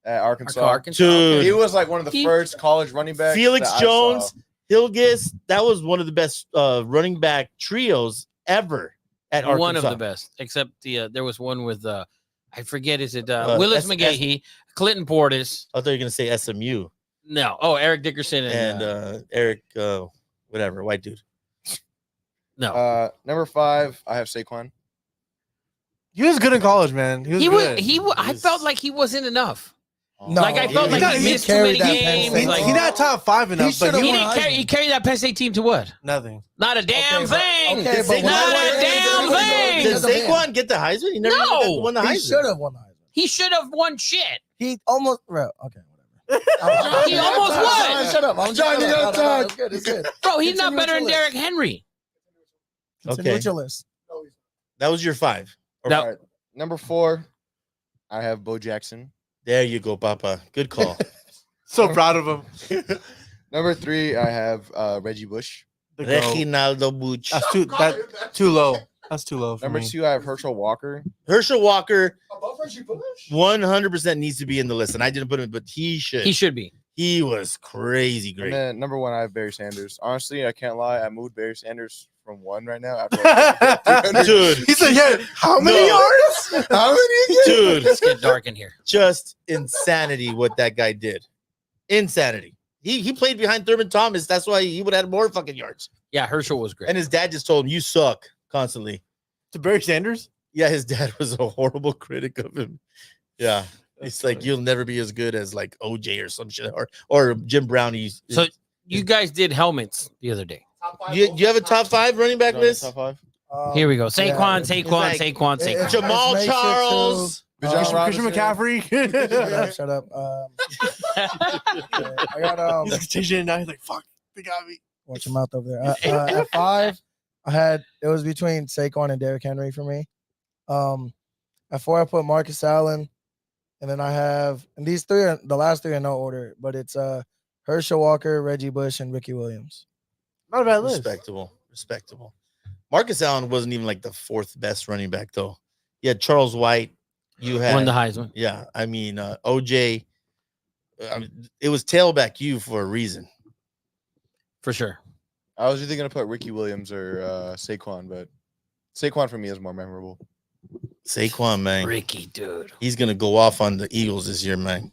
at Arkansas. Arkansas. Dude. He was like one of the He- first college running backs. Felix that I Jones, saw. Hilgis. That was one of the best running back trios ever at Arkansas. One of the best, except there was one with I forget. Is it Willis S- McGahee, Clinton Portis? I thought you were gonna say SMU No. Oh, Eric Dickerson and, and Eric, whatever, white dude. no. Number 5, I have Saquon. He was good in college, man. He was good. I felt like he wasn't enough. No, Like I felt like he missed too many games. He's Like, not top 5 enough, but he carried that Penn State team to what? nothing. Not a damn thing. okay, but Not a damn thing. Did Saquon get the Heisman? He never No. even won the Heisman. He should have won the Heisman. He should have won shit. He almost. Bro, okay. He almost won. Shut up. I'm trying to get time. It's good. It's good. Bro, he's not Continue better with than your Derrick Henry. Continue Okay. with your list. That was your 5. No. All right. Number 4, I have Bo Jackson. There you go, Papa. Good call. So proud of him. Number 3, I have Reggie Bush. The goat. Reginaldo Buch. That's too low. That's too low for Number me. 2, I have Herschel Walker. Herschel Walker Above Reggie Bush? 100% needs to be in the list, and I didn't put him, but he should. He should be. He was crazy And great. then number 1, I have Barry Sanders. Honestly, I can't lie. I moved Barry Sanders from 1 right now. After Dude, He said, "Yeah, how many No. yards? How many?" dude, It's getting dark in here. just insanity what that guy did. Insanity. He played behind Thurman Thomas. That's why he would have had more fucking yards. Yeah, Herschel was great. And his dad just told him, "You suck," constantly. To Barry Sanders? Yeah, his dad was a horrible critic of him. Yeah. It's like you'll never be as good as like OJ or some shit or Jim Brown. So you guys did helmets the other day. You have a top 5 running back list? Top 5. Here we go. Saquon, yeah. Saquon, like- Saquon, Saquon. Jamal Let's make it Charles. Christian McCaffrey. Shut up. I got He's like changing it now. He's like, "Fuck, they got me." watch your mouth over there. At 5, it was between Saquon and Derrick Henry for me. At 4, I put Marcus Allen, and then I have, and these 3 are the last 3 are no order, but it's Herschel Walker, Reggie Bush, and Ricky Williams. Not a bad list. Respectable. Marcus Allen wasn't even like the 4th best running back though. You had Charles White. You had Won the Heisman. Yeah, I mean OJ. It was tailback you for a reason. For sure. I was either going to put Ricky Williams or Saquon, but Saquon for me is more memorable. Saquon, man, Ricky, dude. he's gonna go off on the Eagles this year, man.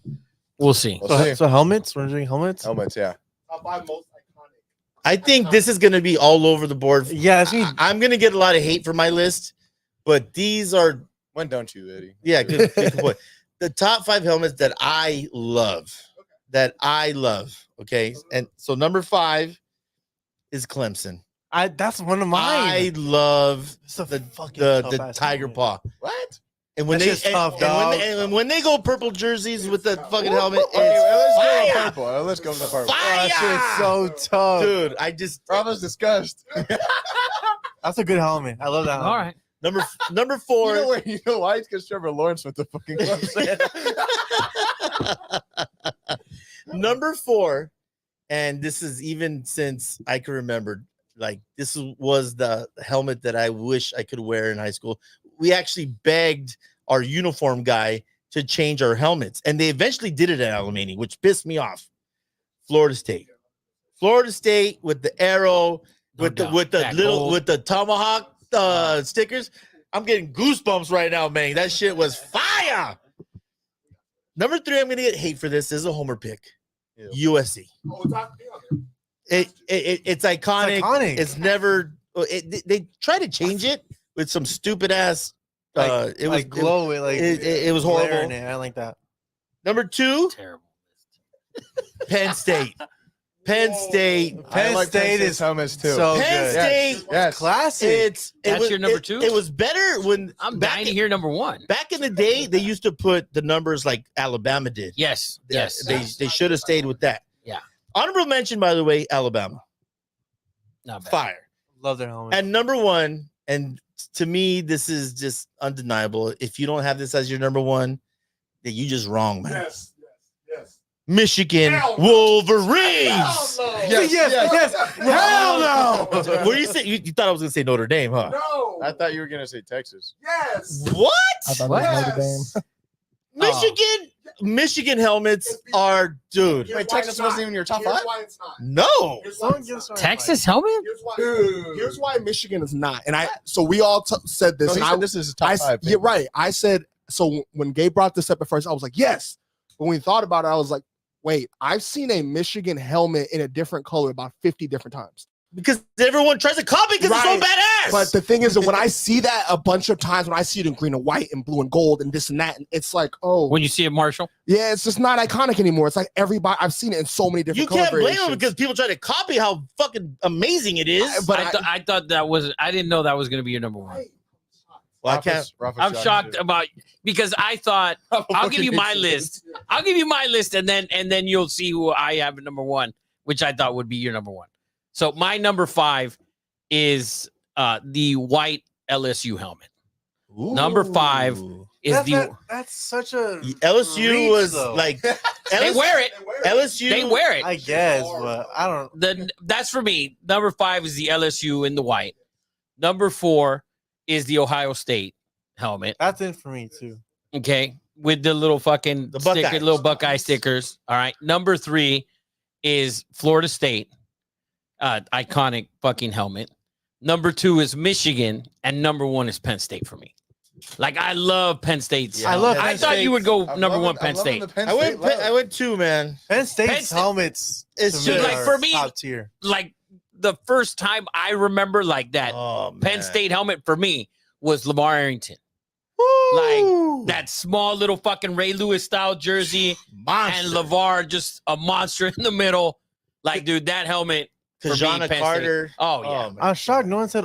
We'll see. We'll see. So helmets? We're doing helmets? Helmets, yeah. Top 5 most iconic. I think this is gonna be all over the board. Yeah, that's me. I'm gonna get a lot of hate for my list, but these are When don't you, Eddie? yeah, good point. The top 5 helmets that I love. Okay, and so number 5 is Clemson. That's one of I mine. love It's a the fucking the tough-ass tiger helmet. paw. What? And when That they shit's tough, dog. and when they go purple jerseys with the fucking helmet, Okay, it's let's go with fire! purple. Let's go with the purple. Fire! Oh, that shit's so tough. Dude, I just Bravo's disgust. That's a good helmet. I love that helmet. All right. number 4. You know why? It's because Trevor Lawrence with the fucking Clemson. Number 4, and this is even since I can remember, like this was the helmet that I wish I could wear in high school. We actually begged our uniform guy to change our helmets, and they eventually did it at Alamany, which pissed me off. Florida State with the arrow, with doubt. the That little gold. with the tomahawk stickers. I'm getting goosebumps right now, man. That shit was fire. Number 3, I'm gonna get hate for this. This is a homer pick. USC. Oh, it's not me on there. It's iconic. It's iconic. It's never. They try to change it with some stupid ass. It was glow it like it was glare horrible. in it. I like that. Number 2, Terrible. Penn State. Penn State. Penn like State State's is helmets too. so Penn good. State. Yes. Classic. That's your number 2? It was better when I'm back dying to hear number 1. back in the day they used to put the numbers like Alabama did. Yes. Yes. They should have stayed with that. Yeah. Honorable mention, by the way, Alabama. Not bad. Fire. Love their helmet. And number 1, and to me, this is just undeniable. If you don't have this as your number 1, then you just wrong, man. Yes. Michigan Hell no. Wolverines. Hell no. yes. Hell no. What do you say? You thought I was gonna say Notre Dame, huh? No. I thought you were gonna say Texas. Yes. What? I thought What? it was Notre Dame. Michigan helmets are, dude. Here's Wait, why Texas it's wasn't not. even your top Here's 5? why it's not. No. Here's why it's not. Texas helmet? Here's why Michigan is not. And so we all said this. No, he and said I, this is his top 5. yeah, right. I said, so when Gabe brought this up at first, I was like, yes. But when we thought about it, I was like, wait, I've seen a Michigan helmet in a different color about 50 different times. Because everyone tries to copy because it's so Right. badass. But the thing is that when I see that a bunch of times, when I see it in green and white and blue and gold and this and that, and it's like, oh, When you see it, Marshall, yeah, it's just not iconic anymore. It's like everybody, I've seen it in so many different you can't blame them colorations. because people try to copy how fucking amazing it is. But I thought that was. I didn't know that was going to be your number one. Well, I can't. I'm shocked about because I thought I'll give you my list. I'll give you my list, and then you'll see who I have at number one, which I thought would be your number one. So my number 5 is the white LSU helmet. Ooh. Number 5 is that's such a LSU reach, was though. like they wear it. LSU. They wear it. I guess, but I don't. That's for me. Number 5 is the LSU in the white. Number 4 is the Ohio State helmet. That's it for me too. Okay, with the little fucking Buckeyes. little Buckeye stickers. All right. Number 3 is Florida State, iconic fucking helmet. Number 2 is Michigan, and number 1 is Penn State for me. Like I love Penn State's. I love. I Penn thought State. you would go I'm number loving- 1 I'm Penn loving State. the Penn I went. State love. I went 2, man. Penn State's Penn State- helmets. It's to just like, for me, top tier. Like the first time I remember like that Oh, Penn man. State helmet for me was Lamar Arrington. Woo! That small little fucking Ray Lewis style jersey Monster. and LeVar just a monster in the middle. Like, dude, that helmet. for me, Kajana Penn Carter. State. Oh, yeah. man. I'm shocked. No one said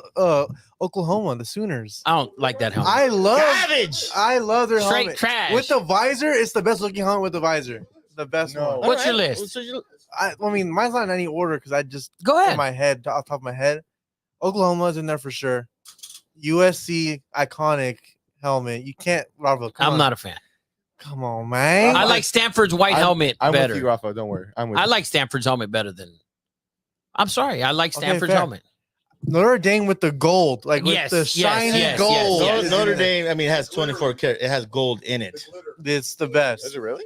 Oklahoma, the Sooners. I don't like that helmet. I love their Straight helmet. trash. With the visor. It's the best looking helmet with the visor. The best No. one. What's your list? I mean, mine's not in any order because I just Go in ahead. my head, off the top of my head. Oklahoma's in there for sure. USC iconic helmet. You can't, Robert. I'm not a fan. Come on, man. I like Stanford's white helmet I'm better. with you, Rafa. Don't worry. I'm with I you. like Stanford's helmet better than. I'm sorry. I like Okay, Stanford's fair. helmet. Notre Dame with the gold, like with Yes, the yes, shiny yes, gold. yes, No, Notre Dame. I mean, it has 24 karat. It has gold in it. It's the best. Is it really?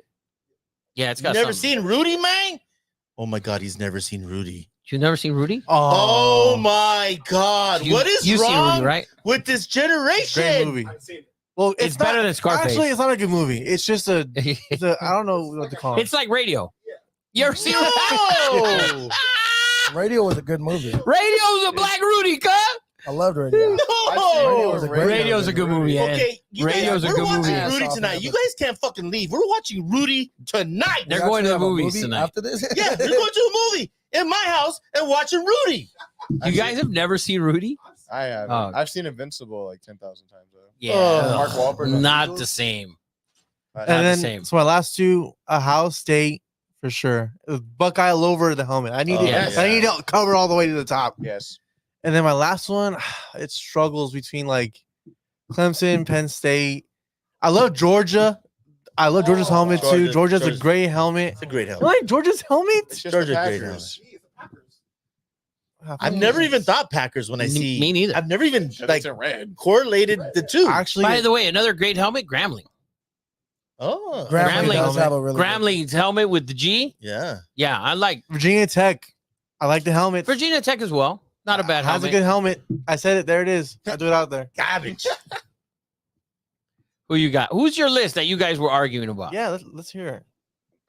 Yeah, it's You got. never something. seen Rudy, man? Oh my God, he's never seen Rudy. You never seen Rudy? Oh my God, You- what is you've seen wrong Rudy, right? with this generation? Great movie. Well, It's better not- than Scarface. Actually, it's not a good movie. It's just a. It's a I don't know what to call it. It's like Radio. You ever seen No, Radio was a good movie. Radio's a Black Rudy, cut. I loved Radio. no. Radio was a great Radio's a good movie. Yeah. Okay, you Radio's guys, a we're good watching movie. Rudy tonight. You guys can't fucking leave. We're watching Rudy tonight. They're We going to the actually have a movies movie tonight. after this. Yeah, they're going to a movie in my house and watching Rudy. You guys have never seen Rudy? I have. Oh. I've seen Invincible like 10,000 times though. Yeah. Mark Wahlberg. Not the same. Not and the then same. so my last two, Ohio State for sure. It was Buckeye all over the helmet. I need Oh, it. yes. I need to cover all the way to the top. Yes. And then my last one, it struggles between like Clemson, Penn State. I love Georgia. I love Georgia's helmet too. Georgia's a great helmet. It's a great You helmet. like Georgia's helmet? It's just Georgia the great Packers. I've never even thought Packers when I see. Me neither. I've never even Like like it's in red. correlated the two. Actually, By the way, another great helmet, Grambling. Oh, Grambling does helmet. have a really good- Grambling's helmet with the G. yeah. Yeah, I like Virginia Tech. I like the helmet. Virginia Tech as well. Not a bad Has helmet. a good helmet. I said it. There it is. I do it out there. Garbage. Who you got? Who's your list that you guys were arguing about? Yeah, let's hear it.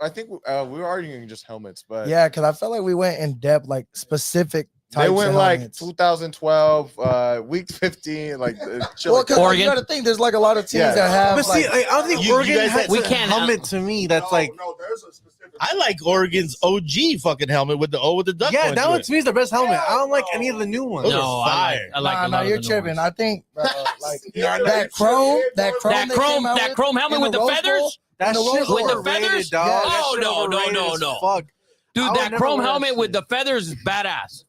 I think we were arguing just helmets, but Yeah, because I felt like we went in depth, like specific types they went of like helmets. 2012, week 15, like shit Well, like because that. Oregon? you got to think there's like a lot of teams Yeah. that have. But see, like, I don't think You Oregon guys has had- we a can't helmet to me. That's like, there's a specific. I like Oregon's OG fucking helmet with the O with the duck. yeah, going that through one it. to me is the best helmet. I don't like any of the new ones. Those No, are fire. I like a nah, lot nah, of you're the new tripping. ones. I think like Yeah, that chrome That they came out that chrome helmet in with the Rose feathers, Bowl, That the shit Rose Bowl. With the overrated, feathers? dog. Yeah. That Oh, shit no, no, overrated no, as no. Fuck. I dude. would That never chrome wear that helmet with shit. the feathers is badass.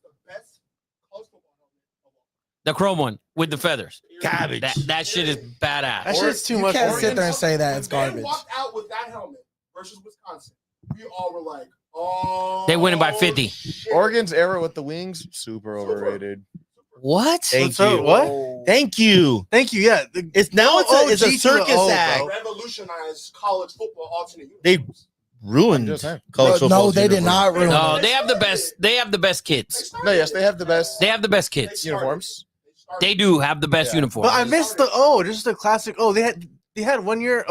The chrome one with the feathers. Garbage. That shit is badass. That shit's too You much. can't for sit me. there and say that it's When they garbage. walked out with that helmet versus Wisconsin. We all were like, oh. They win it by 50. shit. Oregon's era with the wings, super overrated. What? Thank So, you. what? Thank you. Thank you. Yeah. It's now it's Oh, a G to the circus O, act. bro. Revolutionized college football alternate They universe. ruined Just saying. college football. No, they did universe. not ruin No, it. they have the best. They have the best kids. No, yes, they have the best They have the best kids. uniforms. They do have the best Yeah. uniforms. But I missed the just the classic. Oh, they had 1 year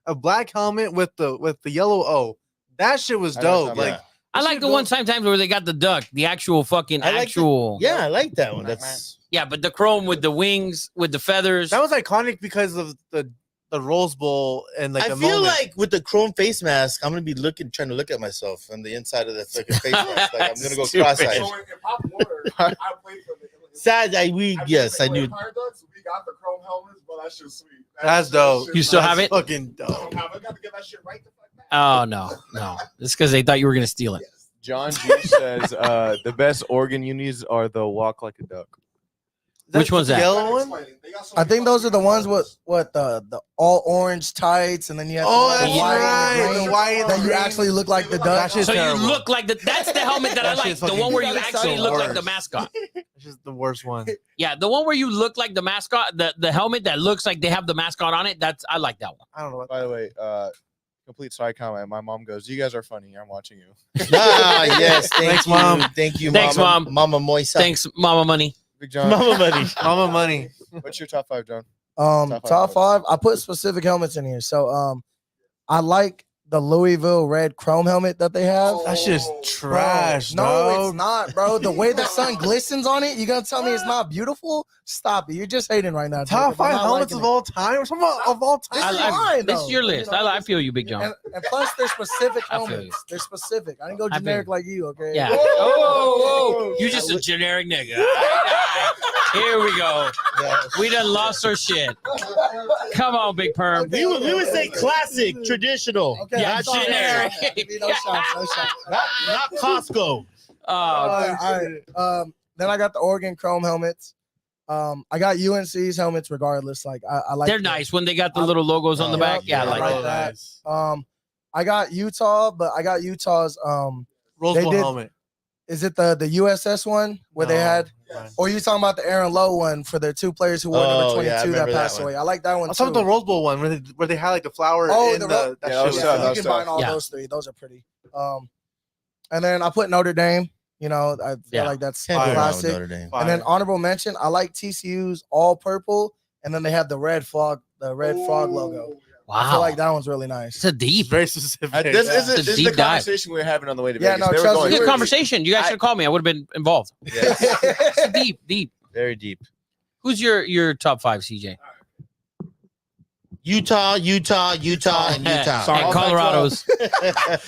a black helmet with the yellow O. That shit was I know what dope. you're Like talking I like the one sometimes where they got the duck, the actual fucking I like actual. Yeah, I like that one. That's Yeah, but the chrome with the wings, with the feathers. That was iconic because of the Rose Bowl and like I the feel moment. like with the chrome face mask, I'm gonna be trying to look at myself on the inside of the fucking face mask. Like I'm gonna go Stupid. cross-eyed. So in Pop Warner, I played for the Sad, yes, I knew. Empire Ducks, we got the chrome helmets, but that shit's sweet. That's dope. You still have it? Fucking dope. I got to get that shit right the fuck back. Oh no. It's because they thought you were gonna steal it. John G says the best organ unis are the walk like a duck. Which one's that? Yellow one? I think those are the ones with what the all orange tights, and then you have Oh, the that's white, right. and The green, white and that you green. actually look like the That duck. shit's So terrible. you look like that's the helmet that I That like. shit's The fucking- one where you That's actually the look like the worst. mascot. It's just the worst one. Yeah, the one where you look like the mascot, the helmet that looks like they have the mascot on it. I like that one. I don't know what. By the way, complete side comment. My mom goes, "You guys are funny. I'm watching you." Yes, Thanks, you, Mom. Thank you, Thanks, Mama, Mom. Mama Moisa. Thanks, Mama Money. Big John. Mama Money. Mama money. What's your top 5, John? Top five. I put specific helmets in here. So I like the Louisville red chrome helmet that they have. That shit's Bro, trash. no, dog. it's not, bro. The way the sun glistens on it, you gonna tell me it's not beautiful? Stop it. You're just hating right now. Top Jacob. I'm 5 not helmets liking of it. all time. Or something of all time. This is mine, This is though. your list. You know, I feel you, Big John. and plus, they're specific I feel you. helmets. They're specific. I didn't go I feel generic you. like you, okay? Yeah. Whoa. Oh, you just a generic nigga. Here we go. We done lost our shit. Come on, Big Perm. We would say classic, traditional, Okay, Yeah, I'm sorry. generic. No shots, no shots. not Costco. All right. Then I got the Oregon Chrome helmets. I got UNC's helmets regardless. Like I like They're them. nice when they got the little logos on the back. Yeah, I I like like that. that. I got Utah, but I got Utah's Rose they Bowl did- helmet. is it the USS one where they No. had, or you talking about the Aaron Lowe one for the 2 players who wore number Oh, 22 yeah, I that remember that passed one. away? I like that one I too. saw the Rose Bowl one where they had like the flower. Oh, in the the ro- that Yeah, shit was that was Yeah, tough. you can find all Yeah. those 3. Those are pretty. And then I put Notre Dame. You know, I feel Yeah. like that's Can't go wrong with classic. Notre Dame. And then honorable mention, I like TCU's all purple, and then they have the red frog logo. I feel Wow. like that one's really nice. It's a deep. very specific. This It's a is the deep dive. conversation we were having on the way to Yeah, Vegas. no, They were trust going- me. Good conversation. You guys should have called me. I would have been involved. Yes. It's deep. Very deep. Who's your top 5, CJ? Utah, and Utah. And Colorado's.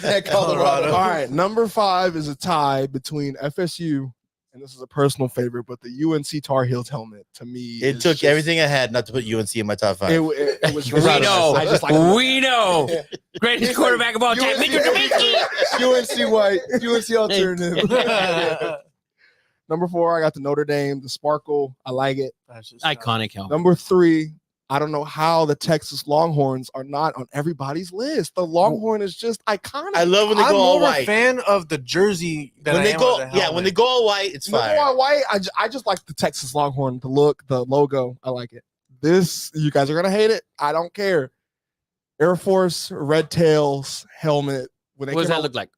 And Colorado. All right, number 5 is a tie between FSU, and this is a personal favorite, but the UNC Tar Heels helmet to me. It is took just- everything I had not to put UNC in my top 5. It was We know. I just like We know. Greatest quarterback of all time, Mitchell Trubisky. UNC white, UNC alternative. Number 4, I got the Notre Dame, the sparkle. I like it. Iconic helmet. Number 3, I don't know how the Texas Longhorns are not on everybody's list. The Longhorn is just iconic. I love when they I'm go all more a white. fan of the jersey than When I they am go, of the yeah, helmet. when they go all white, it's You know fire. why? I just like the Texas Longhorn, the look, the logo. I like it. This, you guys are gonna hate it. I don't care. Air Force Red Tails helmet. When they What does came that out- look like?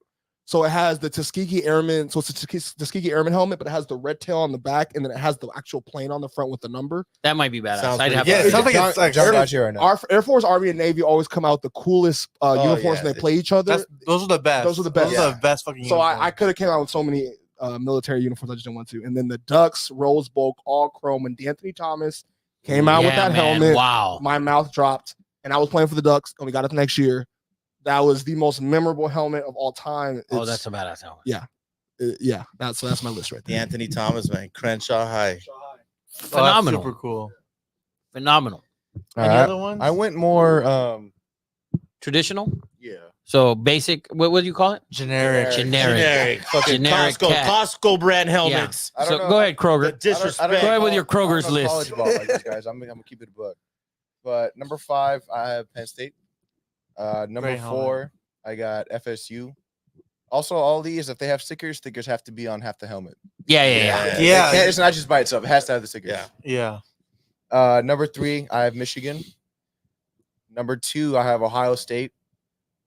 So it has the Tuskegee Airmen. So it's a Tuskegee Airman helmet, but it has the red tail on the back, and then it has the actual plane on the front with the number. That might be badass. Sounds I'd pretty have good. Yeah, to it sounds like John- it's like John got you right now. Our Air Force, Army, and Navy always come out the coolest uniforms yeah. when they play each other. those are the best. Those are the best. Those are the best fucking. So I uniforms. could have came out with so many military uniforms. I just didn't want to. And then the Ducks, Rose Bowl, all chrome, and D'Anthony Thomas came out with Yeah, that man. helmet. Wow. My mouth dropped, and I was playing for the Ducks, and we got it the next year. That was the most memorable helmet of all time. Oh, It's- that's a badass helmet. yeah. That's my list right The there. Anthony Thomas, man. Crenshaw High. Oh, that's Phenomenal. super cool. Phenomenal. Any Alright. other ones? I went more Traditional. yeah. So basic. What do you call it? generic. Generic. Fucking Generic Costco. cat. Costco brand helmets. I So don't know. go ahead, The Kroger. disrespect. Go ahead with your I don't Kroger's know list. college ball like this, guys. I'm gonna keep it a book. But number 5, I have Penn State. Number Great 4, I got FSU. Also, all these, if they have stickers have to be on half the helmet. Yeah. Yeah. It's not just by itself. It has to have the stickers. Yeah. Yeah. Number 3, I have Michigan. Number 2, I have Ohio State.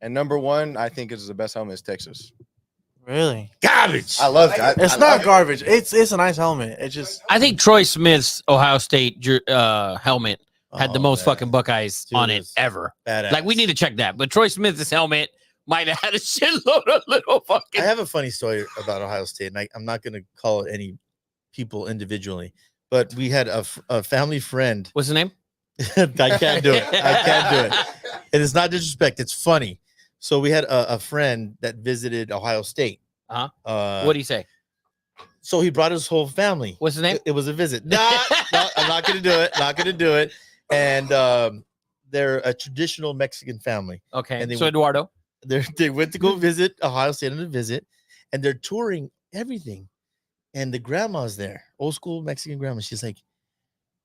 And number 1, I think is the best helmet is Texas. Really? Garbage. I love that. It's not garbage. It's a nice helmet. It's just I think Troy Smith's Ohio State helmet had the Oh, most man. fucking Buckeyes Dude, on it it's ever. Badass. Like we need to check that. But Troy Smith's helmet might have had a shitload of little I fucking. have a funny story about Ohio State, and I'm not going to call any people individually, but we had a family friend. What's the name? I can't do it. I can't do it. And it's not disrespect. It's funny. So we had a friend that visited Ohio State. Uh-huh. What do you say? So he brought his whole family. What's his name? It was a visit. No, I'm not going to do it. Not going to do it. And they're a traditional Mexican family. Okay. And So Eduardo. They went to go visit Ohio State on a visit, and they're touring everything. And the grandma's there, old school Mexican grandma. She's like,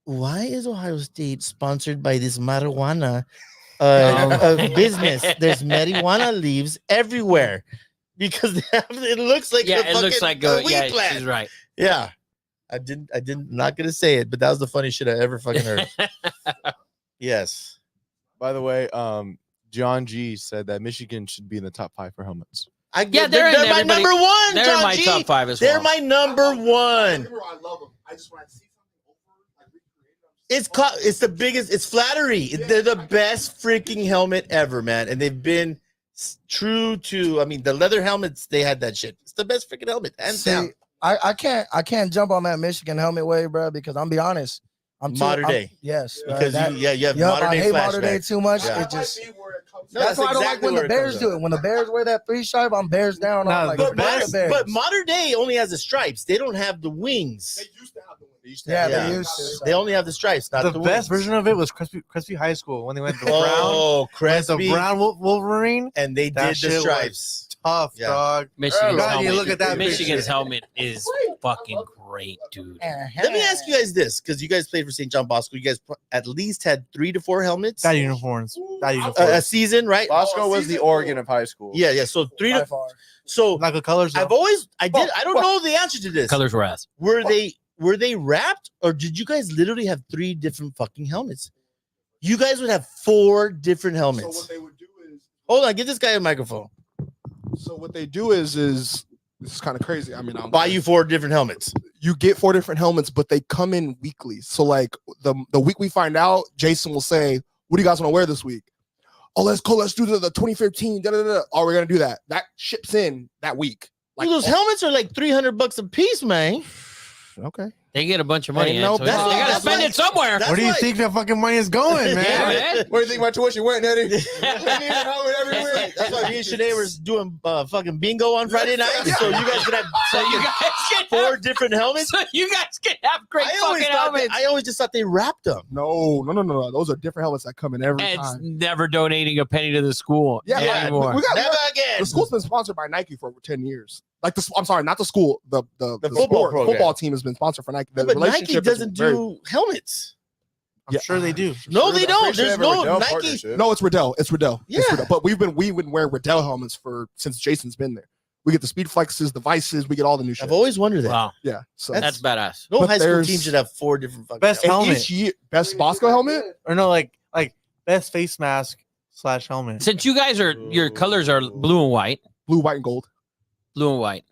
why is Ohio State sponsored by this marijuana business? There's marijuana leaves everywhere because it looks like Yeah, it looks like a weed yeah, plant. she's right. Yeah. I didn't not gonna say it, but that was the funniest shit I ever fucking heard. Yes. By the way, John G said that Michigan should be in the top 5 for helmets. Yeah, they're in my everybody- number one. They're John in my G. top 5 as They're well. my number one. I love them. I just want to see It's the biggest. It's flattery. They're the best freaking helmet ever, man. And they've been true to. I mean, the leather helmets. They had that shit. It's the best freaking helmet, hands down. I can't jump on that Michigan helmet wave, bro, because I'm be honest. Modern day. Yes. Bro, Because you have modern I day hate modern day flashback. too much. Yeah. It just No, that's why I don't exactly like when where the it Bears comes do up. it. When the Bears wear that 3 stripe, I'm Bears down. I'm like, But, "Fuck the Bears." but modern day only has the stripes. They don't have the wings. They used to have the wings. They used to. They only have the stripes, not The the best wings. version of it was Crispy High School when they went to Brown. Oh, The Crespi. Brown Wolverine. And they That did shit the was stripes. Tough, Yeah. dog. Michigan's God, helmet. you look at that Michigan's picture. helmet is fucking great, dude. Let me ask you guys this, because you guys played for St. John Bosco. You guys at least had 3 to 4 helmets That uniforms. That a uniforms. season, right? Bosco was the Oregon of high school. Yeah. So 3 By to far. so. Like the colors. I don't know the answer to this. Colors were ass. Were they wrapped, or did you guys literally have 3 different fucking helmets? You guys would have 4 different So helmets. what they would do is, Hold on, give this guy a microphone. this is kind of crazy. I mean, Buy you 4 different helmets. you get 4 different helmets, but they come in weekly. So like the week we find out, Jason will say, "What do you guys want to wear this week?" Oh, let's do the 2015. Oh, we're gonna do that. That ships in that week. Like those helmets are like $300 a piece, man. Okay. They get a bunch of money. Hey, in no, it, so they gotta that's spend why- it somewhere. that's Where do you why- think that fucking money is going, man? Yeah, man. Where do you think my tuition went, Eddie? That's why me and Sinead was doing fucking bingo on Friday night. So you guys could have So you guys can 4 have, different helmets. so you guys can have great I always fucking thought helmets. I always just thought they wrapped them. No. Those are different helmets that come in every And it's time. never donating a penny to the school anymore. we got Never again. the school's been sponsored by Nike for over 10 years. Like I'm sorry, not the school. The football sport, program. football team has been sponsored for Nike. The But Nike relationship is doesn't very- do helmets. I'm sure they do. No, they don't. Pretty sure There's they have a no Riddell Nike. partnership. No, it's Riddell. It's Riddell. Yeah. It's Riddell. But we've been wearing Riddell helmets since Jason's been there. We get the speed flexes, the vices, we get all the new shit. I've always wondered that. Wow, Yeah. So that's badass. No But high school there's- team should have 4 different fucking Best helmets. helmet. each year, best Bosco helmet. Or no, like best face mask / helmet. Since you guys are your colors are blue and white, Blue, white, and gold. blue and white.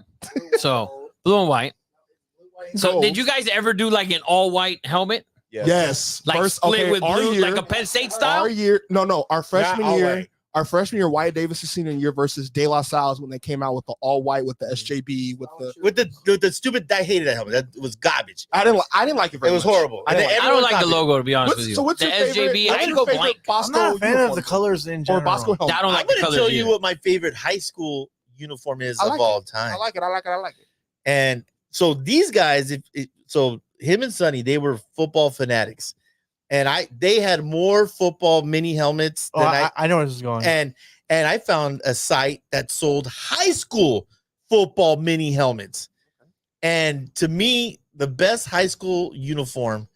So blue and white. So Gold. did you guys ever do like an all white helmet, Yes. like First, split okay, with our blue, year, like a Penn State style? our year. No. Our freshman all year. white. Our freshman year, Wyatt Davis' senior year versus De La Salle's when they came out with the all white with the SJB with the. With the stupid, I hated that helmet. That was garbage. I didn't like it. It Very was much. horrible. I didn't like it. I don't Everyone like the copied it. logo, to be honest with you. So what's The your favorite? SJB, I what's can your go favorite blank. I'm Bosco not a fan of uniform? the colors in Or general. Bosco helmet. I don't like I'm the gonna colors tell you either. what my favorite high school uniform is I of like all it. time. I like it. And so these guys, so him and Sonny, they were football fanatics, and they had more football mini helmets Oh, than I know where this is going. and I found a site that sold high school football mini helmets. And to me, the best high school uniform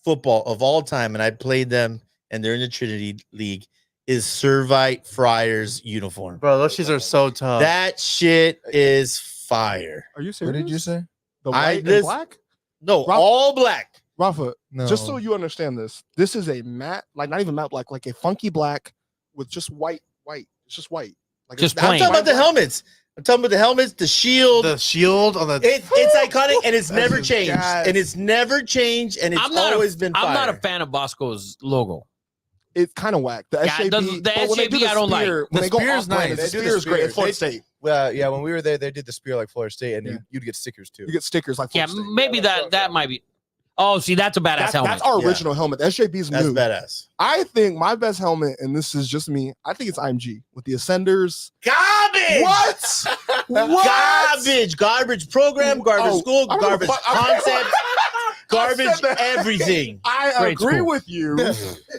football of all time, and I played them, and they're in the Trinity League, is Servite Friars uniform. Bro, those shits are so tough. That shit is fire. Are you serious? What did you say? The I- white this- and black? No, Rob- all black. Rafa, No. just so you understand this is a matte, like not even matte black, like a funky black with just white. It's just white. Like Just it's- I'm plain. talking about the helmets. I'm talking about the helmets, the shield. the shield on the. It's iconic and it's That's never just changed. gas. And it's never changed and it's I'm not always been fire. I'm not a fan of Bosco's logo. it's kind of whack. The Yeah, SJB, the but when they do SJB I don't like. spear, The when they go spear's off-brand, nice. The They do spear the is great. spear. At Florida State, Well, yeah, when we were there, they did the spear like Florida State, and Yeah. you'd get stickers too. you get stickers like Yeah, Florida State. maybe that might be. Oh, see, that's a badass helmet. That's our Yeah. original helmet. The SJB's That's new. badass. I think my best helmet, and this is just me, I think it's IMG with the Ascenders. Garbage. What? What? Garbage program, garbage Oh, school, I don't garbage know if I- concept, garbage I said that. everything. I Great agree school. with you.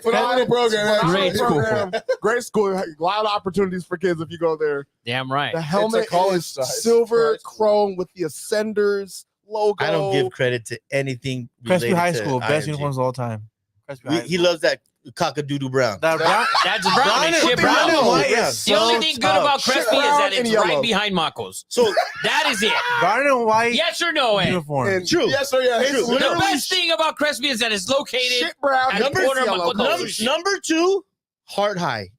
Phenomenal program. Great school. Great school. A lot of opportunities for kids if you go there. Damn right. The helmet college is size. silver chrome with the Ascenders logo. I don't give credit to anything. Crespi related High to School, best IMG. uniforms of all time. Crespi High He School. loves that cockadoodle brown. That brown, That's brown. It's shit the brown. yellow. white Yeah. is The only so thing good tough. about Shit Crespi is brown that and it's yellow. right behind Mako's. So That is it. brown and white Yes or no, Ed? uniform. And True. Yes, sir. Yeah. It's True. The literally best thing about Crespi is that it's located shit brown. at and the corner of yellow Mako's. colors. number 2, heart high.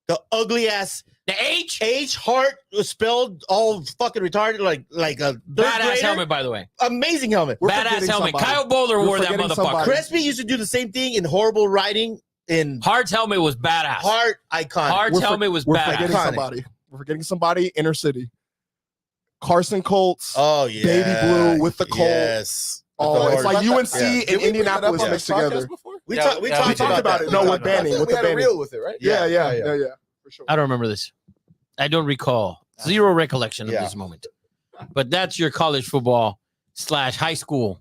The ugly ass The H, heart was spelled all fucking retarded, like a third badass grader. helmet, by the way. Amazing helmet. We're Badass forgetting helmet. somebody. Kyle Bowler We're wore that forgetting motherfucker. somebody. Crespi used to do the same thing in horrible writing in Hart's helmet was badass. heart icon. Hart's helmet was We're badass. forgetting Iconic. somebody. We're forgetting somebody. Inner city. Carson Colts. Oh yeah, Baby blue with the Colt. Yes. Oh, With it's the like horse. UNC Yeah. and Indianapolis on mixed this together. We Yeah, talked. We yeah, We talked about it. No, with banning. With the banning. with it, right? Yeah, for sure. I don't remember this. I don't recall. Zero recollection of Yeah. this moment. But that's your college football / high school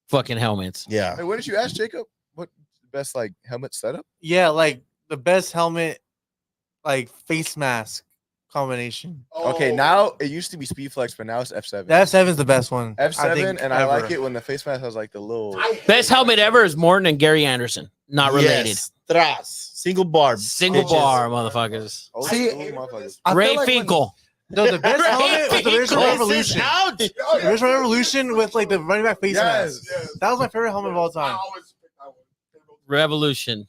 fucking helmets. Yeah. Hey, what did you ask Jacob? What the best like helmet setup? Yeah, like the best helmet, like face mask combination. Okay, now it used to be Speedflex, but now it's F7. The F7 is the best one. F7, and I ever. like it when the face mask has like the little. Best helmet ever is Morton and Gary Anderson. Not related. Yes. Tras. Single bar. Single bitches. bar, motherfuckers. Old See, school motherfuckers. I feel Ray like when- Finkel. No, the best helmet was the original This is Revolution. out. The original Revolution with like the running back face mask. Yes. That was my favorite helmet of all time. Revolution.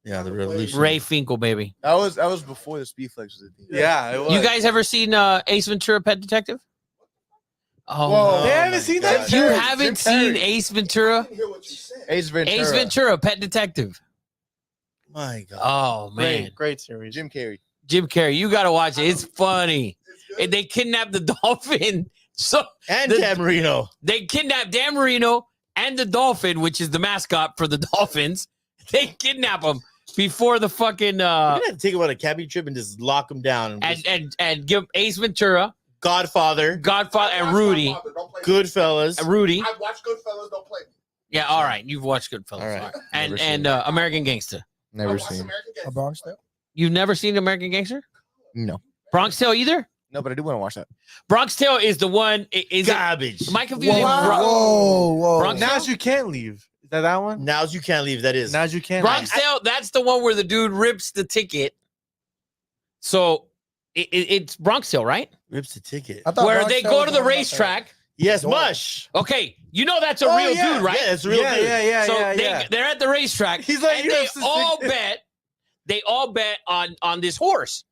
Yeah, the revolution. Ray Finkel, baby. That was before the Speedflex was a thing. Yeah, it was. You guys ever seen Ace Ventura: Pet Detective? Oh, Whoa. They haven't seen that? you Jim haven't Carrey. seen Ace Ventura? Ace Ventura. Ace Ventura: Pet Detective. My God. Oh man, Great series. Jim Carrey. Jim Carrey, you gotta watch it. It's funny. And they kidnapped the dolphin. So And the- Dan Marino. they kidnapped Dan Marino and the dolphin, which is the mascot for the Dolphins. They kidnap them before the fucking We're gonna have to take him on a camping trip and just lock him down. And just- and give Ace Ventura, Godfather, Godfather, and Rudy. Goodfellas. And Rudy. I've watched Goodfellas. Don't play me. Yeah, all right. You've watched Goodfellas. All right. All right. And Never seen American Gangster. Never watched seen. American A Gangster. Bronx Tale? You've never seen American Gangster? No. Bronx Tale either? No, but I do want to watch that. Bronx Tale is the one. Is it, Garbage. am I confusing? Whoa. Bronx Now's You Can't Leave. Is that one? Now's You Can't Leave. That is. Now's You Can't Bronx Leave. Tale, that's the one where the dude rips the ticket. So it's Bronx Tale, right? Rips the ticket. I thought Where Bronx they Tale go was to the the one about racetrack. Yes, Mush. Okay, you know that's a Oh, real yeah. dude, right? Yeah, it's a real dude. Yeah, so yeah. they're at the racetrack. He's like, and "You they have to all stick-" bet. They all bet on this horse,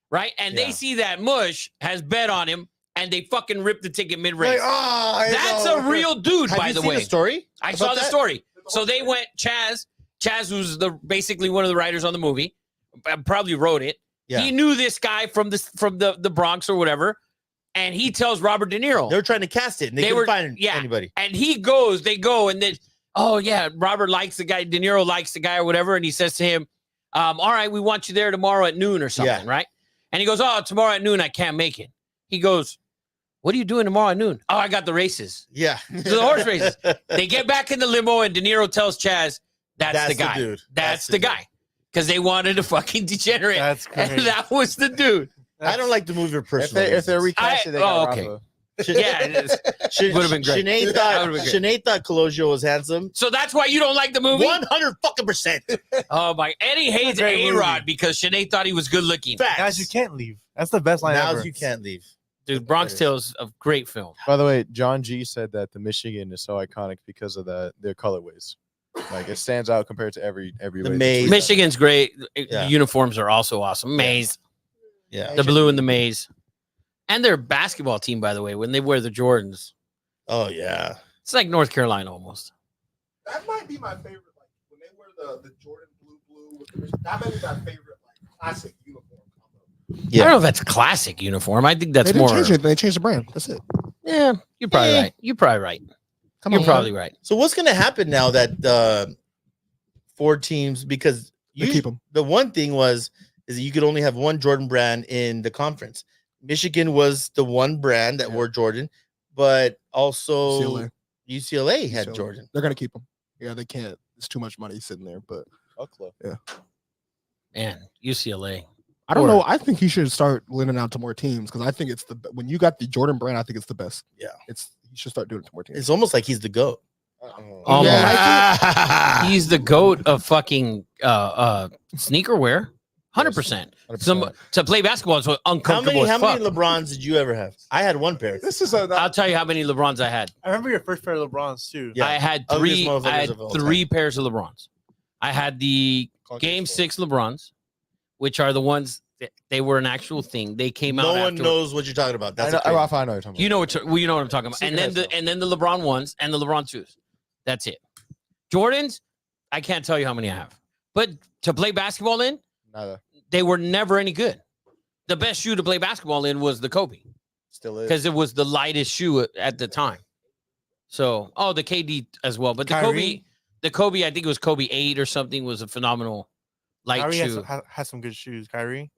right? And they Yeah. see that Mush has bet on him, and they fucking rip the ticket mid race. Like, I That's know. a real dude, Have by you the seen way. the story? I saw about the that? story. So they went Chaz, who's basically one of the writers on the movie, probably wrote it. Yeah. He knew this guy from the Bronx or whatever, and he tells Robert De Niro. They were trying to cast it, and they, They couldn't were- find yeah. anybody. And they go, and then, oh yeah, Robert likes the guy, De Niro likes the guy or whatever, and he says to him, all right, we want you there tomorrow at noon or something, Yeah. right? And he goes, oh, tomorrow at noon, I can't make it. He goes, what are you doing tomorrow at noon? Oh, I got the races. Yeah. The horse races. They get back in the limo, and De Niro tells Chaz, that's the guy. dude. That's the guy. Because they wanted a fucking degenerate. That's And crazy. that was the dude. I don't like the movie for If personal they're reasons. recasting, they got okay. Rafa. Yeah, it is. Would've been great. Sinead That would've been great. Sinead thought Colosio was handsome. So that's why you don't like the movie? 100%. Oh my! And he hates great A-Rod movie. because Sinead thought he was good looking. Facts. Now's You Can't Leave. That's the best line ever. Now's You Can't Leave. Dude, Bronx Tale's a great film. By the way, John G said that the Michigan is so iconic because of their colorways. Like it stands out compared to every The race. maze. Michigan's great. Yeah. Uniforms are also awesome. Maize, Yeah. the blue and the maize, and their basketball team, by the way, when they wear the Jordans, Oh, yeah. it's like North Carolina almost. That might be my favorite. Like when they wear the Jordan blue That might be my favorite like classic uniform combo. I don't know if that's a classic uniform. I think that's They didn't more. change it. They changed the brand. That's it. Yeah, you're probably Eh. right. You're probably right. Come You're on, probably right. So what's going to happen now that 4 teams, because They keep 'em. the one thing is that you could only have one Jordan brand in the conference. Michigan was the one brand that wore Jordan, but also UCLA had UCLA. Jordan. They're gonna keep them. Yeah, they can't. It's too much money sitting there. But yeah, Man, UCLA. I don't know. I think he should start lending out to more teams because I think it's when you got the Jordan brand, I think it's the best. Yeah, he should start doing it to more teams. It's almost like he's the GOAT. Almost. Yeah, He's the GOAT of fucking sneaker wear. 100%. Some to play basketball is uncomfortable. How as many fuck. LeBrons did you ever have? I had one pair. This is I'll tell you how many LeBrons I had. I remember your first pair of LeBrons too. Yeah. I had Ugliest three. motherfuckers I had of all 3 pairs of LeBrons. I had the Game 6 LeBrons, which are the ones that they were an actual thing. They came out. No one after. knows what you're talking about. That's I know what you're talking about. You know what I'm talking about. And then the LeBron ones and the LeBron 2s. That's it. Jordans, I can't tell you how many I have. But to play basketball in, Nada. they were never any good. The best shoe to play basketball in was the Kobe. Still is. Because it was the lightest shoe at the time. So, the KD as well. But the Kyrie? Kobe, I think it was Kobe 8 or something, was a phenomenal light Kyrie shoe. has some good shoes. Kyrie.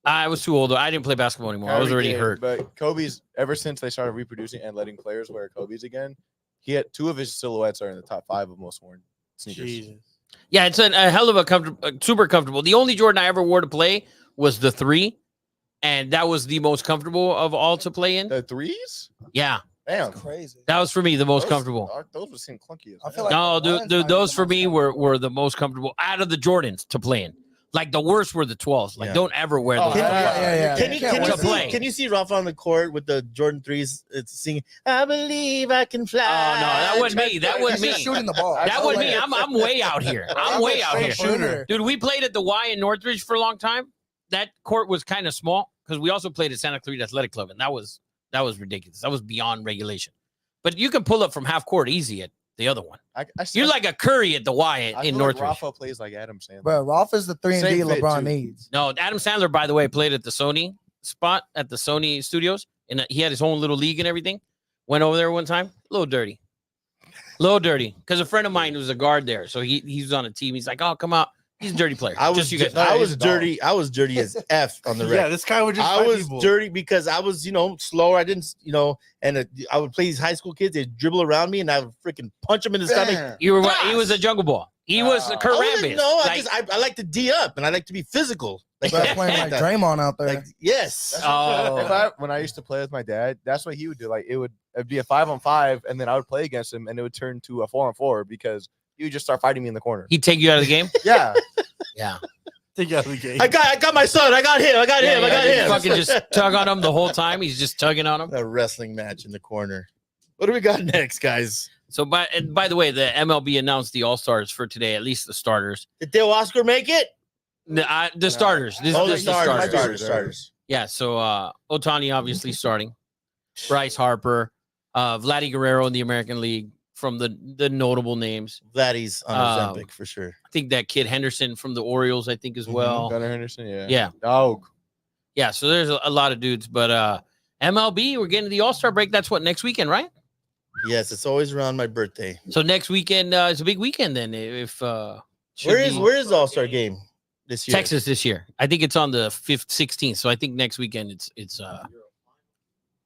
I was too old. I didn't play basketball anymore. I was Kyrie already did, hurt. But Kobe's, ever since they started reproducing and letting players wear Kobe's again, he had 2 of his silhouettes are in the top 5 of most worn sneakers. Jesus. Yeah, it's a hell of a super comfortable. The only Jordan I ever wore to play was the 3, and that was the most comfortable of all to play in. The 3s? Yeah, Damn. Crazy. that was for me the most comfortable. Those would seem clunky. I feel like No, the ones might be those the for most me comfortable. were the most comfortable out of the Jordans to play in. Like the worst were the 12s. Like Yeah. don't ever wear Oh, those. Yeah. Can you can't to play. can you see Rafa on the court with the Jordan 3s? It's singing, I believe I can fly. Oh no, that wasn't me. That wasn't He's me. shooting the ball. That wasn't me. I'm way out here. I'm way out here. Shooter. Dude, we played at the Y in Northridge for a long time. That court was kind of small because we also played at Santa Clarita Athletic Club, and that was ridiculous. That was beyond regulation. But you can pull up from half court easy at the other one. You're like a Curry at the Y I in feel like Northridge. Rafa plays like Adam Sandler. Bro, Rolf is the 3 and D Same fit, LeBron too. needs. No, Adam Sandler, by the way, played at the Sony spot at the Sony studios, and he had his own little league and everything. Went over there one time, a little dirty, because a friend of mine was a guard there, so he was on a team. He's like, "Oh, come out." He's a dirty player. I was Just you guys. I know. was dirty. I was dirty as F on the Yeah, rec. this guy would just. I fight was people. dirty because I was, slower. I didn't, and I would play these high school kids. They'd dribble around me, and I would freaking punch them in the stomach. You were. He was a jungle ball. He was a Kurt Rambis. No, Like, I like to D up, and I like to be physical. Like Bro, playing like that. Draymond out there. Like, yes. When I used to play with my dad, that's what he would do. Like it'd be a 5-on-5, and then I would play against him, and it would turn to a 4-on-4 because he would just start fighting me in the corner. he'd take you out of the game. Yeah, Yeah. Take you out of the game. I got my son. I got him. I got him. I got You him. fucking just tug on him the whole time. He's just tugging on him. A wrestling match in the corner. What do we got next, guys? So, by the way, the MLB announced the All Stars for today. At least the starters. Did Dale Oscar make it? The starters. This Oh, the is the starters. starters. Yeah, so Ohtani obviously starting. Bryce Harper, Vladdy Guerrero in the American League from the notable names. Vladdy's on Ozempic for sure. I think that kid Henderson from the Orioles, I think as well. Gunnar Henderson. Yeah. Yeah. Dog. Yeah, so there's a lot of dudes. But MLB, we're getting to the All-Star break. That's what, next weekend, right? Yes, it's always around my birthday. So next weekend is a big weekend then. If Where is the All-Star game this year? Texas this year? I think it's on the 5th, 16th. So I think next weekend it's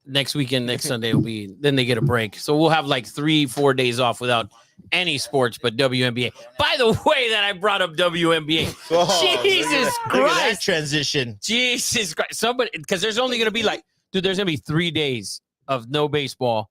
next weekend, next Sunday will be, then they get a break. So we'll have like 3-4 days off without any sports but WNBA. By the way, that I brought up WNBA. Oh, Jesus look at that Christ. transition. Jesus Christ. Somebody, because there's only going to be like, dude, there's going to be 3 days of no baseball.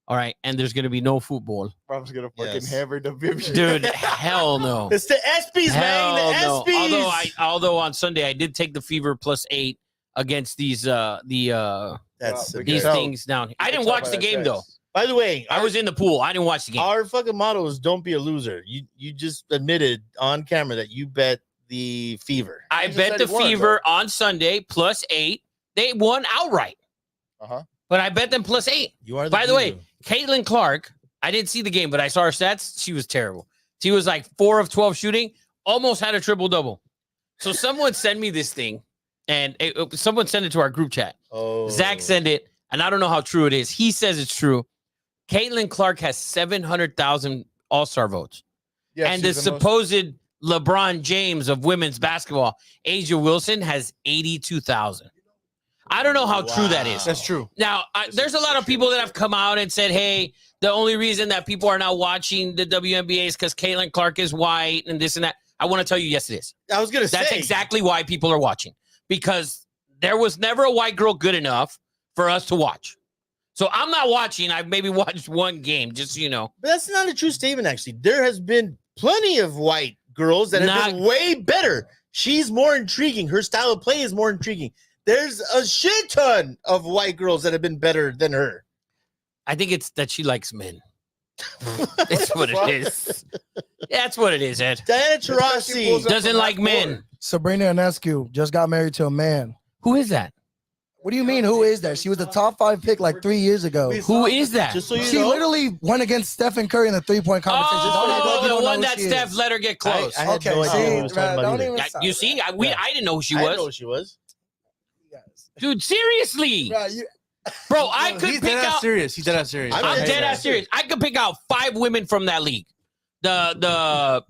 All right. And there's going to be no football. Rob's gonna fucking Yes. hammer WNBA. Dude, hell no. It's the ESPYs, Hell man. no. The ESPYs. Although on Sunday I did take the Fever +8 against these That's these tell. things down. I didn't watch the game though. By the way, I was in the pool. I didn't watch the game. our fucking motto is don't be a loser. You just admitted on camera that you bet the Fever. I just bet said the he won, Fever on Sunday +8. They won outright. Uh-huh. But I bet them +8. You are. By the way, guru. Caitlin Clark, I didn't see the game, but I saw her stats. She was terrible. She was like 4 of 12 shooting, almost had a triple-double. So someone sent me this thing, and someone sent it to our group chat. Oh, Zach sent it, and I don't know how true it is. He says it's true. Caitlin Clark has 700,000 All-Star votes. Yeah, and the she's most- supposed LeBron James of women's basketball, Asia Wilson, has 82,000. I don't know how true that is. That's true. Now, there's a lot of people that have come out and said, hey, the only reason that people are not watching the WNBA is because Caitlin Clark is white and this and that. I want to tell you, yes, it is. I was going to say. That's exactly why people are watching. Because there was never a white girl good enough for us to watch. So I'm not watching. I've maybe watched one game, just so you know. But that's not a true statement, actually. There has been plenty of white girls that have been way better. She's more intriguing. Her style of play is more intriguing. There's a shit ton of white girls that have been better than her. I think it's that she likes men. That's what it is. That's what it is, Ed. Diana Taurasi doesn't like men. Sabrina Ionescu just got married to a man. Who is that? What do you mean? Who is that? She was the top 5 pick like 3 years ago. Who is that? Just so you She know, literally went against Stephen Curry in the 3-point competition. Oh, Don't the know one who that she is. Steph let her get close. I had no idea who was talking about either. You see, I didn't know who she I didn't know was. who she was. Dude, seriously. Bro, I could He's pick dead ass out. serious. He's dead ass serious. I'm dead ass serious. I could pick out 5 women from that league. The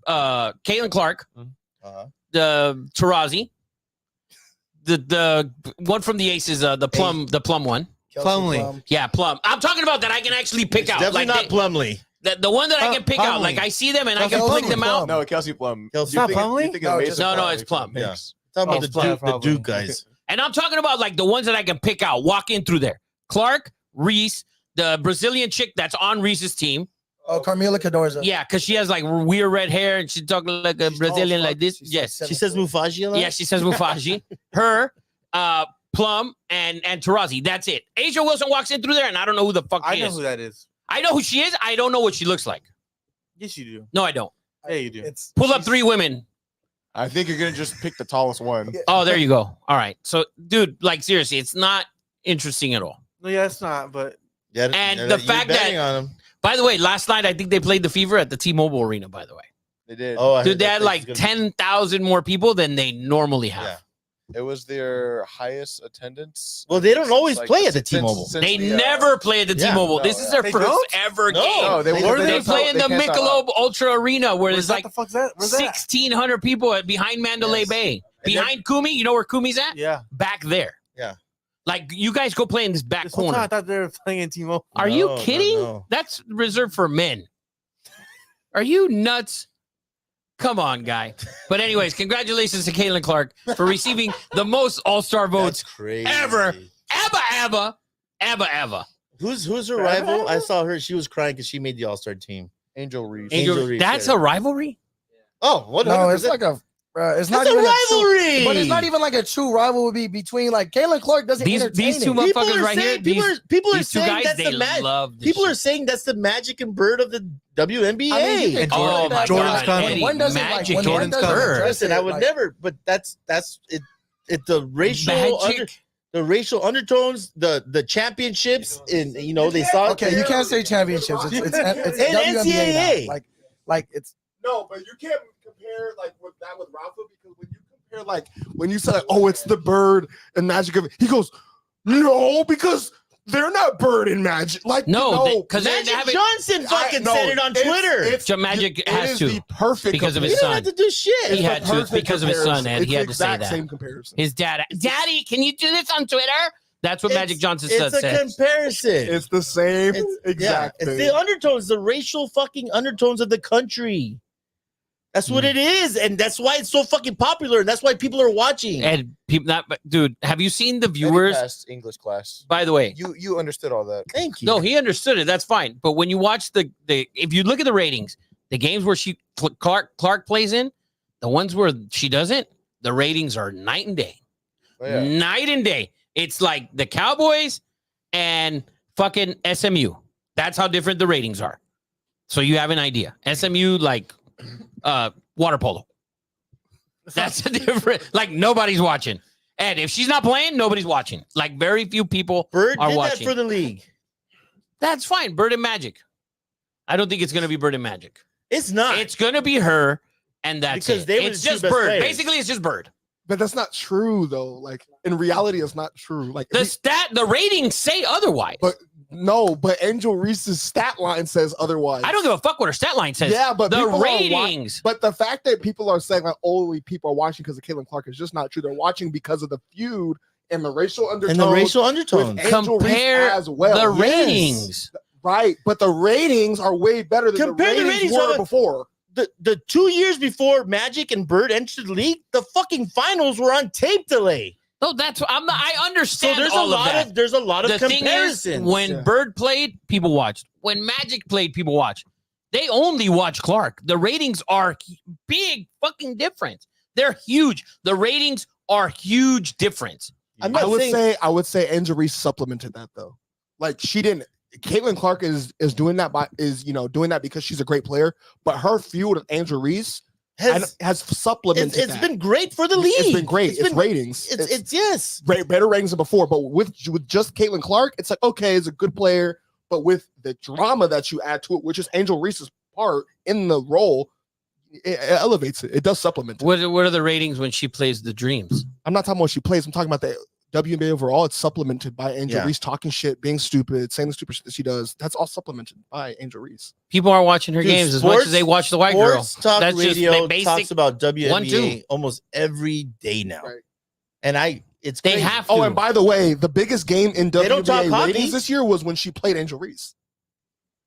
Caitlin Clark, the Taurasi, the one from the Aces, the plum one. Plumlee. Yeah, Plum. I'm talking about that I can actually pick out. Definitely Like not Plumlee. the one that I can pick out. Plumlee. Like I see them and I Kelsey can pick them Plum. out. No, Kelsey Plum. Kelsey You Not think- Plumlee? you think No, of just Mason No, Plum. it's Plum. Yeah. Talking about Plum, the probably. Duke guys. And I'm talking about like the ones that I can pick out, walk in through there. Clark, Reese, the Brazilian chick that's on Reese's team. Oh, Carmela Cadorza. Yeah, because she has like weird red hair and she talks like a She's Brazilian tall as like fuck. this. She's Yes. like She says Mufaji a lot? Yeah, she says Mufaji. Her, Plum, and Taurasi. That's it. Asia Wilson walks in through there and I don't know who the fuck I she know is. who that is. I know who she is. I don't know what she looks like. Yes, you do. No, I don't. Yeah, you do. It's Pull up 3 women. I think you're gonna just pick the tallest one. Oh, there you go. All right. So, dude, like seriously, it's not interesting at all. No, yeah, it's not. But Yeah, And yeah, the you're fact betting that- on him. By the way, last night I think they played the Fever at the T-Mobile Arena. By the way, They did. Oh, I dude, heard they that had place like is gonna be- 10,000 more people than they normally have. Yeah. It was their highest attendance. Well, they don't since, always like, play at the since- T-Mobile. since They the, never play at the yeah, T-Mobile. no, This is their they first don't? ever No. game. No, They can't play in the can't sell out. Michelob Ultra Arena where where's there's like the fuck's that? Where's that? 1,600 people behind Mandalay Yes. Bay. And they're- Behind Kumi, you know where Kumi's at? Yeah. Back there. Yeah. Like you guys go play in this back This whole time I corner. thought they were playing in T-Mobile. Are you No, no, kidding? no. That's reserved for men. Are you nuts? Come on, guy. But anyways, congratulations to Caitlin Clark for receiving the most All-Star votes That's crazy. ever. Ever. Who's her rival? I saw her. She was crying because she made the All-Star team. Angel Reese. Angel Reese, That's yeah. a rivalry? Oh, what? No, it's like a. It's not That's a even rivalry. But it's not even like a true rivalry between like Caitlin Clark doesn't These entertain two it. motherfuckers right here. People are These two saying guys, that's they the magic. love this People shit. are saying that's the magic and bird of the WNBA. I mean, you can And call Oh it my that, Jordan's but coming. Eddie, One doesn't magic. like Jordan's one doesn't coming. address Listen, it, I would like- never. But that's it. It the racial Magic. the racial undertones, the championships, and they saw. Okay, you can't say championships. It's And WNBA NCAA. now. Like it's No, but you can't compare like with Rafa because when you compare like when you say like, oh, it's the bird and magic of it, he goes, no, because they're not bird and magic. Like No, because they Magic have it. Johnson fucking said it on Twitter. Magic it has is to, the perfect because of He his didn't son. have to do shit. He It's the had to. It's perfect because of his son, comparison. and he It's had the to say exact that. Same comparison. His dad, Daddy, can you do this on Twitter? That's what Magic Johnson It's a said. comparison. It's the same exact It's thing. the undertones, the racial fucking undertones of the country. That's what it is, and that's why it's so fucking popular, and that's why people are watching. And people, dude, have you seen the Eddie viewers? passed English class. By the way, You understood all that. Thank you. no, he understood it. That's fine. But when you watch the if you look at the ratings, the games where Clark plays in, the ones where she doesn't, the ratings are night and day. Oh, yeah. Night and day. It's like the Cowboys and fucking SMU. That's how different the ratings are. So you have an idea. SMU like water polo. That's a different. Like nobody's watching. And if she's not playing, nobody's watching. Like very few people Bird are did watching. that for the league. That's fine. Bird and Magic. I don't think it's gonna be Bird and Magic. It's not. It's gonna be her and that's Because it. they were It's the two just best Bird. players. Basically, it's just Bird. But that's not true though. Like in reality, it's not true. Like The ratings say otherwise. but Angel Reese's stat line says otherwise. I don't give a fuck what her stat line says. Yeah, but the people are ratings. but the fact that people are saying like only people are watching because of Caitlin Clark is just not true. They're watching because of the feud and the racial undertones. with Angel Reese Compare as well. the Yes. ratings. Right, but the ratings are way better than Compare the the ratings ratings were of it. before. The 2 years before Magic and Bird entered the league, the fucking finals were on tape delay. No, that's I So understand there's all a of lot that. of there's a lot of The thing is, comparisons. when Bird played, people watched. When Magic played, people watched. They only watch Clark. The ratings are big fucking difference. They're huge. The ratings are huge difference. I would say Angel Reese supplemented that though. Like she didn't. Caitlin Clark is doing that doing that because she's a great player, but her feud with Angel Reese has supplemented. It's been great for the league. It's been great. It's ratings. It's yes, better ratings than before. But with just Caitlin Clark, it's like okay, it's a good player, but with the drama that you add to it, which is Angel Reese's part in the role, it elevates it. It does supplement it. What are the ratings when she plays the Dreams? I'm not talking about what she plays. I'm talking about the WNBA overall. It's supplemented by Angel Reese talking shit, being stupid, saying the stupid shit that she does. That's all supplemented by Angel Reese. People are watching her games as much as they watch the white girl. Sports Talk That's Radio just basic talks about WNBA 1-2. almost every day now, Right. and it's They crazy. have to. Oh, and by the way, the biggest game in They don't talk WNBA hockey. ratings this year was when she played Angel Reese.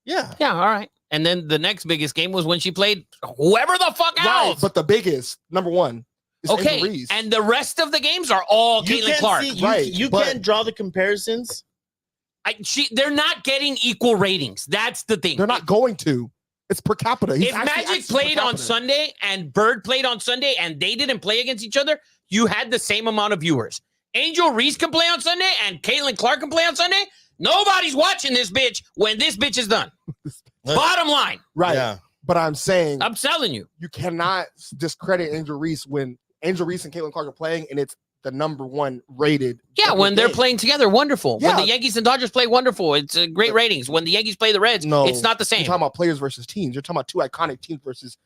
Yeah, Yeah, all right. And then the next biggest game was when she played whoever the fuck Right, else. but the biggest, number one, is Angel Okay, Reese. and the rest of the games are all you Caitlin can't Clark. see, Right, you but- can't draw the comparisons. They're not getting equal ratings. That's the thing. They're not going to. It's per capita. He's If actually Magic access per played on capita. Sunday and Bird played on Sunday and they didn't play against each other, you had the same amount of viewers. Angel Reese can play on Sunday and Caitlin Clark can play on Sunday. Nobody's watching this bitch when this bitch is done. Bottom line. Right. Yeah. But I'm saying I'm telling you. you cannot discredit Angel Reese when Angel Reese and Caitlin Clark are playing and it's the number one rated. Yeah, when they're playing together, wonderful. When Yeah. the Yankees and Dodgers play, wonderful. It's great ratings. When the Yankees play the Reds, No, it's not the You're same. talking about players versus teams. You're talking about two iconic teams versus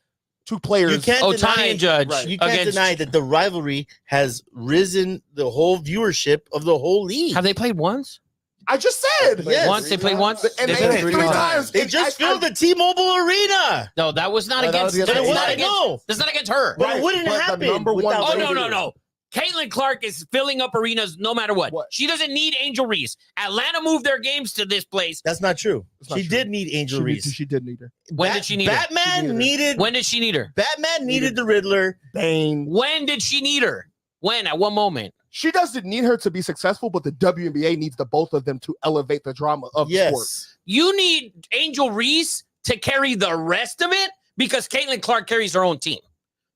two players. You can't Tony deny, and Judge Right. You can't against. deny that the rivalry has risen the whole viewership of the whole league. Have they played once? I just said. Yes. Once they played once. And They they played did three times. They And just I- filled the T-Mobile Arena. No, that was not No, that against. was That's against- not I against. know. That's not against her. But Right, it wouldn't but the happen. number one without Oh rated- no. Caitlin Clark is filling up arenas no matter what. What? She doesn't need Angel Reese. Atlanta moved their games to this place. That's not true. That's not She true. did need Angel Reese. She did need her. When did she need her? Batman needed. When did she need her? Batman needed the Riddler. Bane. When did she need her? When? At what moment? She doesn't need her to be successful, but the WNBA needs the both of them to elevate the drama of the sport. Yes. You need Angel Reese to carry the rest of it because Caitlin Clark carries her own team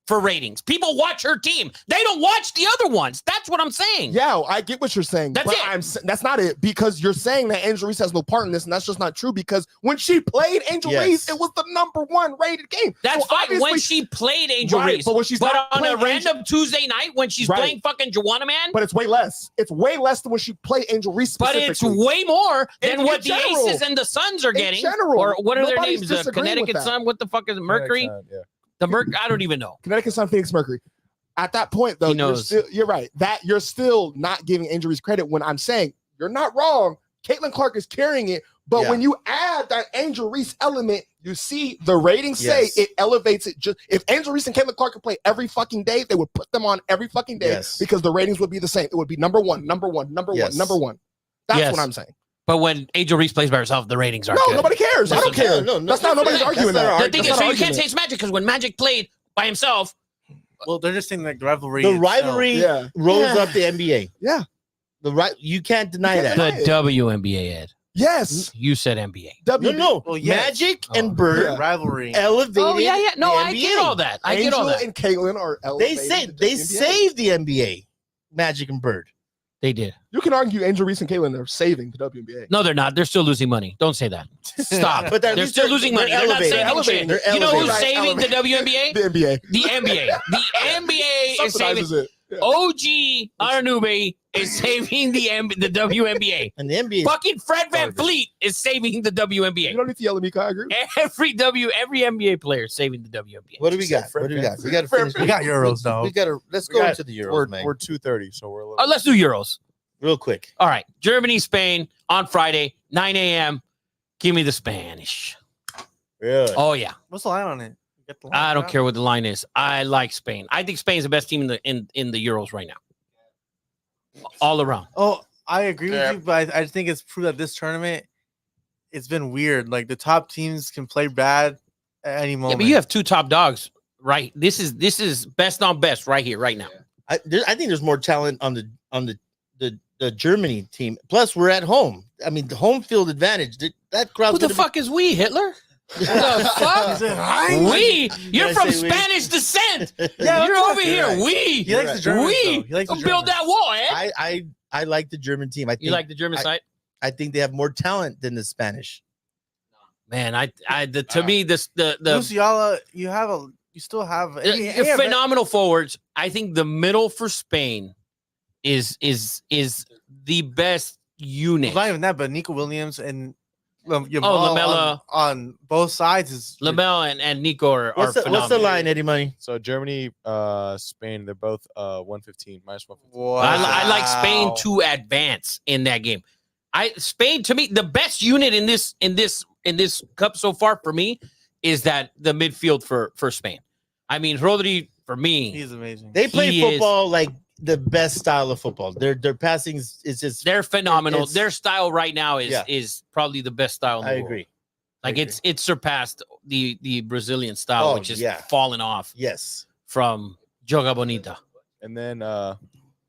for ratings. People watch her team. They don't watch the other ones. That's what I'm saying. Yeah, I get what you're saying. That's but it. That's not it because you're saying that Angel Reese has no part in this, and that's just not true because when she played Angel Yes. Reese, it was the number one rated game. That's So fine when obviously- she played Angel Right, Reese. but when she's But not on a playing Angel- random Tuesday night when she's Right. playing fucking Joanna Man, But it's way less. It's way less than when she played Angel Reese. but it's specifically. way more than In what the general. Aces and the Suns are In getting. general. Or what are their Nobody's names? The disagreeing with Connecticut that. Sun? What the fuck is it? Mercury? Yeah. The I don't even know. Connecticut Sun, Phoenix Mercury. At that point, though, He knows. you're right. That you're still not giving Angel Reese credit when I'm saying you're not wrong. Caitlin Clark is carrying it, but Yeah. when you add that Angel Reese element, you see the ratings Yes. say it elevates it. Just if Angel Reese and Caitlin Clark could play every fucking day, they would put them on every fucking day Yes. because the ratings would be the same. It would be number one, number one, number Yes. one, number one. That's Yes. what I'm saying. But when Angel Reese plays by herself, the ratings are No, good. nobody cares. I That's don't what- care. No, no, That's not that's nobody's not- arguing that's not that. our The thing That's is, not so an you can't argument. say it's Magic because when Magic played by himself, Well, they're just saying like the rivalry. The itself. rivalry Yeah. rose Yeah. up the NBA. Yeah. You can't deny You that. can't the WNBA, Ed. Yes. You said NBA. No. Well, yes. Magic Oh. and Bird Yeah. rivalry. elevated. Oh, yeah. No, the I NBA. get all that. I get all Angel that. and Caitlin are They elevated. saved. the They WNBA. saved the NBA. Magic and Bird. They did. You can argue Angel Reese and Caitlin are saving the WNBA. No, they're not. They're still losing money. Don't say that. Stop. But at They're least still losing money. They're not elevated. saving elevated. shit. They're You know who's elevated. saving the WNBA? The NBA The NBA. The NBA is saving. subsidizes it. Yeah. OG Anunoby is saving the WNBA. And the NBA. Fucking Fred VanVleet is saving the You WNBA. don't need to yell at me, Kai. I agree. Every NBA player is saving the WNBA. What do we got? What do we got? We got to finish. We got Euros, though. We got to. Let's go into the Euros, man. We're 2:30, so we're a little. Oh, let's do Euros. Real quick. All right. Germany, Spain on Friday, 9 a.m. Give me the Spanish. Really? Oh, yeah. What's the line on it? Get the line I don't out. care what the line is. I like Spain. I think Spain's the best team in the Euros right now. All around. Oh, I agree with you, but I think it's proof that this tournament, it's been weird. Like the top teams can play bad at any Yeah, moment. but you have two top dogs, right? This is best on best right here, right now. I think there's more talent on the Germany team. Plus, we're at home. I mean, the home field advantage. That crowd. Who the fuck is we, Hitler? The fuck? We? You're Did I from say we? Spanish descent. Yeah, You're that's over here. right. We. He likes the Germans, We. though. He likes the Go build Germans. that wall, eh? I like the German team. I think You like the German side? I think they have more talent than the Spanish. Man, to me, the Musiala, you still have the phenomenal forwards. I think the middle for Spain is the best unit. Not even that, but Nico Williams and Lamella on both sides is Lamella and Nico are What's the phenomenal. line, Eddie Money? So Germany, Spain, they're both 115 minus 115. Wow. I like Spain to advance in that game. Spain to me the best unit in this cup so far for me is that the midfield for Spain. I mean, Rodri for me, He's amazing. They play He football like the best style of football. Their passing is just. they're phenomenal. It's- Their style right now Yeah. is probably the best style in the I world. agree. Like I it's surpassed the Brazilian style, Oh, which is yeah. falling off Yes. from Joga Bonita. And then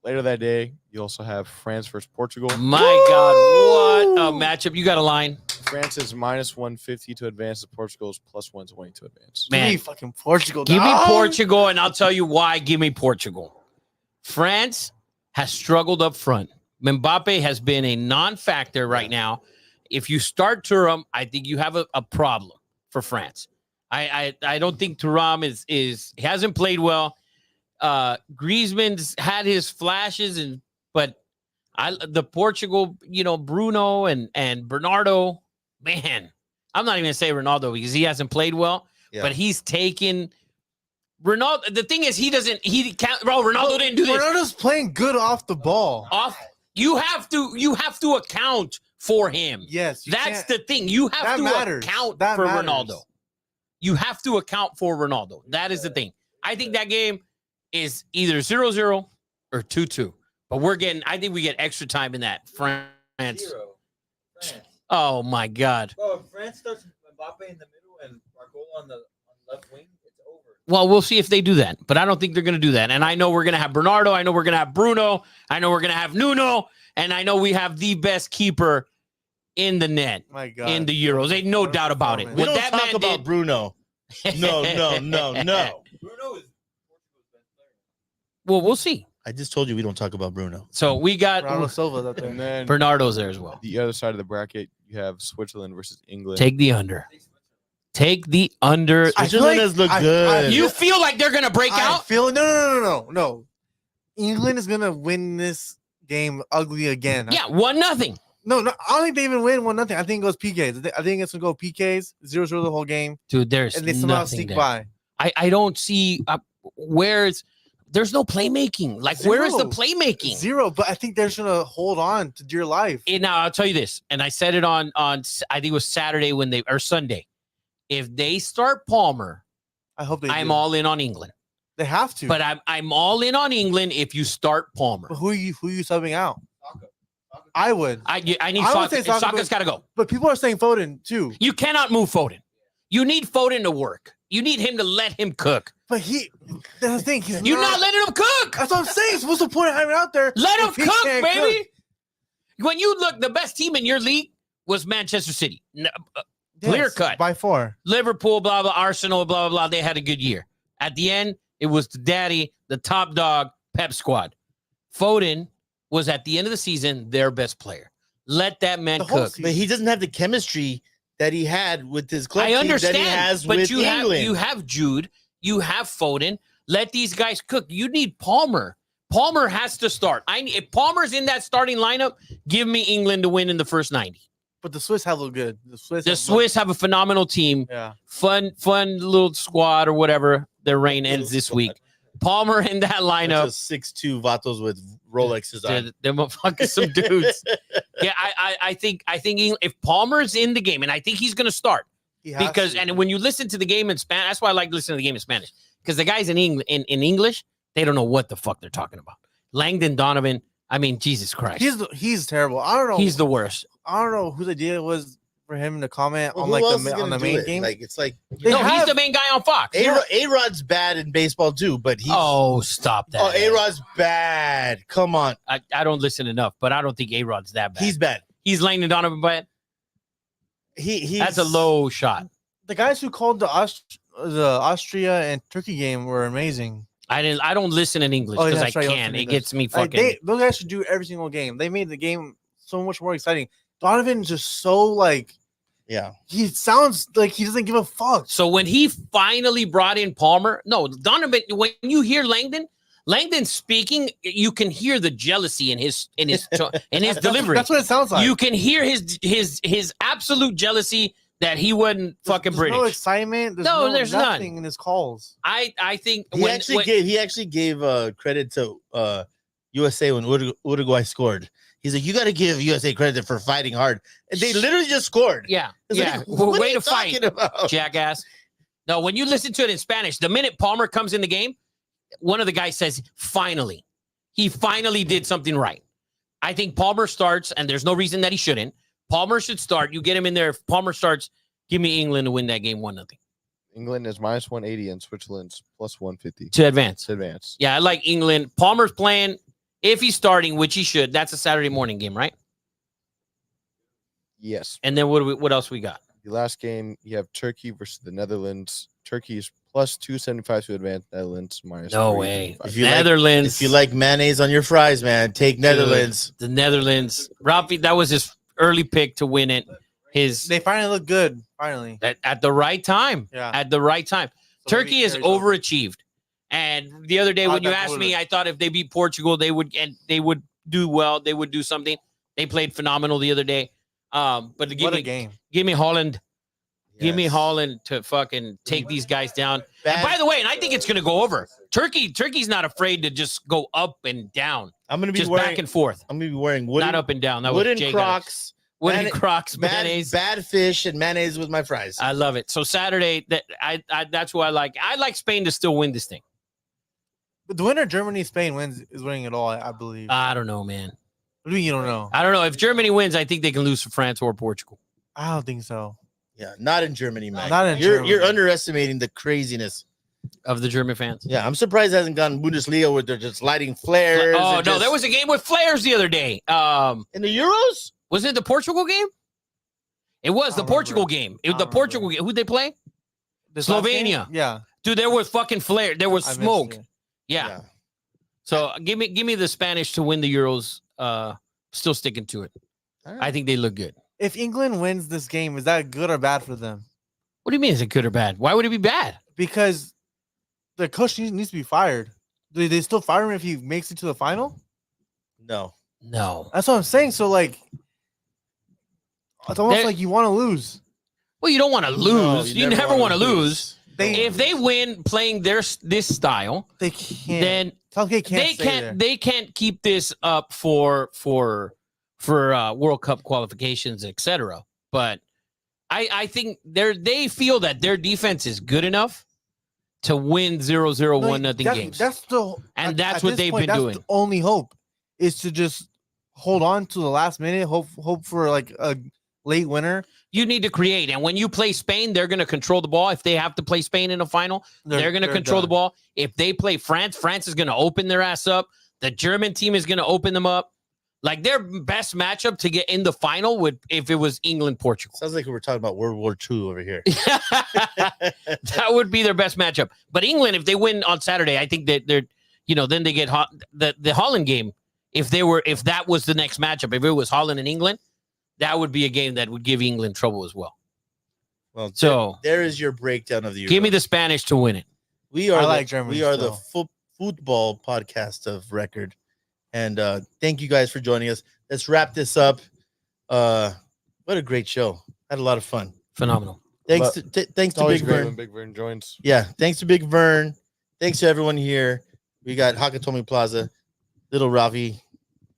later that day, you also have France versus Portugal. My God, what a matchup! You got a line, France is minus 150 to advance. To Portugal is plus 120 to advance. Give man. me fucking Portugal. Give me dog. Portugal, and I'll tell you why. Give me Portugal. France has struggled up front. Mbappe has been a non-factor right now. If you start Thuram, I think you have a problem for France. I don't think Thuram is he hasn't played well. Griezmann's had his flashes, but the Portugal, Bruno and Bernardo, man, I'm not even gonna say Ronaldo because he hasn't played well, Yeah. but he's taken Ronaldo. The thing is, Ronaldo didn't do this. Ronaldo's playing good off the ball. You have to account for him. Yes, you That's can't- the thing. You have that to matters. account That for matters. Ronaldo. You have to account for Ronaldo. That is the thing. I think that game is either 0-0 or 2-2. But I think we get extra time in that. France. 0. France. Oh my God. Bro, if France starts Mbappe in the middle and Barcola on the left wing, it's over. Well, we'll see if they do that. But I don't think they're going to do that. And I know we're going to have Bernardo. I know we're going to have Bruno. I know we're going to have Nuno. And I know we have the best keeper in the net My God. in the Euros. Ain't no doubt about it. We We What don't that talk man about did. Bruno. No. Bruno is Portugal's best player. Well, we'll see. I just told you we don't talk about Bruno. So we got Ronaldo Silva's out there. And then Bernardo's there as well. the other side of the bracket, you have Switzerland versus England. Take the under. Take the under. I feel Switzerland like- has looked I- good. You feel like they're going to break I out? feel no. England is gonna win this game ugly again. Yeah, 1-0. No, I don't think they even win 1-0. I think it goes PKs. I think it's gonna go PKs, 0-0 the whole game, Dude, there's and they somehow nothing sneak there. by. I don't see there's no playmaking. Like, where is the Zero. playmaking? 0, but I think they're just gonna hold on to dear life. Now, I'll tell you this, and I said it on I think it was Saturday or Sunday. If they start Palmer, I hope they. I'm do. all in on England. They have to. But I'm all in on England if you start Palmer. But who are you subbing out? I would. I need I would Saka. say Saka, Saka's got to go. But people are saying Foden too. You cannot move Foden. You need Foden to work. You need him to let him cook. But that's the thing. You're not letting him cook. That's what I'm saying. So what's the point of having him out there? Let him if he cook, can't baby. cook? When you look, the best team in your league was Manchester City. Clear Yes, cut. by far. Liverpool, blah, blah, Arsenal, blah, blah, blah. They had a good year. At the end, it was the daddy, the top dog, Pep squad. Foden was at the end of the season their best player. Let that man The whole cook. season. But he doesn't have the chemistry that he had with his club I team understand, that he has but with you England. have Jude, you have Foden. Let these guys cook. You need Palmer. Palmer has to start. If Palmer's in that starting lineup, give me England to win in the first 90. But the Swiss have looked good. The Swiss have a phenomenal team. Yeah. Fun little squad or whatever. Their reign ends this week. Palmer in that lineup. 6'2" Vatos with Rolexes on. They're motherfucking some dudes. Yeah, I think if Palmer's in the game, and I think he's going to start because and when you listen to the game in Spanish, that's why I like listening to the game in Spanish because the guys in English, they don't know what the fuck they're talking about. Langdon Donovan, I mean, Jesus Christ, he's terrible. I don't know. He's the worst. I don't know whose idea it was for him to comment on who like else is on gonna the do main it? game. Like it's like he's the main guy on Fox. A-Rod's bad in baseball too, but he's stop that. Oh, A-Rod's bad. Come on. I don't listen enough, but I don't think A-Rod's that bad. He's bad. He's Langdon Donovan bad. That's a low shot. The guys who called the Austria and Turkey game were amazing. I don't listen in English because I can't. It gets me fucking. Those guys should do every single game. They made the game so much more exciting. Donovan's just so like, he sounds like he doesn't give a fuck. So when he finally brought in Palmer, no, Donovan. When you hear Langdon speaking, you can hear the jealousy in his delivery. That's what it sounds like. You can hear his absolute jealousy that he wasn't fucking British. No excitement. There's nothing none in his calls. I think he actually gave credit to USA when Uruguay scored. He's like, you got to give USA credit for fighting hard, and they literally just scored. Yeah, like, way to fight, jackass. No, when you listen to it in Spanish, the minute Palmer comes in the game, one of the guys says, "Finally, he finally did something right." I think Palmer starts, and there's no reason that he shouldn't. Palmer should start. You get him in there. If Palmer starts, give me England to win that game 1-0. England is minus 180 and Switzerland's plus 150 to advance. Yeah, I like England. Palmer's playing. If he's starting, which he should, that's a Saturday morning game, right? Yes. And then what else we got? The last game, you have Turkey versus the Netherlands. Turkey is plus 275 to advance. Netherlands minus. No way. If you like mayonnaise on your fries, man, take Netherlands. The Netherlands. Rafi, that was his early pick to win it. They finally look good. Finally, at the right time. Yeah, at the right time. So Turkey has overachieved. And the other day when you asked me, I thought if they beat Portugal, they would do well. They would do something. They played phenomenal the other day. But give me Holland. Yes. Give me Holland to fucking take these guys down. And by the way, and I think it's going to go over. Turkey's not afraid to just go up and down. I'm going to be just back and forth. I'm going to be wearing wooden, not up and down. That wooden was Crocs. Wooden Crocs, mayonnaise, bad fish, and mayonnaise with my fries. I love it. So Saturday, that's who I like. I like Spain to still win this thing. But the winner, Germany-Spain is winning it all, I believe. I don't know, man. What do you mean you don't know? I don't know. If Germany wins, I think they can lose to France or Portugal. I don't think so. Yeah, not in Germany, man. Not in Germany. You're underestimating the craziness of the German fans. Yeah, I'm surprised it hasn't gone Bundesliga where they're just lighting flares. Oh, no, there was a game with flares the other day. In the Euros? Was it the Portugal game? It was the Portugal game. It was the Portugal game. Who'd they play? Slovenia. Yeah. Dude, there was fucking flare. There was smoke. Yeah. So give me the Spanish to win the Euros. Still sticking to it. Right. I think they look good. If England wins this game, is that good or bad for them? What do you mean? Is it good or bad? Why would it be bad? Because the coach needs to be fired. Do they still fire him if he makes it to the final? No. That's what I'm saying. So, like, it's almost like you want to lose. Well, you don't want to lose. No, you never want to lose. If they win playing this style, they can't. Then they can't keep this up for World Cup qualifications, etc. But I think they feel that their defense is good enough to win 0-0, 1-0 games. That's what they've been doing. The only hope is to just hold on to the last minute. Hope for like a late winner. You need to create, and when you play Spain, they're going to control the ball. If they have to play Spain in a final, they're going to control the ball. If they play France, France is going to open their ass up. The German team is going to open them up. Like their best matchup to get in the final would if it was England-Portugal. Sounds like we're talking about World War II over here. That would be their best matchup. But England, if they win on Saturday, I think that they're, then they get the Holland game. If that was the next matchup, if it was Holland and England, that would be a game that would give England trouble as well. Well, so there is your breakdown of the Euros. Give me the Spanish to win it. We are like Germany. We are the football podcast of record. And thank you guys for joining us. Let's wrap this up. What a great show. Had a lot of fun. Phenomenal. Thanks It's to always Big great Vern. when Big Vern joins. Yeah, thanks to Big Vern. Thanks to everyone here. We got Hakatomi Plaza, Little Ravi,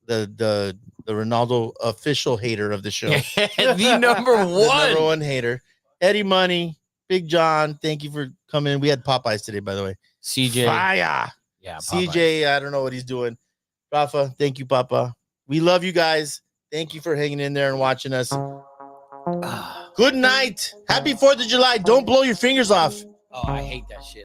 the Ronaldo official hater of the show. The number The number one. one hater. Eddie Money, Big John, thank you for coming in. We had Popeyes today, by the way. CJ. Fire. Yeah. CJ, I don't know what he's doing. Rafa, thank you, Papa. We love you guys. Thank you for hanging in there and watching us. Good night. Happy 4th of July. Don't blow your fingers off. Oh, I hate that shit.